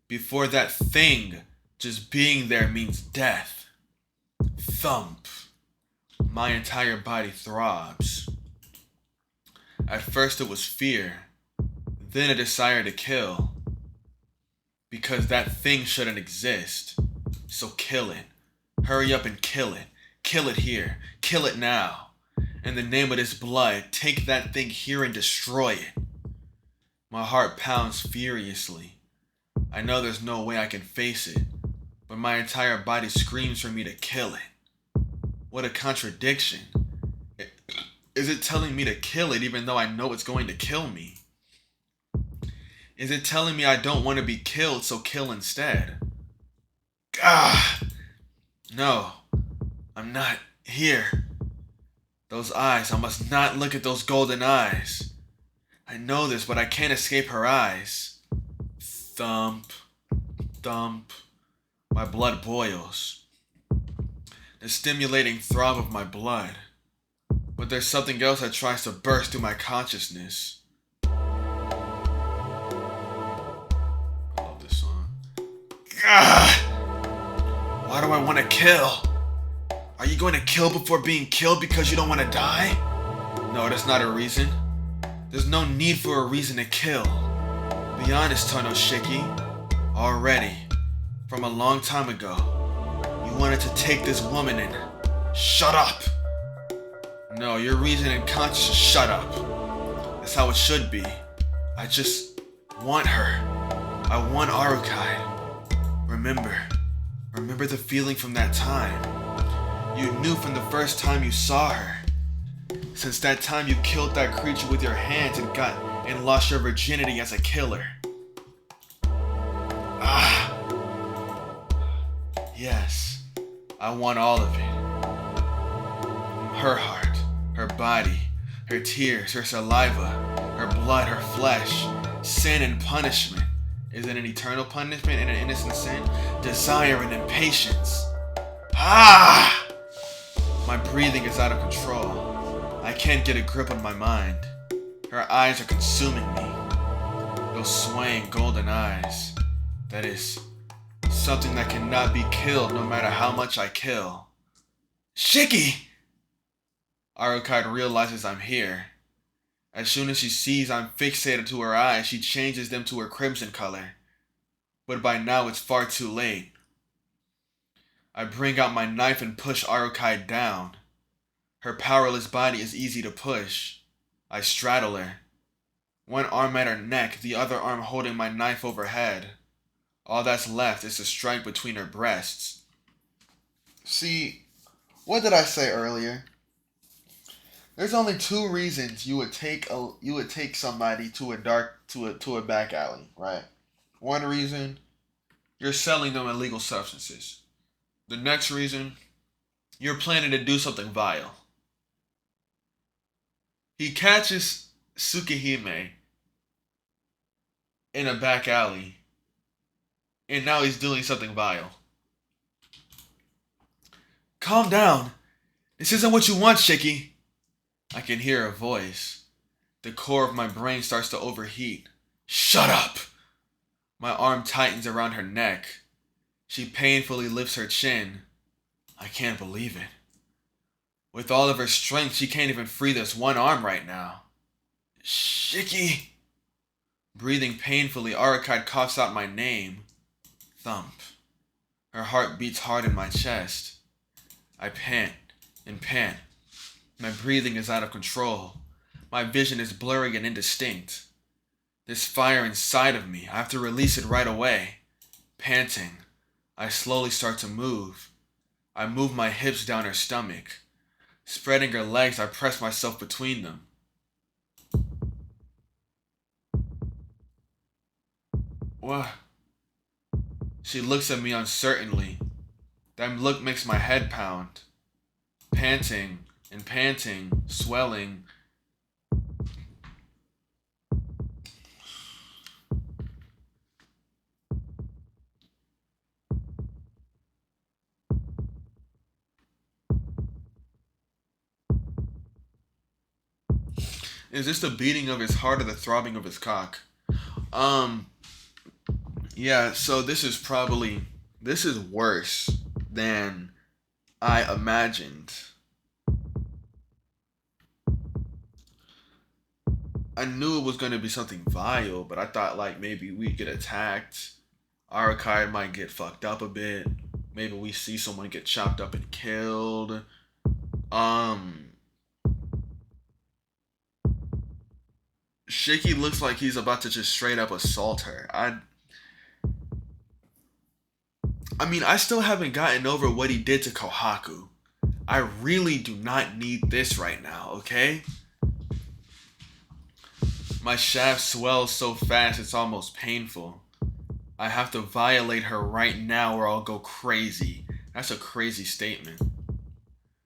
Before that thing, just being there means death. Thump. My entire body throbs. At first it was fear, then a desire to kill. Because that thing shouldn't exist. So kill it. Hurry up and kill it. Kill it here. Kill it now. In the name of this blood, take that thing here and destroy it. My heart pounds furiously. I know there's no way I can face it, but my entire body screams for me to kill it. What a contradiction. Is it telling me to kill it even though I know it's going to kill me? Is it telling me I don't want to be killed, so kill instead? Ah! No, I'm not here. Those eyes, I must not look at those golden eyes. I know this, but I can't escape her eyes. Thump, thump. My blood boils. The stimulating throb of my blood. But there's something else that tries to burst through my consciousness. I love this song. Ah! Why do I want to kill? Are you going to kill before being killed because you don't want to die? No, that's not a reason. There's no need for a reason to kill. Be honest, Tohno-shiki. Already, from a long time ago, you wanted to take this woman and... Shut up! No, your reason and conscience is shut up. That's how it should be. I just want her. I want Arukai. Remember the feeling from that time. You knew from the first time you saw her. Since that time you killed that creature with your hands and lost your virginity as a killer. Ah. Yes, I want all of it. Her heart, her body, her tears, her saliva, her blood, her flesh, sin and punishment. Is it an eternal punishment and an innocent sin? Desire and impatience. Ah! My breathing is out of control. I can't get a grip on my mind. Her eyes are consuming me. Those swaying golden eyes. That is something that cannot be killed no matter how much I kill. Shiki! Arukai realizes I'm here. As soon as she sees I'm fixated to her eyes, she changes them to her crimson color. But by now it's far too late. I bring out my knife and push Arukai down. Her powerless body is easy to push. I straddle her. One arm at her neck, the other arm holding my knife overhead. All that's left is to strike between her breasts. See, what did I say earlier? There's only two reasons you would take somebody to a back alley, right? One reason, you're selling them illegal substances. The next reason, you're planning to do something vile. He catches Tsukihime in a back alley, and now he's doing something vile. Calm down. This isn't what you want, Shiki. I can hear a voice. The core of my brain starts to overheat. Shut up! My arm tightens around her neck. She painfully lifts her chin. I can't believe it. With all of her strength, she can't even free this one arm right now. Shiki! Breathing painfully, Arukai coughs out my name. Thump. Her heart beats hard in my chest. I pant and pant. My breathing is out of control. My vision is blurry and indistinct. This fire inside of me, I have to release it right away. Panting, I slowly start to move. I move my hips down her stomach. Spreading her legs, I press myself between them. What? She looks at me uncertainly. That look makes my head pound. Panting and panting, swelling. Is this the beating of his heart or the throbbing of his cock? Yeah, so this is worse than I imagined. I knew it was going to be something vile, but I thought like maybe we'd get attacked. Arukai might get fucked up a bit. Maybe we see someone get chopped up and killed. Shiki looks like he's about to just straight up assault her. I mean, I still haven't gotten over what he did to Kohaku. I really do not need this right now, okay? My shaft swells so fast it's almost painful. I have to violate her right now or I'll go crazy. That's a crazy statement.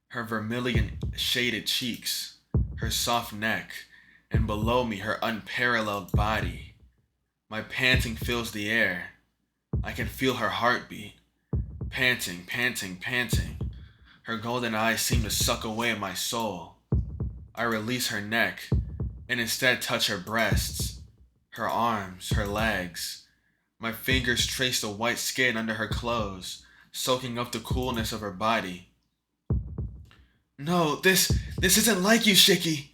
Her vermilion shaded cheeks, her soft neck, and below me her unparalleled body. My panting fills the air. I can feel her heartbeat. Panting, panting, panting. Her golden eyes seem to suck away at my soul. I release her neck and instead touch her breasts, her arms, her legs. My fingers trace the white skin under her clothes, soaking up the coolness of her body. No, this isn't like you, Shiki.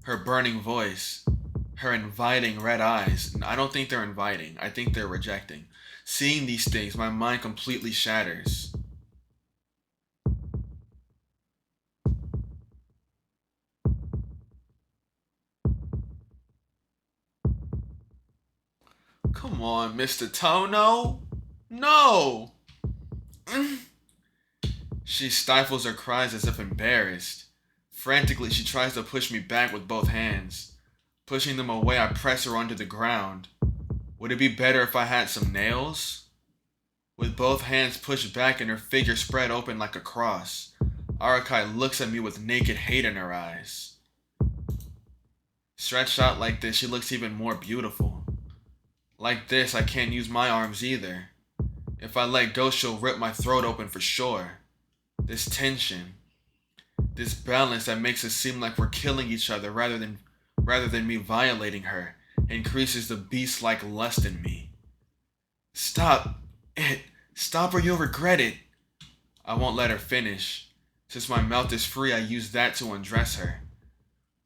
Her burning voice, her inviting red eyes. I don't think they're inviting. I think they're rejecting. Seeing these things, my mind completely shatters. Come on, Mr. Tohno. No! She stifles her cries as if embarrassed. Frantically, she tries to push me back with both hands. Pushing them away, I press her onto the ground. Would it be better if I had some nails? With both hands pushed back and her figure spread open like a cross, Arakai looks at me with naked hate in her eyes. Stretched out like this, she looks even more beautiful. Like this, I can't use my arms either. If I let go, she'll rip my throat open for sure. This tension, this balance that makes it seem like we're killing each other rather than me violating her, increases the beast-like lust in me. Stop it. Stop or you'll regret it. I won't let her finish. Since my mouth is free, I use that to undress her.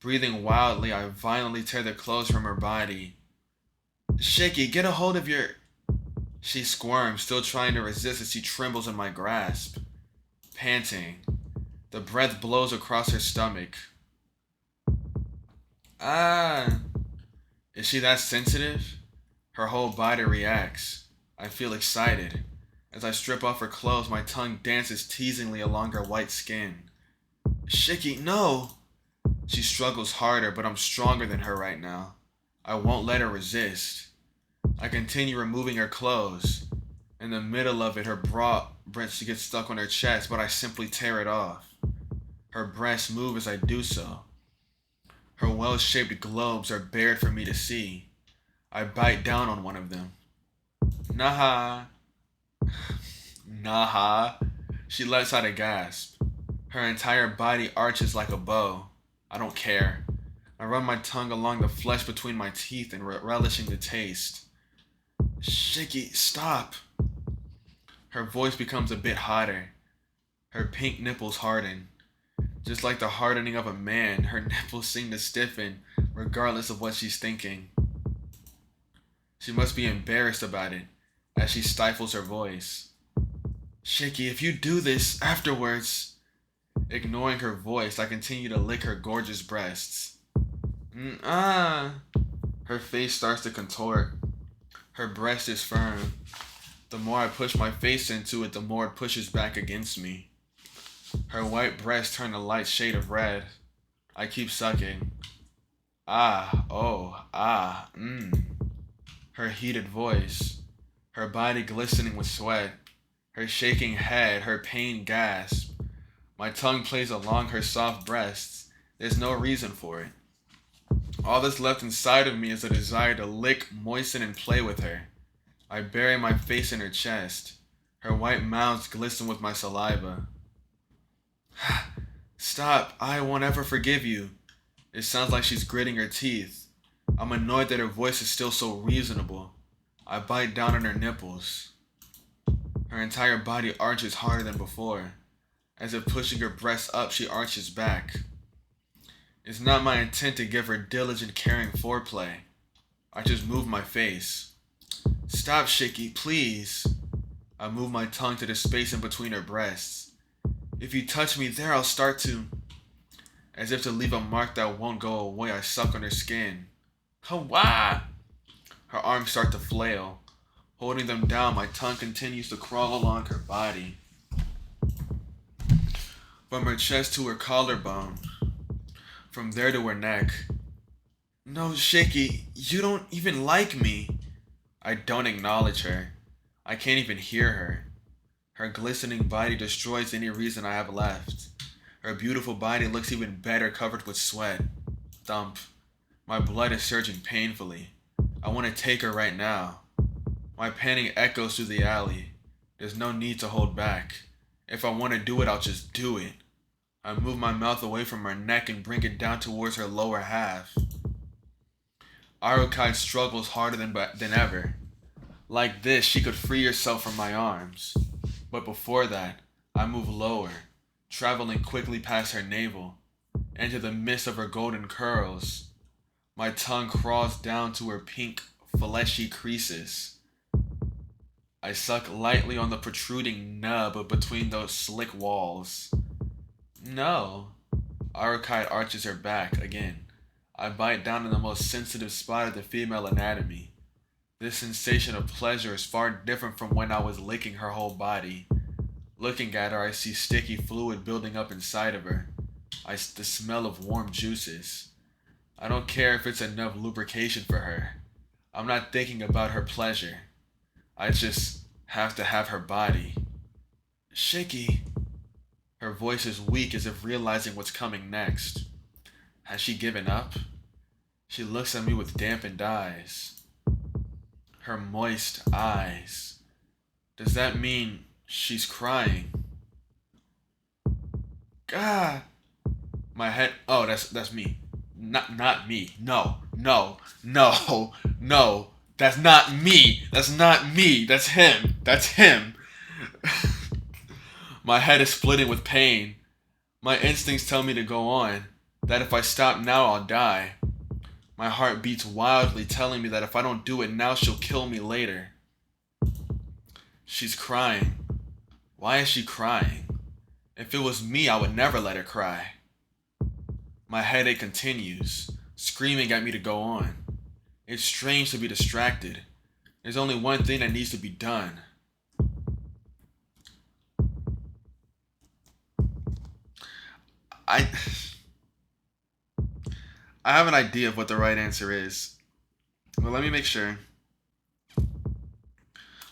Breathing wildly, I violently tear the clothes from her body. Shiki, get a hold of your... She squirms, still trying to resist as she trembles in my grasp. Panting. The breath blows across her stomach. Ah. Is she that sensitive? Her whole body reacts. I feel excited. As I strip off her clothes, my tongue dances teasingly along her white skin. Shiki, no! She struggles harder, but I'm stronger than her right now. I won't let her resist. I continue removing her clothes. In the middle of it, her bra gets stuck on her chest, but I simply tear it off. Her breasts move as I do so. Her well-shaped globes are bared for me to see. I bite down on one of them. Naha. Naha. She lets out a gasp. Her entire body arches like a bow. I don't care. I run my tongue along the flesh between my teeth and relishing the taste. Shiki, stop. Her voice becomes a bit hotter. Her pink nipples harden. Just like the hardening of a man, her nipples seem to stiffen, regardless of what she's thinking. She must be embarrassed about it, as she stifles her voice. Shiki, if you do this afterwards... Ignoring her voice, I continue to lick her gorgeous breasts. Her face starts to contort. Her breast is firm. The more I push my face into it, the more it pushes back against me. Her white breasts turn a light shade of red. I keep sucking. Her heated voice. Her body glistening with sweat. Her shaking head, her pain gasp. My tongue plays along her soft breasts. There's no reason for it. All that's left inside of me is a desire to lick, moisten, and play with her. I bury my face in her chest. Her white mouths glisten with my saliva. Stop, I won't ever forgive you. It sounds like she's gritting her teeth. I'm annoyed that her voice is still so reasonable. I bite down on her nipples. Her entire body arches harder than before. As if pushing her breasts up, she arches back. It's not my intent to give her diligent, caring foreplay. I just move my face. Stop, Shiki, please. I move my tongue to the space in between her breasts. If you touch me there, I'll start to... As if to leave a mark that won't go away, I suck on her skin. Hawa! Her arms start to flail. Holding them down, my tongue continues to crawl along her body. From her chest to her collarbone. From there to her neck. No, Shiki, you don't even like me. I don't acknowledge her. I can't even hear her. Her glistening body destroys any reason I have left. Her beautiful body looks even better covered with sweat. Thump. My blood is surging painfully. I want to take her right now. My panting echoes through the alley. There's no need to hold back. If I want to do it, I'll just do it. I move my mouth away from her neck and bring it down towards her lower half. Arc-SHIKI struggles harder than ever. Like this, she could free herself from my arms. But before that, I move lower, traveling quickly past her navel, into the midst of her golden curls. My tongue crawls down to her pink, fleshy creases. I suck lightly on the protruding nub between those slick walls. No. Arc-SHIKI arches her back again. I bite down on the most sensitive spot of the female anatomy. This sensation of pleasure is far different from when I was licking her whole body. Looking at her, I see sticky fluid building up inside of her. The smell of warm juices. I don't care if it's enough lubrication for her. I'm not thinking about her pleasure. I just have to have her body. Shiki. Her voice is weak as if realizing what's coming next. Has she given up? She looks at me with dampened eyes. Her moist eyes. Does that mean she's crying? God. My head. Oh, that's me. Not me. No. That's not me. That's not me. That's him. That's him. My head is splitting with pain. My instincts tell me to go on. That if I stop now, I'll die. My heart beats wildly, telling me that if I don't do it now, she'll kill me later. She's crying. Why is she crying? If it was me, I would never let her cry. My headache continues, screaming at me to go on. It's strange to be distracted. There's only one thing that needs to be done. I have an idea of what the right answer is. But let me make sure.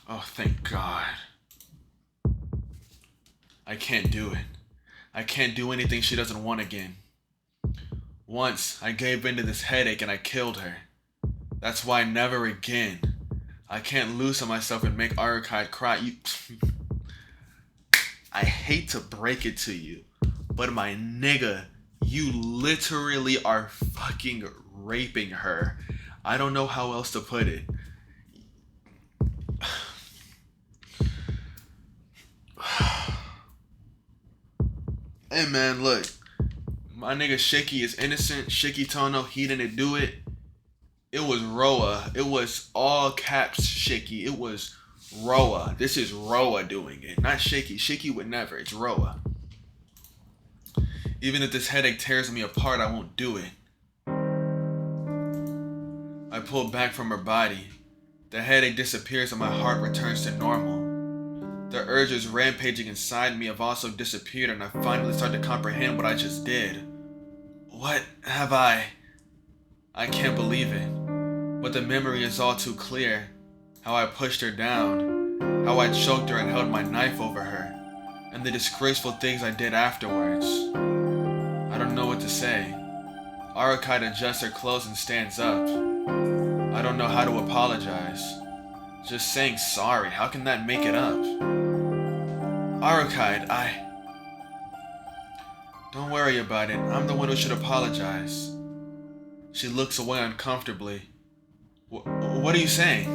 Oh, thank God. I can't do it. I can't do anything she doesn't want again. Once, I gave in to this headache and I killed her. That's why never again. I can't loosen myself and make Arc-SHIKI cry. I hate to break it to you, but my nigga, you literally are fucking raping her. I don't know how else to put it. Hey man, look. My nigga Shiki is innocent. Shiki Tohno, he didn't do it. It was Roa. It was all caps Shiki. It was Roa. This is Roa doing it, not Shiki. Shiki would never. It's Roa. Even if this headache tears me apart, I won't do it. I pull back from her body. The headache disappears and my heart returns to normal. The urges rampaging inside me have also disappeared and I finally start to comprehend what I just did. What have I can't believe it. But the memory is all too clear. How I pushed her down. How I choked her and held my knife over her. And the disgraceful things I did afterwards. I don't know what to say. Arc-SHIKI adjusts her clothes and stands up. I don't know how to apologize. Just saying sorry, how can that make it up? Arc-SHIKI, Don't worry about it, I'm the one who should apologize. She looks away uncomfortably. What are you saying?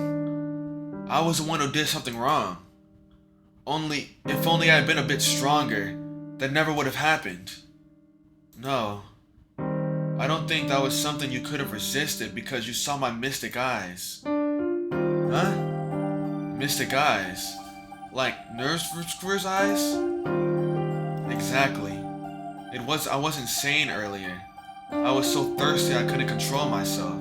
I was the one who did something wrong. If only I had been a bit stronger, that never would have happened. No. I don't think that was something you could have resisted because you saw my mystic eyes. Huh? Mystic eyes? Like nurse screws eyes? Exactly. I wasn't sane earlier. I was so thirsty I couldn't control myself.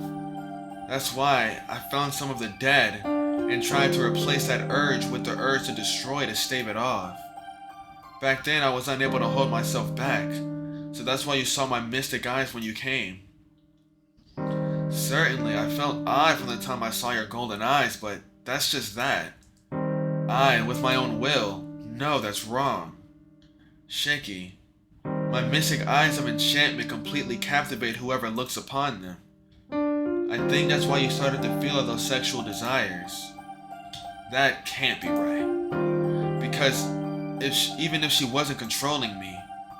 That's why I found some of the dead and tried to replace that urge with the urge to destroy to stave it off. Back then I was unable to hold myself back, so that's why you saw my mystic eyes when you came. Certainly, I felt odd from the time I saw your golden eyes, but that's just that. I, with my own will, no, that's wrong. Shiki, my mystic eyes of enchantment completely captivate whoever looks upon them. I think that's why you started to feel those sexual desires. That can't be right. Because even if she wasn't controlling me,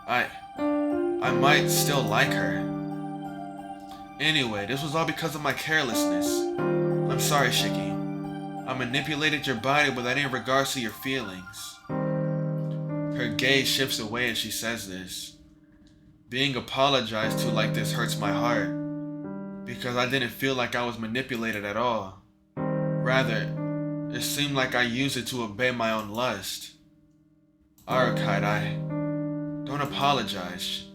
I might still like her. Anyway, this was all because of my carelessness. I'm sorry, Shiki. I manipulated your body without any regards to your feelings. Her gaze shifts away as she says this. Being apologized to like this hurts my heart, because I didn't feel like I was manipulated at all. Rather, it seemed like I used it to obey my own lust. Arc-SHIKI, don't apologize.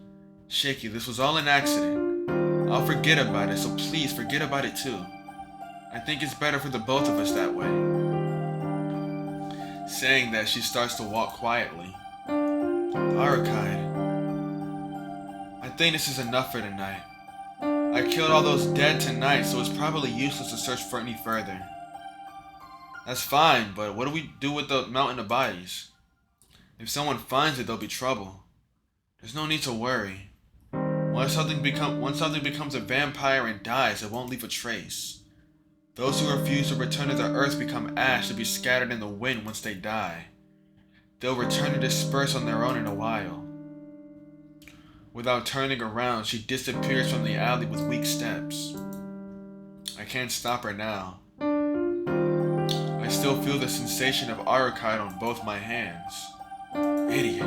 Shiki, this was all an accident. I'll forget about it, so please forget about it too. I think it's better for the both of us that way. Saying that, she starts to walk quietly. Arc-SHIKI, I think this is enough for tonight. I killed all those dead tonight, so it's probably useless to search for any further. That's fine, but what do we do with the mountain of bodies? If someone finds it, there'll be trouble. There's no need to worry. Once something becomes a vampire and dies, it won't leave a trace. Those who refuse to return to the earth become ash to be scattered in the wind once they die. They'll return to disperse on their own in a while. Without turning around, she disappears from the alley with weak steps. I can't stop her now. I still feel the sensation of Arc-SHIKI on both my hands. Idiot.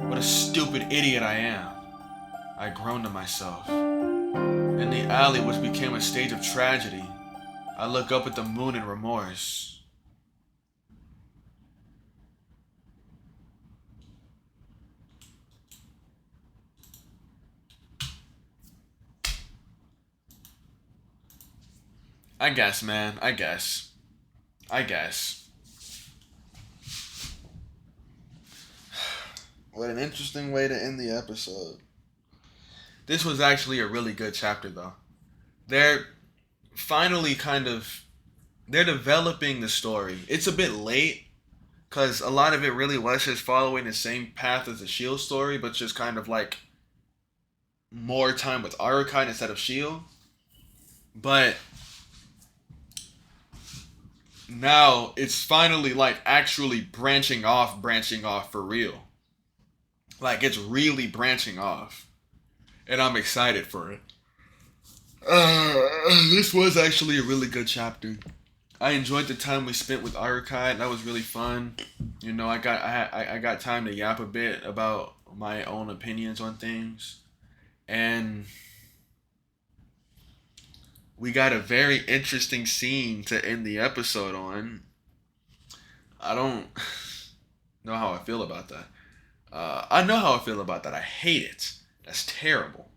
What a stupid idiot I am. I groaned to myself. In the alley, which became a stage of tragedy, I look up at the moon in remorse. I guess, man. I guess. What an interesting way to end the episode. This was actually a really good chapter, though. They're finally they're developing the story. It's a bit late, because a lot of it really was just following the same path as the S.H.I.E.L.D. story, but just kind of like more time with Arc-SHIKI instead of S.H.I.E.L.D. But now it's finally like actually branching off for real. Like, it's really branching off. And I'm excited for it. This was actually a really good chapter. I enjoyed the time we spent with Arc-SHIKI. That was really fun. You know, I got time to yap a bit about my own opinions on things. And we got a very interesting scene to end the episode on. I don't know how I feel about that. I know how I feel about that. I hate it. That's terrible.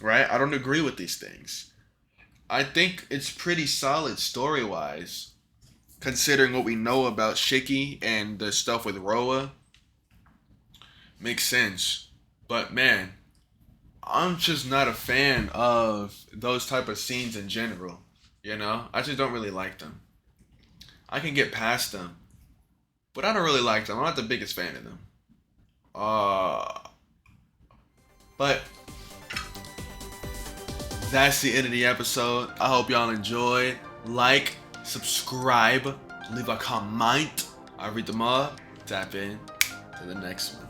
Right? I don't agree with these things. I think it's pretty solid story-wise, considering what we know about Shiki and the stuff with Roa. Makes sense. But man, I'm just not a fan of those type of scenes in general. You know? I just don't really like them. I can get past them, but I don't really like them. I'm not the biggest fan of them. But that's the end of the episode. I hope y'all enjoyed. Like, subscribe, leave a comment. I read them all. Tap in to the next one.